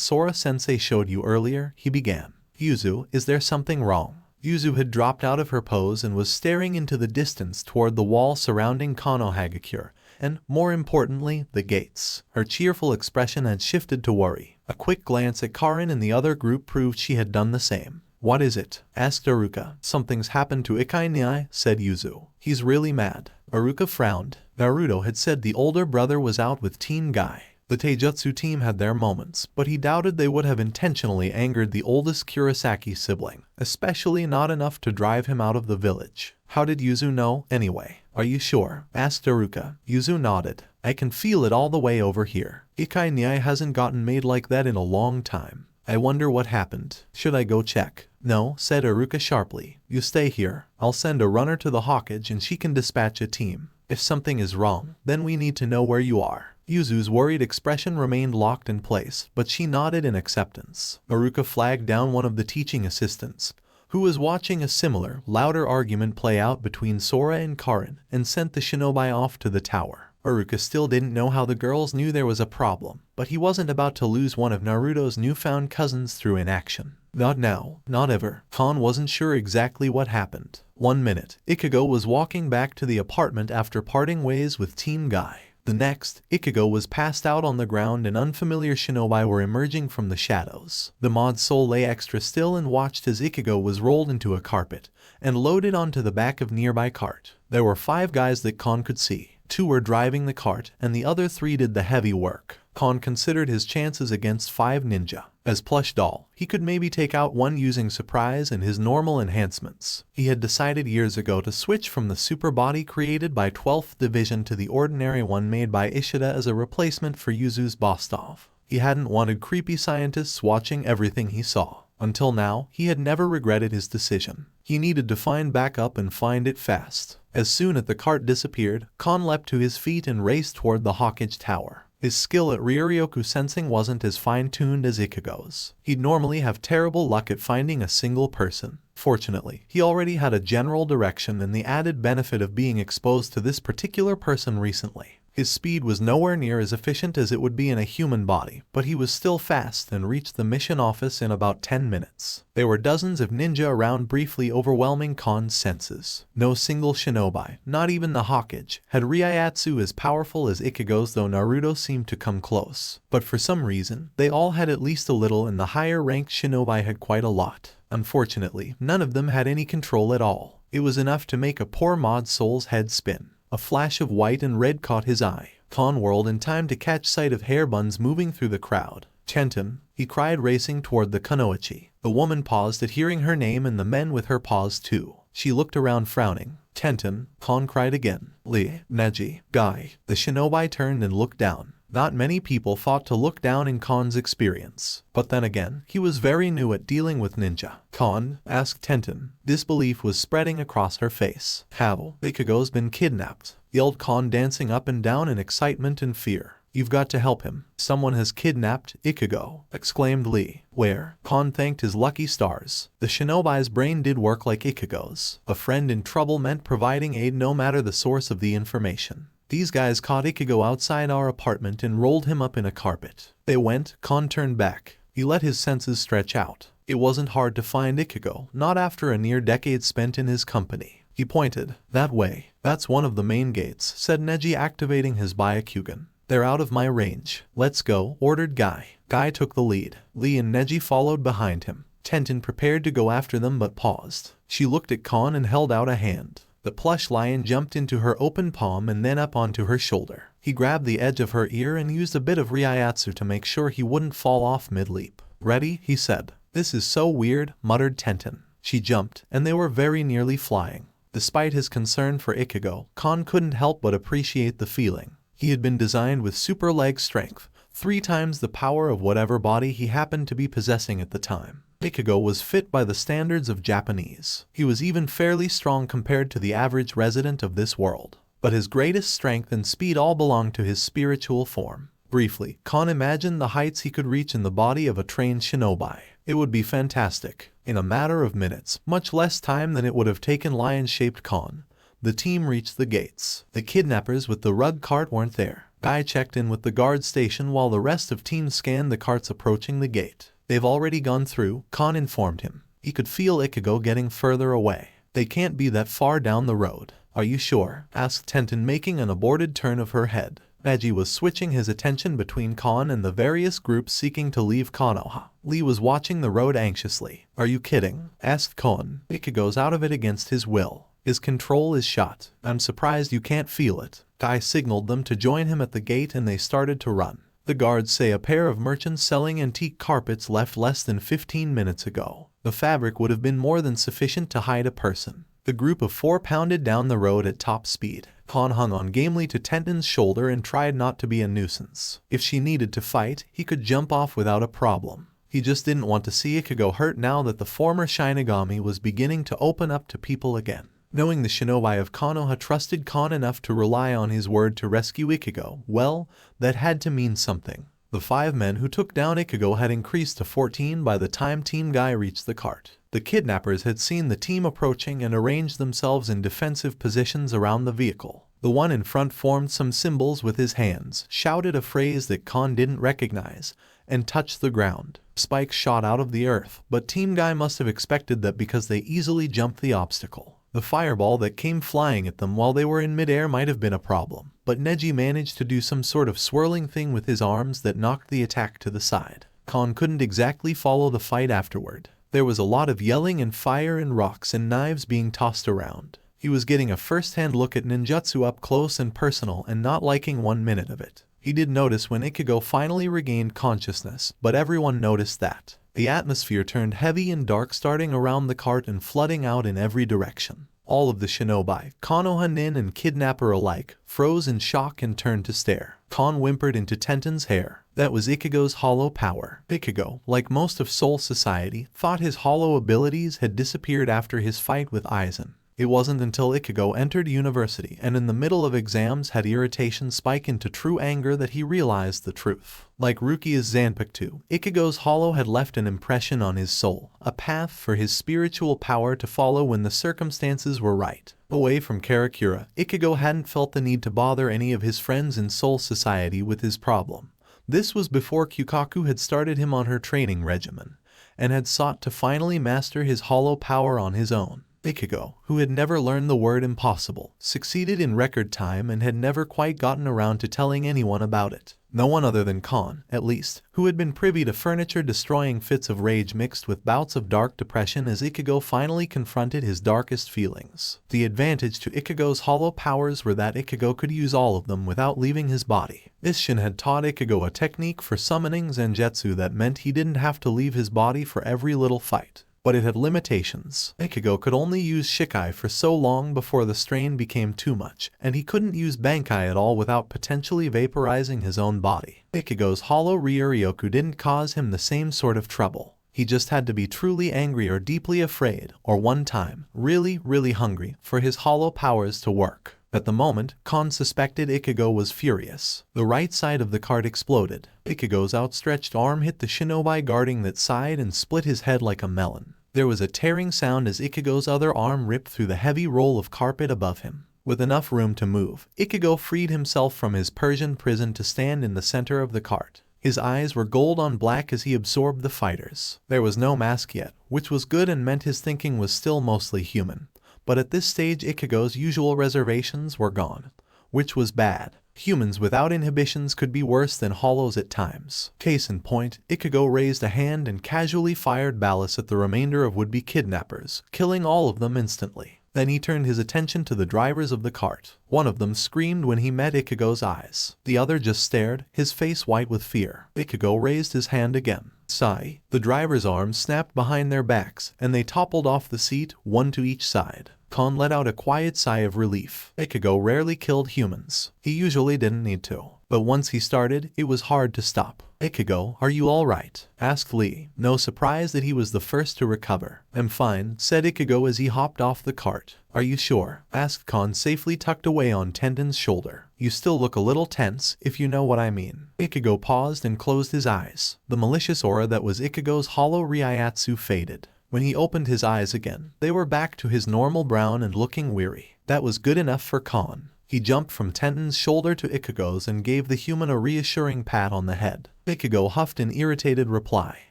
Sora-sensei showed you earlier," he began. "Yuzu, is there something wrong?" Yuzu had dropped out of her pose and was staring into the distance toward the wall surrounding Konoha, and, more importantly, the gates. Her cheerful expression had shifted to worry. A quick glance at Karin and the other group proved she had done the same. "What is it?" asked Uruka. "Something's happened to Itachi," said Yuzu. "He's really mad." Uruka frowned. Naruto had said the older brother was out with Team Guy. The Taijutsu team had their moments, but he doubted they would have intentionally angered the oldest Kurosaki sibling, especially not enough to drive him out of the village. "How did Yuzu know, anyway?" "Are you sure?" asked Uruka. Yuzu nodded. "I can feel it all the way over here. Itachi hasn't gotten made like that in a long time. I wonder what happened. Should I go check?" "No," said Uruka sharply. "You stay here. I'll send a runner to the Hawkage and she can dispatch a team. If something is wrong, then we need to know where you are." Yuzu's worried expression remained locked in place, but she nodded in acceptance. Uruka flagged down one of the teaching assistants, who was watching a similar, louder argument play out between Sora and Karin, and sent the shinobi off to the tower. Uruka still didn't know how the girls knew there was a problem, but he wasn't about to lose one of Naruto's newfound cousins through inaction. Not now, not ever. Kon wasn't sure exactly what happened. 1 minute, Ichigo was walking back to the apartment after parting ways with Team Guy. The next, Ichigo was passed out on the ground and unfamiliar shinobi were emerging from the shadows. The mod soul lay extra still and watched as Ichigo was rolled into a carpet and loaded onto the back of nearby cart. There were 5 guys that Kon could see. 2 were driving the cart and the other 3 did the heavy work. Kon considered his chances against 5 ninja. As plush doll, he could maybe take out 1 using surprise and his normal enhancements. He had decided years ago to switch from the super body created by 12th Division to the ordinary one made by Ishida as a replacement for Yuzu's Bostov. He hadn't wanted creepy scientists watching everything he saw. Until now, he had never regretted his decision. He needed to find backup and find it fast. As soon as the cart disappeared, Kon leapt to his feet and raced toward the Hawkage Tower. His skill at Ryuryoku sensing wasn't as fine-tuned as Ichigo's. He'd normally have terrible luck at finding a single person. Fortunately, he already had a general direction and the added benefit of being exposed to this particular person recently. His speed was nowhere near as efficient as it would be in a human body, but he was still fast and reached the mission office in about 10 minutes. There were dozens of ninja around, briefly overwhelming Kon's senses. No single shinobi, not even the Hawkage, had Ryuyatsu as powerful as Ichigo's, though Naruto seemed to come close. But for some reason, they all had at least a little and the higher-ranked shinobi had quite a lot. Unfortunately, none of them had any control at all. It was enough to make a poor mod soul's head spin. A flash of white and red caught his eye. Kon whirled in time to catch sight of hair buns moving through the crowd. "Tenten," he cried, racing toward the Kunoichi. The woman paused at hearing her name and the men with her paused too. She looked around frowning. "Tenten," Kon cried again. "Lee, Neji, Guy." The shinobi turned and looked down. Not many people thought to look down in Kon's experience. But then again, he was very new at dealing with ninja. "Kon?" asked Tenten. Disbelief was spreading across her face. "How? Ichigo's been kidnapped," yelled Kon, dancing up and down in excitement and fear. "You've got to help him. Someone has kidnapped Ichigo," exclaimed Lee. "Where?" Kon thanked his lucky stars. The shinobi's brain did work like Ichigo's. A friend in trouble meant providing aid no matter the source of the information. "These guys caught Ichigo outside our apartment and rolled him up in a carpet. They went." Kon turned back. He let his senses stretch out. It wasn't hard to find Ichigo, not after a near decade spent in his company. He pointed. That way. That's one of the main gates, said Neji, activating his Byakugan. They're out of my range. Let's go, ordered Guy. Guy took the lead. Lee and Neji followed behind him. Tenten prepared to go after them but paused. She looked at Kon and held out a hand. The plush lion jumped into her open palm and then up onto her shoulder. He grabbed the edge of her ear and used a bit of Ryatsu to make sure he wouldn't fall off mid-leap. Ready? He said. This is so weird, muttered Tenten. She jumped, and they were very nearly flying. Despite his concern for Ichigo, Kon couldn't help but appreciate the feeling. He had been designed with super leg strength, 3 times the power of whatever body he happened to be possessing at the time. Ichigo was fit by the standards of Japanese. He was even fairly strong compared to the average resident of this world. But his greatest strength and speed all belonged to his spiritual form. Briefly, Kon imagined the heights he could reach in the body of a trained shinobi. It would be fantastic. In a matter of minutes, much less time than it would have taken lion-shaped Kon, the team reached the gates. The kidnappers with the rug cart weren't there. Guy checked in with the guard station while the rest of team scanned the carts approaching the gate. They've already gone through, Kon informed him. He could feel Ichigo getting further away. They can't be that far down the road. Are you sure? Asked Tenten, making an aborted turn of her head. Neji was switching his attention between Kon and the various groups seeking to leave Konoha. Lee was watching the road anxiously. Are you kidding? Asked Kon. Ichigo's out of it against his will. His control is shot. I'm surprised you can't feel it. Guy signaled them to join him at the gate and they started to run. The guards say a pair of merchants selling antique carpets left less than 15 minutes ago. The fabric would have been more than sufficient to hide a person. The group of 4 pounded down the road at top speed. Kon hung on gamely to Tenten's shoulder and tried not to be a nuisance. If she needed to fight, he could jump off without a problem. He just didn't want to see Ichigo hurt now that the former Shinigami was beginning to open up to people again. Knowing the shinobi of Konoha trusted Kon enough to rely on his word to rescue Ichigo, well, that had to mean something. The 5 men who took down Ichigo had increased to 14 by the time Team Guy reached the cart. The kidnappers had seen the team approaching and arranged themselves in defensive positions around the vehicle. The one in front formed some symbols with his hands, shouted a phrase that Kon didn't recognize, and touched the ground. Spikes shot out of the earth, but Team Guy must have expected that because they easily jumped the obstacle. The fireball that came flying at them while they were in midair might have been a problem, but Neji managed to do some sort of swirling thing with his arms that knocked the attack to the side. Kon couldn't exactly follow the fight afterward. There was a lot of yelling and fire and rocks and knives being tossed around. He was getting a first-hand look at ninjutsu up close and personal and not liking 1 minute of it. He did notice when Ichigo finally regained consciousness, but everyone noticed that. The atmosphere turned heavy and dark, starting around the cart and flooding out in every direction. All of the shinobi, Konoha nin and kidnapper alike, froze in shock and turned to stare. Kon whimpered into Tenten's hair. That was Ichigo's hollow power. Ichigo, like most of Soul Society, thought his hollow abilities had disappeared after his fight with Aizen. It wasn't until Ichigo entered university and in the middle of exams had irritation spike into true anger that he realized the truth. Like Rukia's Zanpakuto, Ichigo's hollow had left an impression on his soul, a path for his spiritual power to follow when the circumstances were right. Away from Karakura, Ichigo hadn't felt the need to bother any of his friends in Soul Society with his problem. This was before Kyukaku had started him on her training regimen, and had sought to finally master his hollow power on his own. Ichigo, who had never learned the word impossible, succeeded in record time and had never quite gotten around to telling anyone about it. No one other than Kon, at least, who had been privy to furniture-destroying fits of rage mixed with bouts of dark depression as Ichigo finally confronted his darkest feelings. The advantage to Ichigo's hollow powers were that Ichigo could use all of them without leaving his body. Isshin had taught Ichigo a technique for summoning Zangetsu that meant he didn't have to leave his body for every little fight. But it had limitations. Ichigo could only use Shikai for so long before the strain became too much, and he couldn't use Bankai at all without potentially vaporizing his own body. Ichigo's hollow Ryuryoku didn't cause him the same sort of trouble. He just had to be truly angry or deeply afraid, or one time, really, really hungry, for his hollow powers to work. At the moment, Kon suspected Ichigo was furious. The right side of the cart exploded. Ichigo's outstretched arm hit the shinobi guarding that side and split his head like a melon. There was a tearing sound as Ichigo's other arm ripped through the heavy roll of carpet above him. With enough room to move, Ichigo freed himself from his Persian prison to stand in the center of the cart. His eyes were gold on black as he absorbed the fighters. There was no mask yet, which was good and meant his thinking was still mostly human. But at this stage Ichigo's usual reservations were gone, which was bad. Humans without inhibitions could be worse than hollows at times. Case in point, Ichigo raised a hand and casually fired ballast at the remainder of would-be kidnappers, killing all of them instantly. Then he turned his attention to the drivers of the cart. One of them screamed when he met Ichigo's eyes. The other just stared, his face white with fear. Ichigo raised his hand again. Sigh. The driver's arms snapped behind their backs, and they toppled off the seat, one to each side. Kon let out a quiet sigh of relief. Ichigo rarely killed humans. He usually didn't need to. But once he started, it was hard to stop. "Ichigo, are you alright?" asked Lee, no surprise that he was the first to recover. "I'm fine," said Ichigo as he hopped off the cart. "Are you sure?" asked Kon, safely tucked away on Tenten's shoulder. "You still look a little tense, if you know what I mean." Ichigo paused and closed his eyes. The malicious aura that was Ichigo's hollow Ryatsu faded. When he opened his eyes again, they were back to his normal brown and looking weary. That was good enough for Kon. He jumped from Tenten's shoulder to Ichigo's and gave the human a reassuring pat on the head. Ichigo huffed an irritated reply.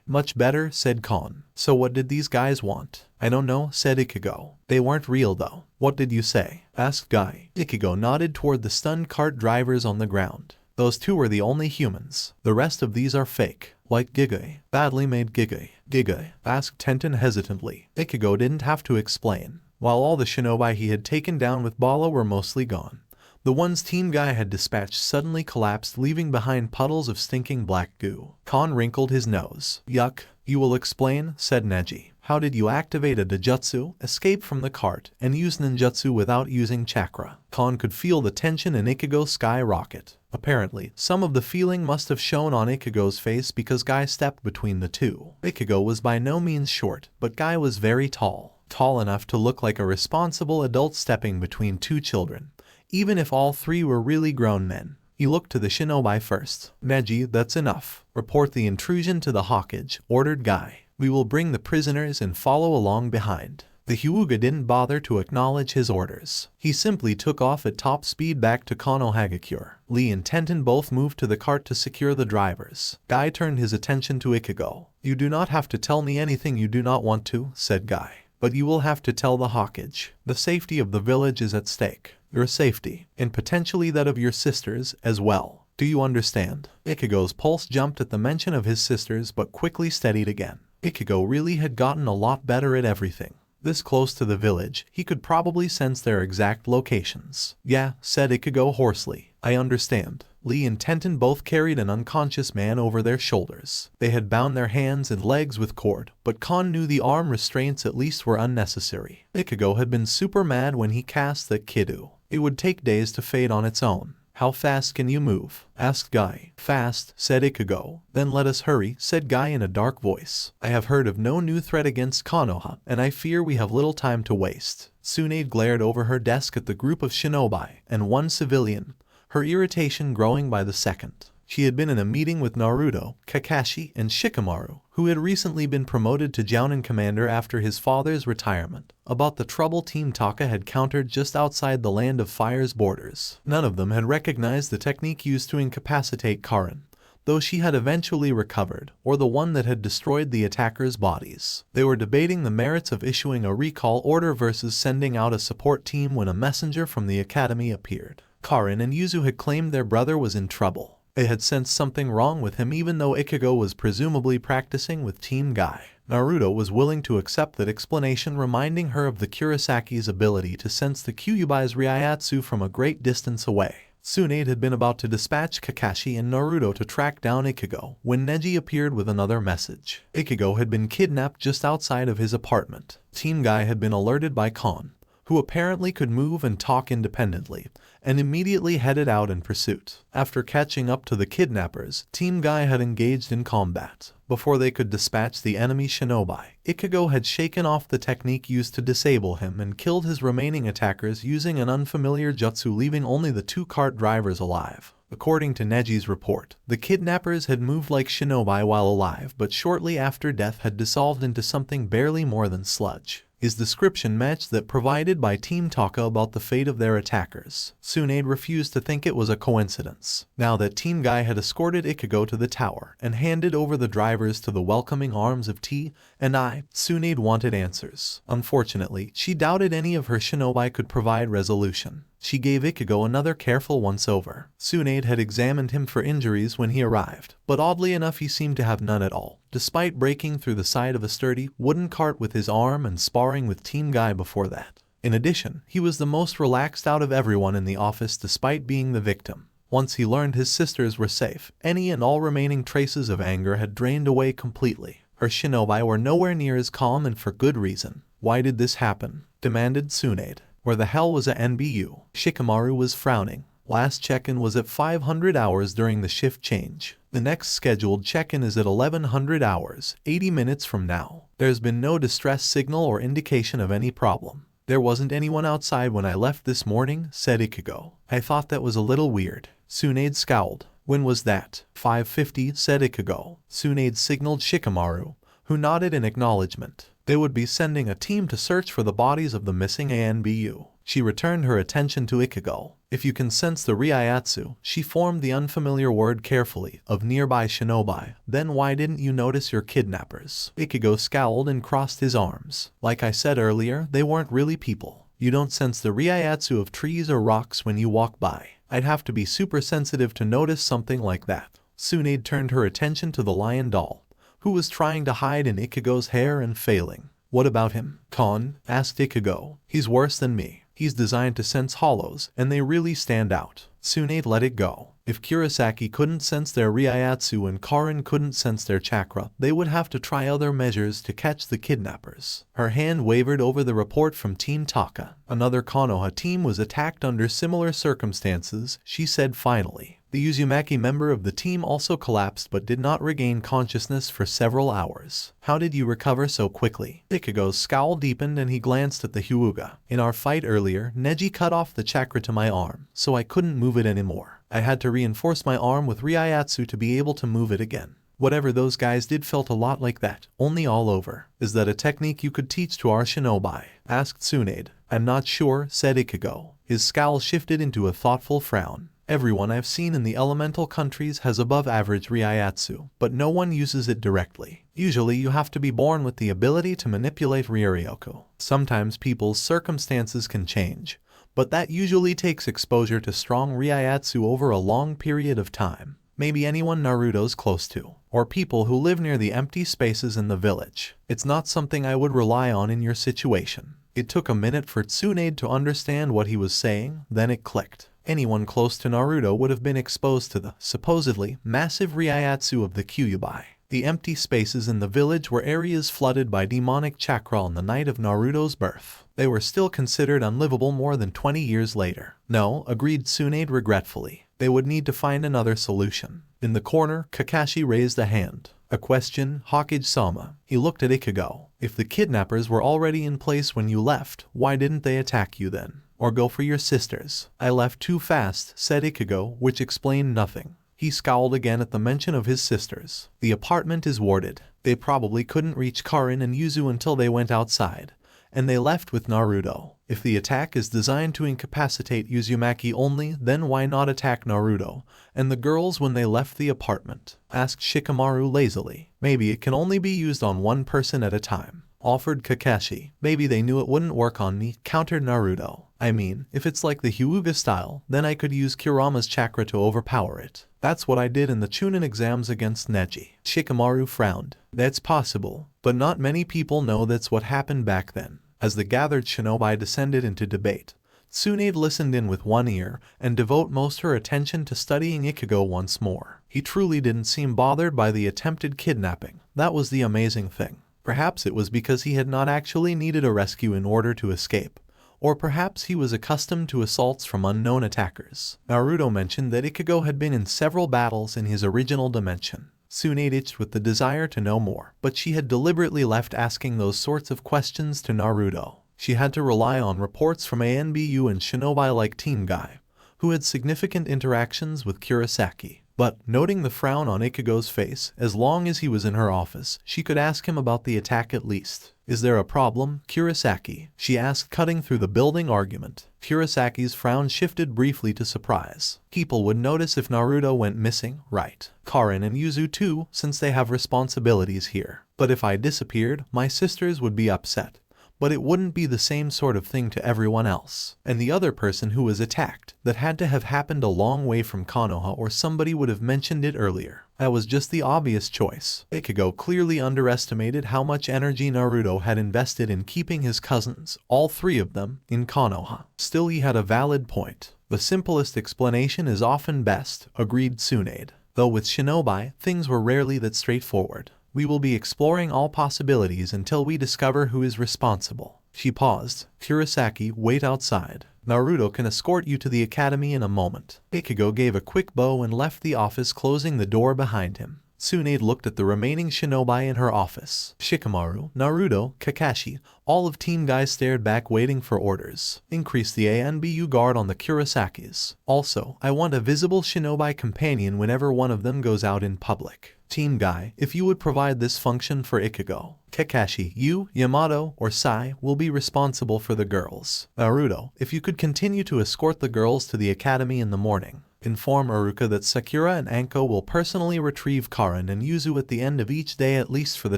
"Much better," said Kon. "So what did these guys want?" "I don't know," said Ichigo. "They weren't real though." "What did you say?" asked Guy. Ichigo nodded toward the stunned cart drivers on the ground. "Those two are the only humans. The rest of these are fake." "Like Gigai, badly made Gigai." "Gigai?" asked Tenten hesitantly. Ichigo didn't have to explain. While all the shinobi he had taken down with Bala were mostly gone, the ones Team Guy had dispatched suddenly collapsed, leaving behind puddles of stinking black goo. Kon wrinkled his nose. "Yuck. You will explain," said Neji. "How did you activate a Dojutsu, escape from the cart, and use ninjutsu without using chakra?" Kon could feel the tension in Ichigo's skyrocket. Apparently, some of the feeling must have shown on Ichigo's face because Guy stepped between the two. Ichigo was by no means short, but Guy was very tall. Tall enough to look like a responsible adult stepping between two children, even if all three were really grown men. He looked to the shinobi first. "Neji, that's enough. Report the intrusion to the Hokage," ordered Guy. "We will bring the prisoners and follow along behind." The Hyuga didn't bother to acknowledge his orders. He simply took off at top speed back to Konohagakure. Lee and Tenten both moved to the cart to secure the drivers. Guy turned his attention to Ichigo. "You do not have to tell me anything you do not want to," said Guy. "But you will have to tell the Hokage. The safety of the village is at stake. Your safety, and potentially that of your sisters, as well. Do you understand?" Ichigo's pulse jumped at the mention of his sisters but quickly steadied again. Ichigo really had gotten a lot better at everything. This close to the village, he could probably sense their exact locations. "Yeah," said Ichigo hoarsely. "I understand." Lee and Tenten both carried an unconscious man over their shoulders. They had bound their hands and legs with cord, but Kon knew the arm restraints at least were unnecessary. Ichigo had been super mad when he cast that Kidu. It would take days to fade on its own. "How fast can you move?" asked Guy. "Fast," said Ichigo. "Then let us hurry," said Guy in a dark voice. "I have heard of no new threat against Konoha, and I fear we have little time to waste." Tsunade glared over her desk at the group of shinobi and one civilian, her irritation growing by the second. She had been in a meeting with Naruto, Kakashi, and Shikamaru, who had recently been promoted to Jounin commander after his father's retirement, about the trouble Team Taka had countered just outside the Land of Fire's borders. None of them had recognized the technique used to incapacitate Karin, though she had eventually recovered, or the one that had destroyed the attackers' bodies. They were debating the merits of issuing a recall order versus sending out a support team when a messenger from the academy appeared. Karin and Yuzu had claimed their brother was in trouble. They had sensed something wrong with him even though Ichigo was presumably practicing with Team Guy. Naruto was willing to accept that explanation, reminding her of the Kurisaki's ability to sense the Kyuubi's Ryatsu from a great distance away. Tsunade had been about to dispatch Kakashi and Naruto to track down Ichigo when Neji appeared with another message. Ichigo had been kidnapped just outside of his apartment. Team Guy had been alerted by Kon, who apparently could move and talk independently, and immediately headed out in pursuit. After catching up to the kidnappers, Team Guy had engaged in combat. Before they could dispatch the enemy shinobi, Ichigo had shaken off the technique used to disable him and killed his remaining attackers using an unfamiliar jutsu, leaving only the two cart drivers alive. According to Neji's report, the kidnappers had moved like shinobi while alive, but shortly after death had dissolved into something barely more than sludge. His description matched that provided by Team Taka about the fate of their attackers. Tsunade refused to think it was a coincidence. Now that Team Guy had escorted Ichigo to the tower and handed over the drivers to the welcoming arms of T and I, Tsunade wanted answers. Unfortunately, she doubted any of her shinobi could provide resolution. She gave Ichigo another careful once-over. Tsunade had examined him for injuries when he arrived, but oddly enough he seemed to have none at all, despite breaking through the side of a sturdy wooden cart with his arm and sparring with Team Guy before that. In addition, he was the most relaxed out of everyone in the office despite being the victim. Once he learned his sisters were safe, any and all remaining traces of anger had drained away completely. Her shinobi were nowhere near as calm, and for good reason. Why did this happen? Demanded Tsunade. Where the hell was a NBU? Shikamaru was frowning. Last check-in was at 500 hours during the shift change. The next scheduled check-in is at 1100 hours, 80 minutes from now. There's been no distress signal or indication of any problem. There wasn't anyone outside when I left this morning, said Ichigo. I thought that was a little weird. Tsunade scowled. When was that? 5:50, said Ichigo. Tsunade signaled Shikamaru, who nodded in acknowledgement. They would be sending a team to search for the bodies of the missing ANBU. She returned her attention to Ichigo. If you can sense the Ryayatsu, she formed the unfamiliar word carefully, of nearby shinobi, then why didn't you notice your kidnappers? Ichigo scowled and crossed his arms. Like I said earlier, they weren't really people. You don't sense the Ryayatsu of trees or rocks when you walk by. I'd have to be super sensitive to notice something like that. Tsunade turned her attention to the lion doll, who was trying to hide in Ichigo's hair and failing. What about him? Kon asked Ichigo. He's worse than me. He's designed to sense hollows, and they really stand out. Tsunade let it go. If Kurosaki couldn't sense their Ryayatsu and Karin couldn't sense their chakra, they would have to try other measures to catch the kidnappers. Her hand wavered over the report from Team Taka. Another Konoha team was attacked under similar circumstances, she said finally. The Uzumaki member of the team also collapsed but did not regain consciousness for several hours. How did you recover so quickly? Ichigo's scowl deepened and he glanced at the Hyuga. In our fight earlier, Neji cut off the chakra to my arm, so I couldn't move it anymore. I had to reinforce my arm with Ryayatsu to be able to move it again. Whatever those guys did felt a lot like that, only all over. Is that a technique you could teach to our shinobi? Asked Tsunade. I'm not sure, said Ichigo. His scowl shifted into a thoughtful frown. Everyone I've seen in the elemental countries has above average Ryayatsu, but no one uses it directly. Usually you have to be born with the ability to manipulate Ryoryoku. Sometimes people's circumstances can change, but that usually takes exposure to strong Ryayatsu over a long period of time. Maybe anyone Naruto's close to, or people who live near the empty spaces in the village. It's not something I would rely on in your situation. It took a minute for Tsunade to understand what he was saying, then it clicked. Anyone close to Naruto would have been exposed to the, supposedly, massive Ryayatsu of the Kyuubi. The empty spaces in the village were areas flooded by demonic chakra on the night of Naruto's birth. They were still considered unlivable more than 20 years later. No, agreed Tsunade regretfully. They would need to find another solution. In the corner, Kakashi raised a hand. A question, Hokage-sama. He looked at Ichigo. If the kidnappers were already in place when you left, why didn't they attack you then? Or go for your sisters? I left too fast, said Ichigo, which explained nothing. He scowled again at the mention of his sisters. The apartment is warded. They probably couldn't reach Karin and Yuzu until they went outside, and they left with Naruto. If the attack is designed to incapacitate Uzumaki only, then why not attack Naruto and the girls when they left the apartment? Asked Shikamaru lazily. Maybe it can only be used on one person at a time, offered Kakashi. Maybe they knew it wouldn't work on me, countered Naruto. I mean, if it's like the Hyuga style, then I could use Kurama's chakra to overpower it. That's what I did in the Chunin exams against Neji. Shikamaru frowned. That's possible, but not many people know that's what happened back then. As the gathered shinobi descended into debate, Tsunade listened in with one ear and devote most her attention to studying Ichigo once more. He truly didn't seem bothered by the attempted kidnapping. That was the amazing thing. Perhaps it was because he had not actually needed a rescue in order to escape. Or perhaps he was accustomed to assaults from unknown attackers. Naruto mentioned that Ichigo had been in several battles in his original dimension. Tsunade itched with the desire to know more, but she had deliberately left asking those sorts of questions to Naruto. She had to rely on reports from ANBU and shinobi like Team Guy, who had significant interactions with Kurosaki. But, noting the frown on Ichigo's face, as long as he was in her office, she could ask him about the attack at least. "Is there a problem, Kurosaki?" she asked, cutting through the building argument. Kurosaki's frown shifted briefly to surprise. "People would notice if Naruto went missing, right? Karin and Yuzu too, since they have responsibilities here. But if I disappeared, my sisters would be upset. But it wouldn't be the same sort of thing to everyone else. And the other person who was attacked, that had to have happened a long way from Konoha, or somebody would have mentioned it earlier. That was just the obvious choice." Ichigo clearly underestimated how much energy Naruto had invested in keeping his cousins, all three of them, in Konoha. Still, he had a valid point. "The simplest explanation is often best," agreed Tsunade. "Though with shinobi, things were rarely that straightforward. We will be exploring all possibilities until we discover who is responsible." She paused. "Kurosaki, wait outside. Naruto can escort you to the academy in a moment." Ichigo gave a quick bow and left the office, closing the door behind him. Tsunade looked at the remaining shinobi in her office. Shikamaru, Naruto, Kakashi, all of Team Guy stared back, waiting for orders. "Increase the ANBU guard on the Kurosakis. Also, I want a visible shinobi companion whenever one of them goes out in public. Team Guy, if you would provide this function for Ichigo. Kakashi, you, Yamato, or Sai will be responsible for the girls. Naruto, if you could continue to escort the girls to the academy in the morning. Inform Iruka that Sakura and Anko will personally retrieve Karin and Yuzu at the end of each day, at least for the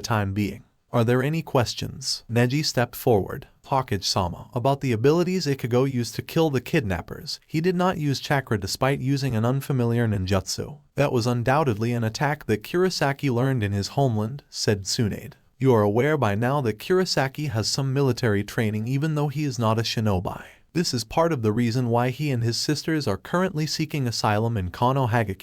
time being. Are there any questions?" Neji stepped forward. "Hokage-sama, about the abilities Ichigo used to kill the kidnappers. He did not use chakra despite using an unfamiliar ninjutsu. That was undoubtedly an attack that Kurosaki learned in his homeland," said Tsunade. "You are aware by now that Kurosaki has some military training even though he is not a shinobi. This is part of the reason why he and his sisters are currently seeking asylum in Konoha.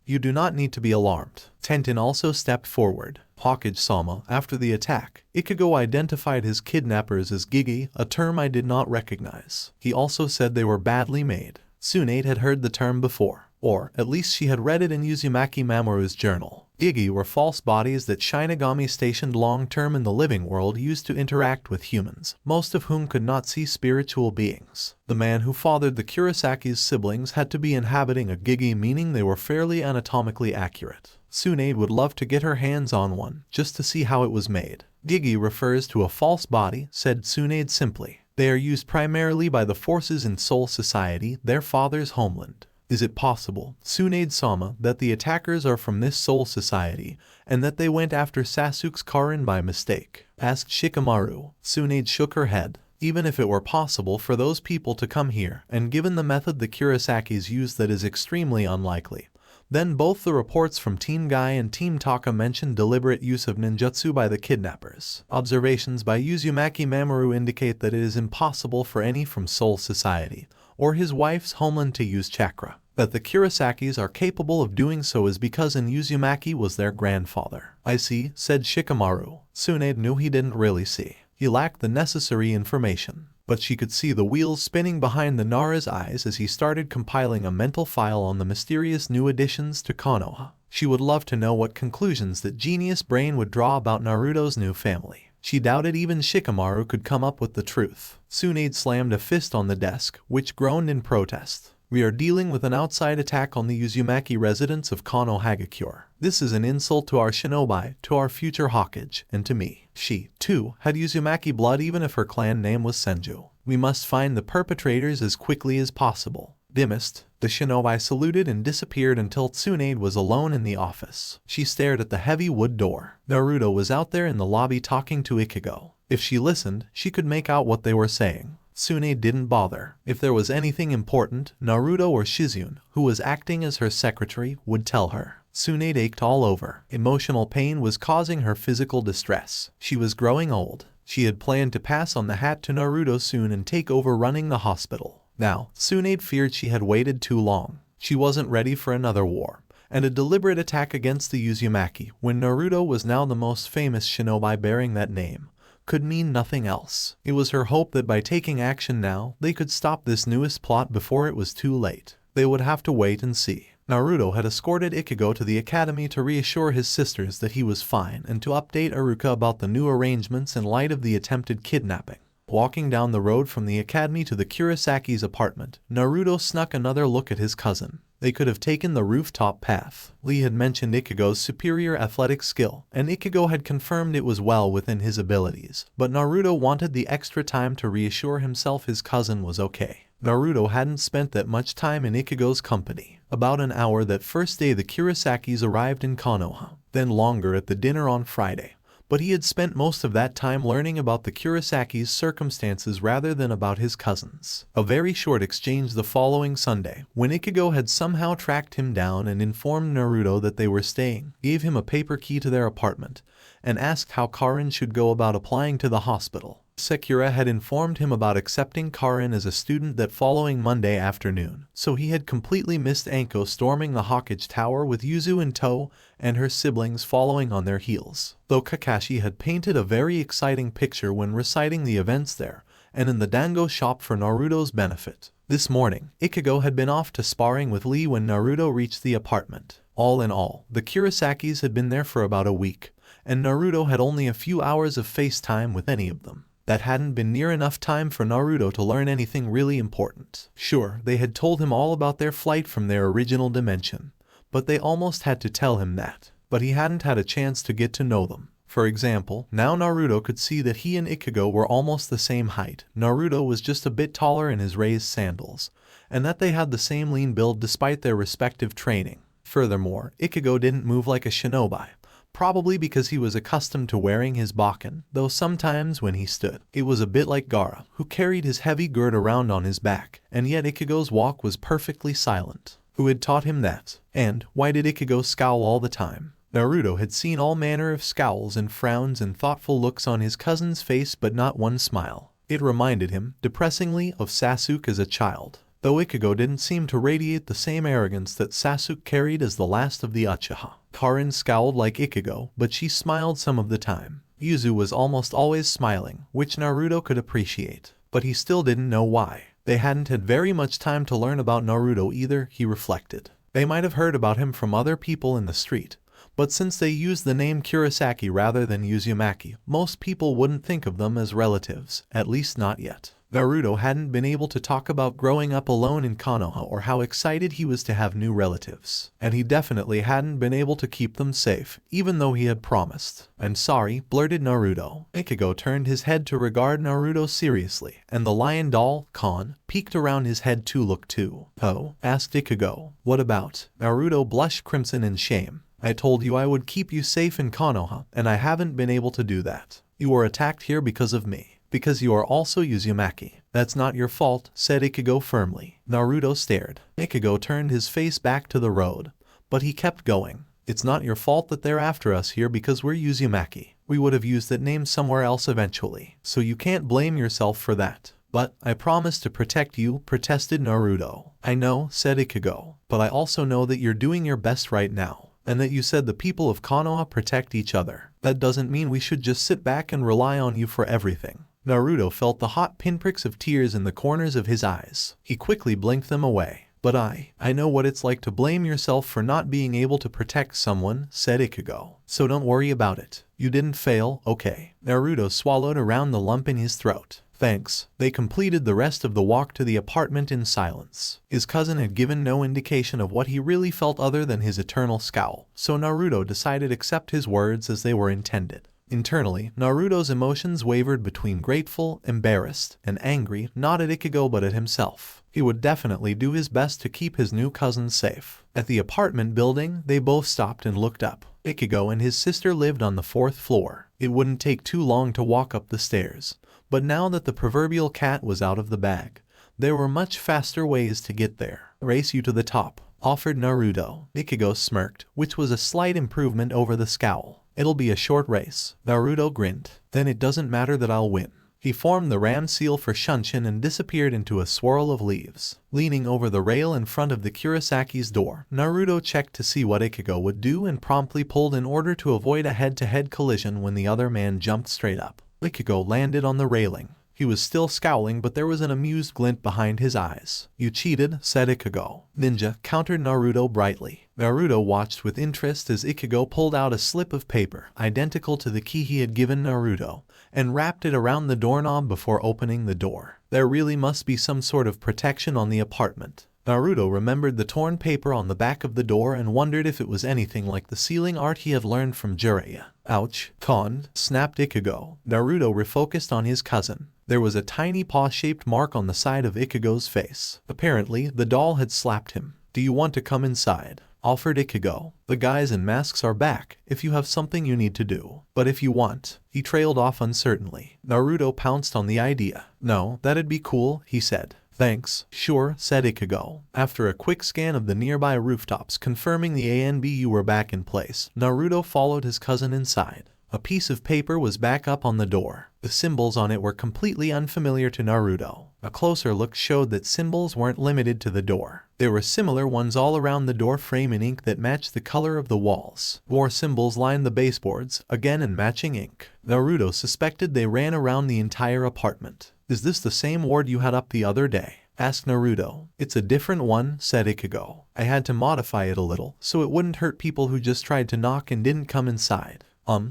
You do not need to be alarmed." Tenten also stepped forward. "Hokage-sama, after the attack, Ichigo identified his kidnappers as Gigi, a term I did not recognize. He also said they were badly made." Tsunade had heard the term before, or at least she had read it in Uzumaki Mamoru's journal. Gigi were false bodies that Shinigami stationed long-term in the living world used to interact with humans, most of whom could not see spiritual beings. The man who fathered the Kurosaki's siblings had to be inhabiting a Gigi, meaning they were fairly anatomically accurate. Tsunade would love to get her hands on one, just to see how it was made. "Gigi refers to a false body," said Tsunade simply. "They are used primarily by the forces in Soul Society, their father's homeland." "Is it possible, Tsunade-sama, that the attackers are from this Soul Society, and that they went after Sasuke's Karin by mistake?" asked Shikamaru. Tsunade shook her head. "Even if it were possible for those people to come here, and given the method the Kurosakis use, that is extremely unlikely. Then both the reports from Team Guy and Team Taka mentioned deliberate use of ninjutsu by the kidnappers. Observations by Uzumaki Mamoru indicate that it is impossible for any from Soul Society or his wife's homeland to use chakra. That the Kurosakis are capable of doing so is because Uzumaki was their grandfather." "I see," said Shikamaru. Tsunade knew he didn't really see. He lacked the necessary information. But she could see the wheels spinning behind the Nara's eyes as he started compiling a mental file on the mysterious new additions to Konoha. She would love to know what conclusions that genius brain would draw about Naruto's new family. She doubted even Shikamaru could come up with the truth. Tsunade slammed a fist on the desk, which groaned in protest. "We are dealing with an outside attack on the Uzumaki residents of Konoha. This is an insult to our shinobi, to our future Hokage, and to me. She, too, had Uzumaki blood even if her clan name was Senju. We must find the perpetrators as quickly as possible." "Dimmest." The shinobi saluted and disappeared until Tsunade was alone in the office. She stared at the heavy wood door. Naruto was out there in the lobby talking to Ichigo. If she listened, she could make out what they were saying. Tsunade didn't bother. If there was anything important, Naruto or Shizune, who was acting as her secretary, would tell her. Tsunade ached all over. Emotional pain was causing her physical distress. She was growing old. She had planned to pass on the hat to Naruto soon and take over running the hospital. Now, Tsunade feared she had waited too long. She wasn't ready for another war, and a deliberate attack against the Uzumaki, when Naruto was now the most famous shinobi bearing that name, could mean nothing else. It was her hope that by taking action now, they could stop this newest plot before it was too late. They would have to wait and see. Naruto had escorted Ichigo to the academy to reassure his sisters that he was fine and to update Iruka about the new arrangements in light of the attempted kidnapping. Walking down the road from the academy to the Kurosaki's apartment, Naruto snuck another look at his cousin. They could have taken the rooftop path. Lee had mentioned Ichigo's superior athletic skill, and Ichigo had confirmed it was well within his abilities. But Naruto wanted the extra time to reassure himself his cousin was okay. Naruto hadn't spent that much time in Ichigo's company. About an hour that first day the Kurosakis arrived in Konoha, then longer at the dinner on Friday. But he had spent most of that time learning about the Kurosakis' circumstances rather than about his cousins. A very short exchange the following Sunday, when Ichigo had somehow tracked him down and informed Naruto that they were staying, gave him a paper key to their apartment, and asked how Karin should go about applying to the hospital. Sakura had informed him about accepting Karin as a student that following Monday afternoon, so he had completely missed Anko storming the Hawkage Tower with Yuzu in tow and her siblings following on their heels. Though Kakashi had painted a very exciting picture when reciting the events there, and in the dango shop for Naruto's benefit. This morning, Ichigo had been off to sparring with Lee when Naruto reached the apartment. All in all, the Kurosakis had been there for about a week, and Naruto had only a few hours of face time with any of them. That hadn't been near enough time for Naruto to learn anything really important. Sure, they had told him all about their flight from their original dimension, but they almost had to tell him that. But he hadn't had a chance to get to know them. For example, now Naruto could see that he and Ichigo were almost the same height. Naruto was just a bit taller in his raised sandals, and that they had the same lean build despite their respective training. Furthermore, Ichigo didn't move like a shinobi, probably because he was accustomed to wearing his bakken, though sometimes when he stood, it was a bit like Gaara, who carried his heavy gird around on his back, and yet Ichigo's walk was perfectly silent. Who had taught him that? And why did Ichigo scowl all the time? Naruto had seen all manner of scowls and frowns and thoughtful looks on his cousin's face but not one smile. It reminded him, depressingly, of Sasuke as a child, though Ichigo didn't seem to radiate the same arrogance that Sasuke carried as the last of the Uchiha. Karin scowled like Ichigo, but she smiled some of the time. Yuzu was almost always smiling, which Naruto could appreciate, but he still didn't know why. They hadn't had very much time to learn about Naruto either, he reflected. They might have heard about him from other people in the street, but since they used the name Kurosaki rather than Uzumaki, most people wouldn't think of them as relatives, at least not yet. Naruto hadn't been able to talk about growing up alone in Konoha or how excited he was to have new relatives, and he definitely hadn't been able to keep them safe, even though he had promised. "I'm sorry," blurted Naruto. Ichigo turned his head to regard Naruto seriously, and the lion doll, Kon, peeked around his head to look too. "Oh?" asked Ichigo. "What about?" Naruto blushed crimson in shame. "I told you I would keep you safe in Konoha, and I haven't been able to do that. You were attacked here because of me. Because you are also Uzumaki. That's not your fault," said Ichigo firmly. Naruto stared. Ichigo turned his face back to the road, but he kept going. "It's not your fault that they're after us here because we're Uzumaki. We would have used that name somewhere else eventually, so you can't blame yourself for that." "But I promised to protect you," protested Naruto. "I know," said Ichigo, "but I also know that you're doing your best right now, and that you said the people of Konoha protect each other. That doesn't mean we should just sit back and rely on you for everything." Naruto felt the hot pinpricks of tears in the corners of his eyes. He quickly blinked them away. "But I know what it's like to blame yourself for not being able to protect someone," said Ichigo. "So don't worry about it. You didn't fail, okay?" Naruto swallowed around the lump in his throat. "Thanks." They completed the rest of the walk to the apartment in silence. His cousin had given no indication of what he really felt other than his eternal scowl, so Naruto decided to accept his words as they were intended. Internally, Naruto's emotions wavered between grateful, embarrassed, and angry, not at Ichigo but at himself. He would definitely do his best to keep his new cousin safe. At the apartment building, they both stopped and looked up. Ichigo and his sister lived on the 4th floor. It wouldn't take too long to walk up the stairs, but now that the proverbial cat was out of the bag, there were much faster ways to get there. "Race you to the top," offered Naruto. Ichigo smirked, which was a slight improvement over the scowl. "It'll be a short race." Naruto grinned. "Then it doesn't matter that I'll win." He formed the ram seal for Shunshin and disappeared into a swirl of leaves. Leaning over the rail in front of the Kurosaki's door, Naruto checked to see what Ichigo would do and promptly pulled in order to avoid a head-to-head collision when the other man jumped straight up. Ichigo landed on the railing. He was still scowling, but there was an amused glint behind his eyes. "You cheated," said Ichigo. "Ninja," countered Naruto brightly. Naruto watched with interest as Ichigo pulled out a slip of paper, identical to the key he had given Naruto, and wrapped it around the doorknob before opening the door. There really must be some sort of protection on the apartment. Naruto remembered the torn paper on the back of the door and wondered if it was anything like the sealing art he had learned from Jiraiya. Ouch, Kon, snapped Ichigo. Naruto refocused on his cousin. There was a tiny paw-shaped mark on the side of Ichigo's face. Apparently, the doll had slapped him. "Do you want to come inside?" offered Ichigo. "The guys in masks are back, if you have something you need to do. But if you want..." He trailed off uncertainly. Naruto pounced on the idea. "No, that'd be cool," he said. "Thanks." "Sure," said Ichigo. After a quick scan of the nearby rooftops confirming the ANBU were back in place, Naruto followed his cousin inside. A piece of paper was back up on the door. The symbols on it were completely unfamiliar to Naruto. A closer look showed that symbols weren't limited to the door. There were similar ones all around the door frame in ink that matched the color of the walls. More symbols lined the baseboards, again in matching ink. Naruto suspected they ran around the entire apartment. "Is this the same ward you had up the other day?" asked Naruto. "It's a different one," said Ichigo. "I had to modify it a little, so it wouldn't hurt people who just tried to knock and didn't come inside.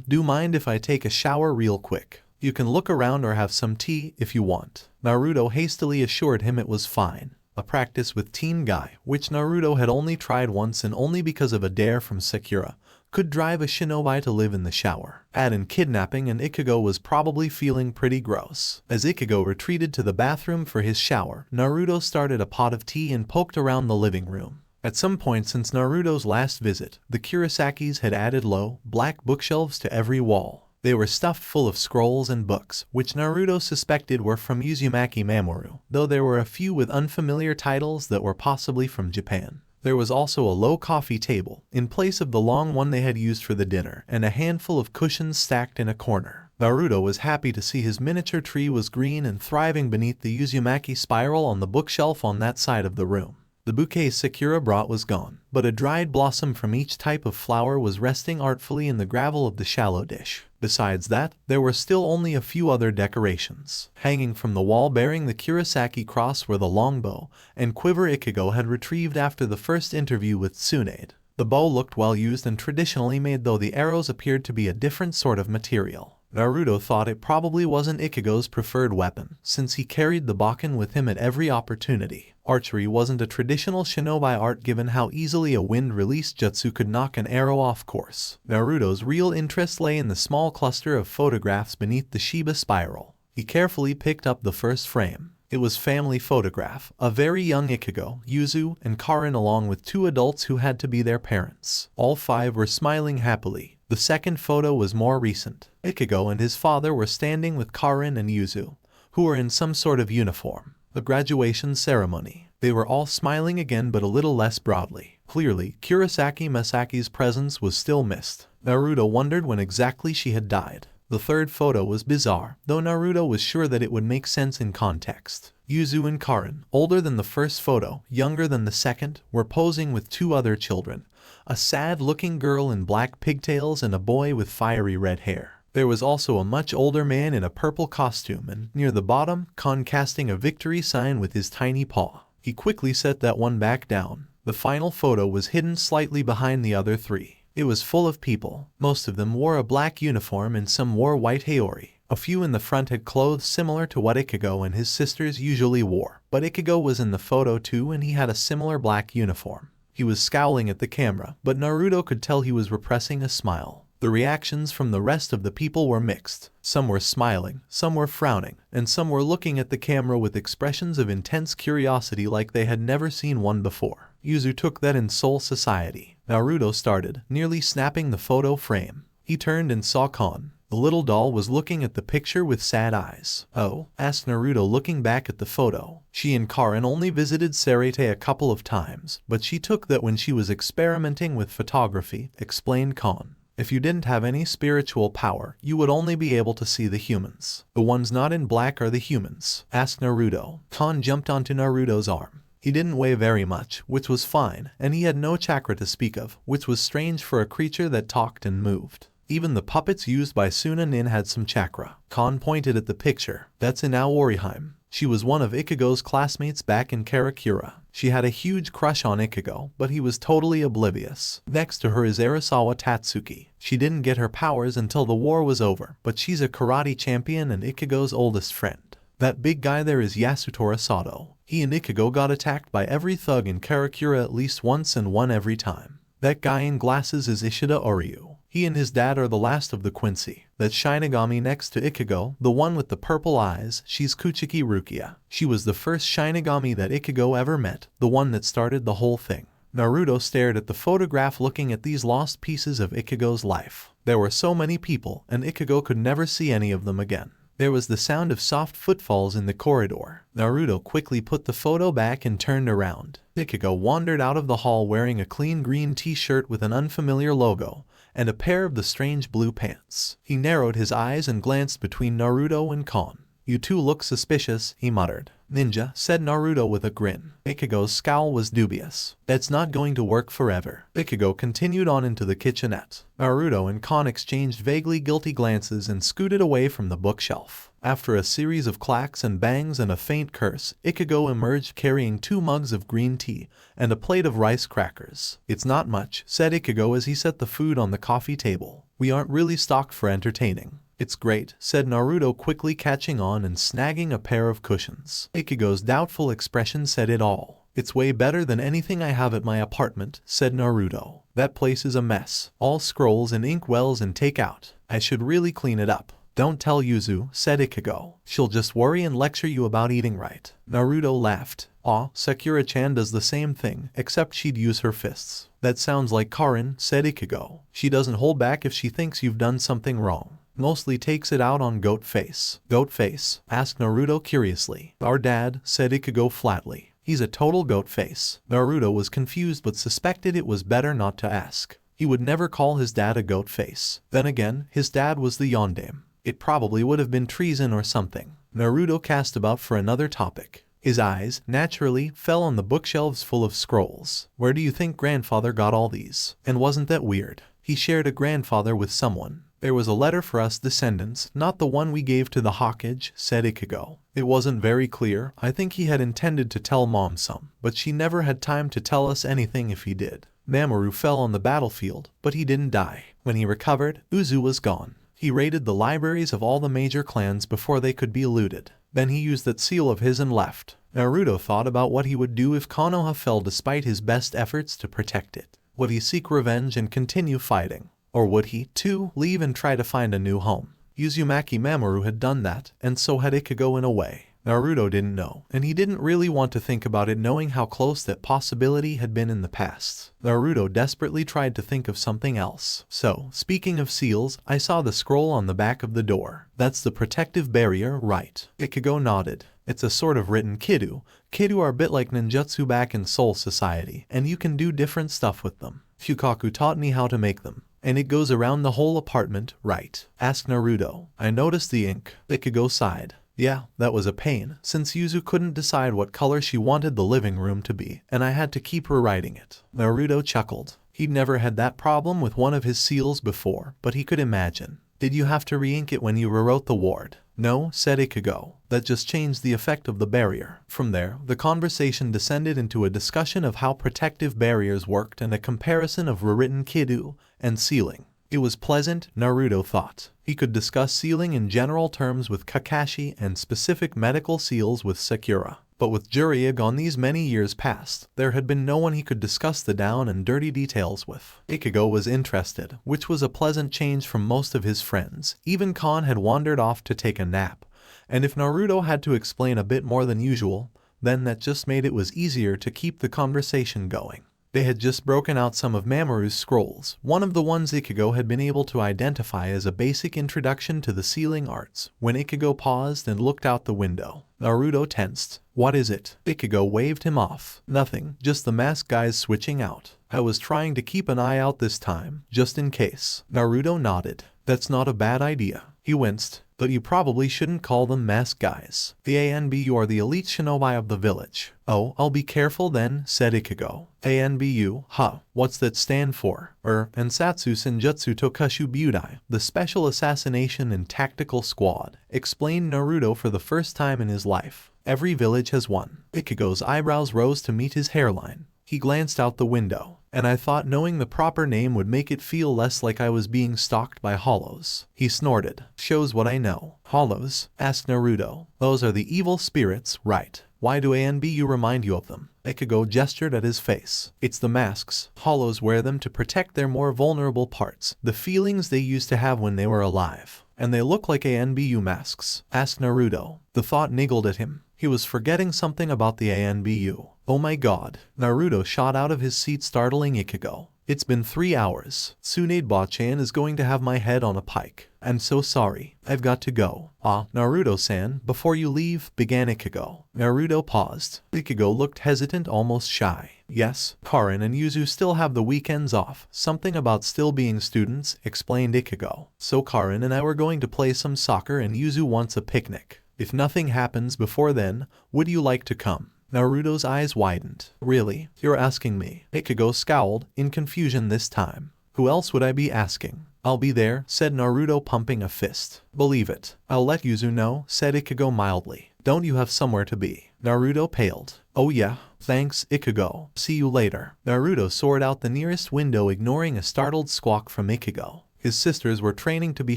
Do mind if I take a shower real quick? You can look around or have some tea if you want." Naruto hastily assured him it was fine. A practice with teen guy, which Naruto had only tried once and only because of a dare from Sakura, could drive a shinobi to live in the shower. Add in kidnapping and Ichigo was probably feeling pretty gross. As Ichigo retreated to the bathroom for his shower, Naruto started a pot of tea and poked around the living room. At some point since Naruto's last visit, the Kurosakis had added low, black bookshelves to every wall. They were stuffed full of scrolls and books, which Naruto suspected were from Uzumaki Mamoru, though there were a few with unfamiliar titles that were possibly from Japan. There was also a low coffee table, in place of the long one they had used for the dinner, and a handful of cushions stacked in a corner. Naruto was happy to see his miniature tree was green and thriving beneath the Uzumaki spiral on the bookshelf on that side of the room. The bouquet Sakura brought was gone, but a dried blossom from each type of flower was resting artfully in the gravel of the shallow dish. Besides that, there were still only a few other decorations. Hanging from the wall bearing the Kurosaki cross were the longbow and quiver Ichigo had retrieved after the first interview with Tsunade. The bow looked well used and traditionally made, though the arrows appeared to be a different sort of material. Naruto thought it probably wasn't Ichigo's preferred weapon, since he carried the Bakken with him at every opportunity. Archery wasn't a traditional shinobi art given how easily a wind-release jutsu could knock an arrow off course. Naruto's real interest lay in the small cluster of photographs beneath the Shiba spiral. He carefully picked up the first frame. It was family photograph, a very young Ichigo, Yuzu, and Karin along with two adults who had to be their parents. All five were smiling happily. The second photo was more recent. Ichigo and his father were standing with Karin and Yuzu, who were in some sort of uniform. The graduation ceremony. They were all smiling again but a little less broadly. Clearly, Kurosaki Masaki's presence was still missed. Naruto wondered when exactly she had died. The third photo was bizarre, though Naruto was sure that it would make sense in context. Yuzu and Karin, older than the first photo, younger than the second, were posing with two other children. A sad-looking girl in black pigtails and a boy with fiery red hair. There was also a much older man in a purple costume and, near the bottom, Kon casting a victory sign with his tiny paw. He quickly set that one back down. The final photo was hidden slightly behind the other three. It was full of people. Most of them wore a black uniform and some wore white haori. A few in the front had clothes similar to what Ichigo and his sisters usually wore, but Ichigo was in the photo too and he had a similar black uniform. He was scowling at the camera, but Naruto could tell he was repressing a smile. The reactions from the rest of the people were mixed. Some were smiling, some were frowning, and some were looking at the camera with expressions of intense curiosity like they had never seen one before. Yuzu took that in Soul Society. Naruto started, nearly snapping the photo frame. He turned and saw Kon. The little doll was looking at the picture with sad eyes. "Oh?" asked Naruto looking back at the photo. She and Karin only visited Sarete a couple of times, but she took that when she was experimenting with photography, explained Kon. "If you didn't have any spiritual power, you would only be able to see the humans. The ones not in black are the humans," asked Naruto. Kon jumped onto Naruto's arm. He didn't weigh very much, which was fine, and he had no chakra to speak of, which was strange for a creature that talked and moved. Even the puppets used by Suna-nin had some chakra. Kon pointed at the picture. "That's in Aoiheim." She was one of Ichigo's classmates back in Karakura. She had a huge crush on Ichigo, but he was totally oblivious. Next to her is Arasawa Tatsuki. She didn't get her powers until the war was over, but she's a karate champion and Ichigo's oldest friend. That big guy there is Yasutora Sato. He and Ichigo got attacked by every thug in Karakura at least once and won every time. That guy in glasses is Ishida Oryu. He and his dad are the last of the Quincy. That Shinigami next to Ichigo, the one with the purple eyes, she's Kuchiki Rukia. She was the first Shinigami that Ichigo ever met, the one that started the whole thing. Naruto stared at the photograph looking at these lost pieces of Ichigo's life. There were so many people, and Ichigo could never see any of them again. There was the sound of soft footfalls in the corridor. Naruto quickly put the photo back and turned around. Ichigo wandered out of the hall wearing a clean green t-shirt with an unfamiliar logo, and a pair of the strange blue pants. He narrowed his eyes and glanced between Naruto and Kon. "You two look suspicious," he muttered. "Ninja," said Naruto with a grin. Ichigo's scowl was dubious. "That's not going to work forever." Ichigo continued on into the kitchenette. Naruto and Kon exchanged vaguely guilty glances and scooted away from the bookshelf. After a series of clacks and bangs and a faint curse, Ichigo emerged carrying 2 mugs of green tea and a plate of rice crackers. "It's not much," said Ichigo as he set the food on the coffee table. "We aren't really stocked for entertaining." "It's great," said Naruto quickly catching on and snagging a pair of cushions. Ichigo's doubtful expression said it all. "It's way better than anything I have at my apartment," said Naruto. "That place is a mess. All scrolls and inkwells and takeout. I should really clean it up." "Don't tell Yuzu," said Ichigo. "She'll just worry and lecture you about eating right." Naruto laughed. "Aw, Sakura-chan does the same thing, except she'd use her fists." "That sounds like Karin," said Ichigo. "She doesn't hold back if she thinks you've done something wrong. Mostly takes it out on Goat Face." "Goat Face?" asked Naruto curiously. "Our dad," said Ichigo flatly. "He's a total goat face." Naruto was confused but suspected it was better not to ask. He would never call his dad a goat face. Then again, his dad was the yondaime. It probably would have been treason or something. Naruto cast about for another topic. His eyes, naturally, fell on the bookshelves full of scrolls. "Where do you think grandfather got all these? And wasn't that weird? He shared a grandfather with someone. There was a letter for us descendants, not the one we gave to the Hokage," said Ichigo. "It wasn't very clear. I think he had intended to tell Mom some, but she never had time to tell us anything if he did. Mamoru fell on the battlefield, but he didn't die. When he recovered, Uzu was gone. He raided the libraries of all the major clans before they could be looted. Then he used that seal of his and left." Naruto thought about what he would do if Konoha fell despite his best efforts to protect it. Would he seek revenge and continue fighting? Or would he, too, leave and try to find a new home? Uzumaki Mamoru had done that, and so had Ichigo in a way. Naruto didn't know, and he didn't really want to think about it knowing how close that possibility had been in the past. Naruto desperately tried to think of something else. "So, speaking of seals, I saw the scroll on the back of the door. That's the protective barrier, right?" Ichigo nodded. "It's a sort of written kidu. Kidu are a bit like ninjutsu back in Soul Society, and you can do different stuff with them. Fukaku taught me how to make them." "And it goes around the whole apartment, right?" asked Naruto. "I noticed the ink." Ichigo sighed. "Yeah, that was a pain, since Yuzu couldn't decide what color she wanted the living room to be, and I had to keep her writing it." Naruto chuckled. He'd never had that problem with one of his seals before, but he could imagine. "Did you have to re-ink it when you rewrote the ward?" "No," said Ichigo. "That just changed the effect of the barrier." From there, the conversation descended into a discussion of how protective barriers worked and a comparison of rewritten kidu and sealing. It was pleasant, Naruto thought. He could discuss sealing in general terms with Kakashi and specific medical seals with Sakura. But with Jiraiya gone these many years past, there had been no one he could discuss the down and dirty details with. Ichigo was interested, which was a pleasant change from most of his friends. Even Kon had wandered off to take a nap, and if Naruto had to explain a bit more than usual, then that just made it was easier to keep the conversation going. They had just broken out some of Mamoru's scrolls, one of the ones Ichigo had been able to identify as a basic introduction to the sealing arts, when Ichigo paused and looked out the window. Naruto tensed. "What is it?" Ichigo waved him off. "Nothing, just the masked guys switching out. I was trying to keep an eye out this time, just in case." Naruto nodded. "That's not a bad idea." He winced. "But you probably shouldn't call them masked guys. The ANBU are the elite shinobi of the village." "Oh, I'll be careful then," said Ichigo. "ANBU, huh? What's that stand for?" Ansatsu Senjutsu Tokashu Budai, the Special Assassination and Tactical Squad, explained Naruto for the first time in his life. "Every village has one." Ichigo's eyebrows rose to meet his hairline. He glanced out the window. and I thought knowing the proper name would make it feel less like I was being stalked by hollows. He snorted. Shows what I know. Hollows? Asked Naruto. Those are the evil spirits, right? Why do ANBU remind you of them? Ichigo gestured at his face. It's the masks. Hollows wear them to protect their more vulnerable parts, the feelings they used to have when they were alive. And they look like ANBU masks? Asked Naruto. The thought niggled at him. He was forgetting something about the ANBU. Oh my god. Naruto shot out of his seat, startling Ichigo. It's been 3 hours. Tsunade-bachan is going to have my head on a pike. I'm so sorry. I've got to go. Ah, Naruto-san, before you leave, began Ichigo. Naruto paused. Ichigo looked hesitant, almost shy. Yes, Karin and Yuzu still have the weekends off. Something about still being students, explained Ichigo. So Karin and I were going to play some soccer and Yuzu wants a picnic. If nothing happens before then, would you like to come? Naruto's eyes widened. Really? You're asking me? Ichigo scowled, in confusion this time. Who else would I be asking? I'll be there, said Naruto, pumping a fist. Believe it. I'll let Yuzu know, said Ichigo mildly. Don't you have somewhere to be? Naruto paled. Oh yeah, thanks, Ichigo. See you later. Naruto soared out the nearest window, ignoring a startled squawk from Ichigo. His sisters were training to be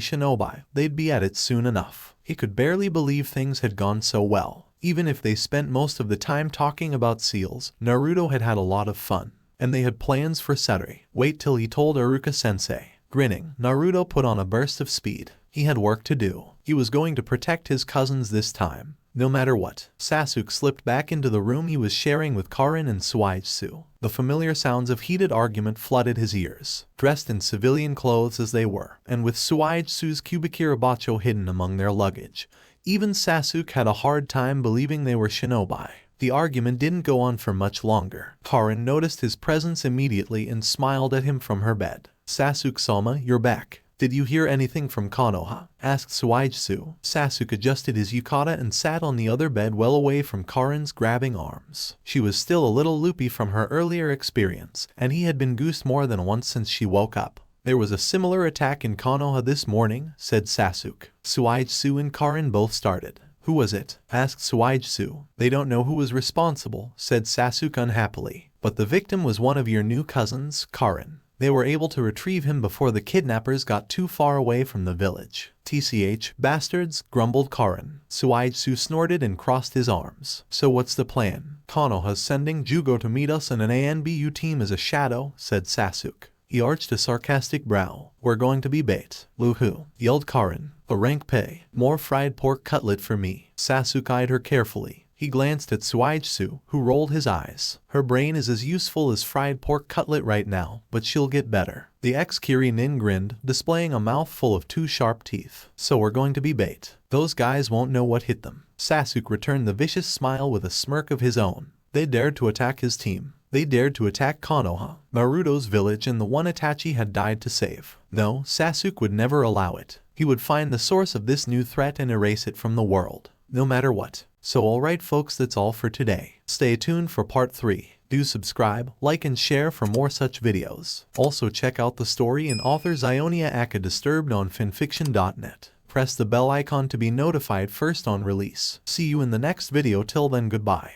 shinobi. They'd be at it soon enough. He could barely believe things had gone so well. Even if they spent most of the time talking about seals, Naruto had had a lot of fun. And they had plans for Saturday. Wait till he told Iruka-sensei. Grinning, Naruto put on a burst of speed. He had work to do. He was going to protect his cousins this time, no matter what. Sasuke slipped back into the room he was sharing with Karin and Suigetsu. The familiar sounds of heated argument flooded his ears. Dressed in civilian clothes as they were, and with Suigetsu's Kubikirabacho hidden among their luggage, even Sasuke had a hard time believing they were shinobi. The argument didn't go on for much longer. Karin noticed his presence immediately and smiled at him from her bed. Sasuke-sama, you're back. Did you hear anything from Konoha? Asked Suigetsu. Sasuke adjusted his yukata and sat on the other bed, well away from Karin's grabbing arms. She was still a little loopy from her earlier experience, and he had been goosed more than once since she woke up. There was a similar attack in Konoha this morning, said Sasuke. Suigetsu and Karin both started. Who was it? Asked Suigetsu. They don't know who was responsible, said Sasuke unhappily. But the victim was one of your new cousins, Karin. They were able to retrieve him before the kidnappers got too far away from the village. TCH, bastards, grumbled Karin. Suigetsu snorted and crossed his arms. So what's the plan? Konoha's sending Jugo to meet us in an ANBU team as a shadow, said Sasuke. He arched a sarcastic brow. We're going to be bait. Woohoo, yelled Karin. A rank pay. More fried pork cutlet for me. Sasuke eyed her carefully. He glanced at Suigetsu, who rolled his eyes. Her brain is as useful as fried pork cutlet right now, but she'll get better. The ex-Kiri-nin grinned, displaying a mouth full of 2 sharp teeth. So we're going to be bait. Those guys won't know what hit them. Sasuke returned the vicious smile with a smirk of his own. They dared to attack his team. They dared to attack Konoha, Naruto's village, and the one Itachi had died to save. No, Sasuke would never allow it. He would find the source of this new threat and erase it from the world, no matter what. So alright folks, that's all for today. Stay tuned for part 3. Do subscribe, like and share for more such videos. Also check out the story and author Zeionia Aka Disturbed on FANFICTIONnet. Press the bell icon to be notified first on release. See you in the next video. Till then, goodbye.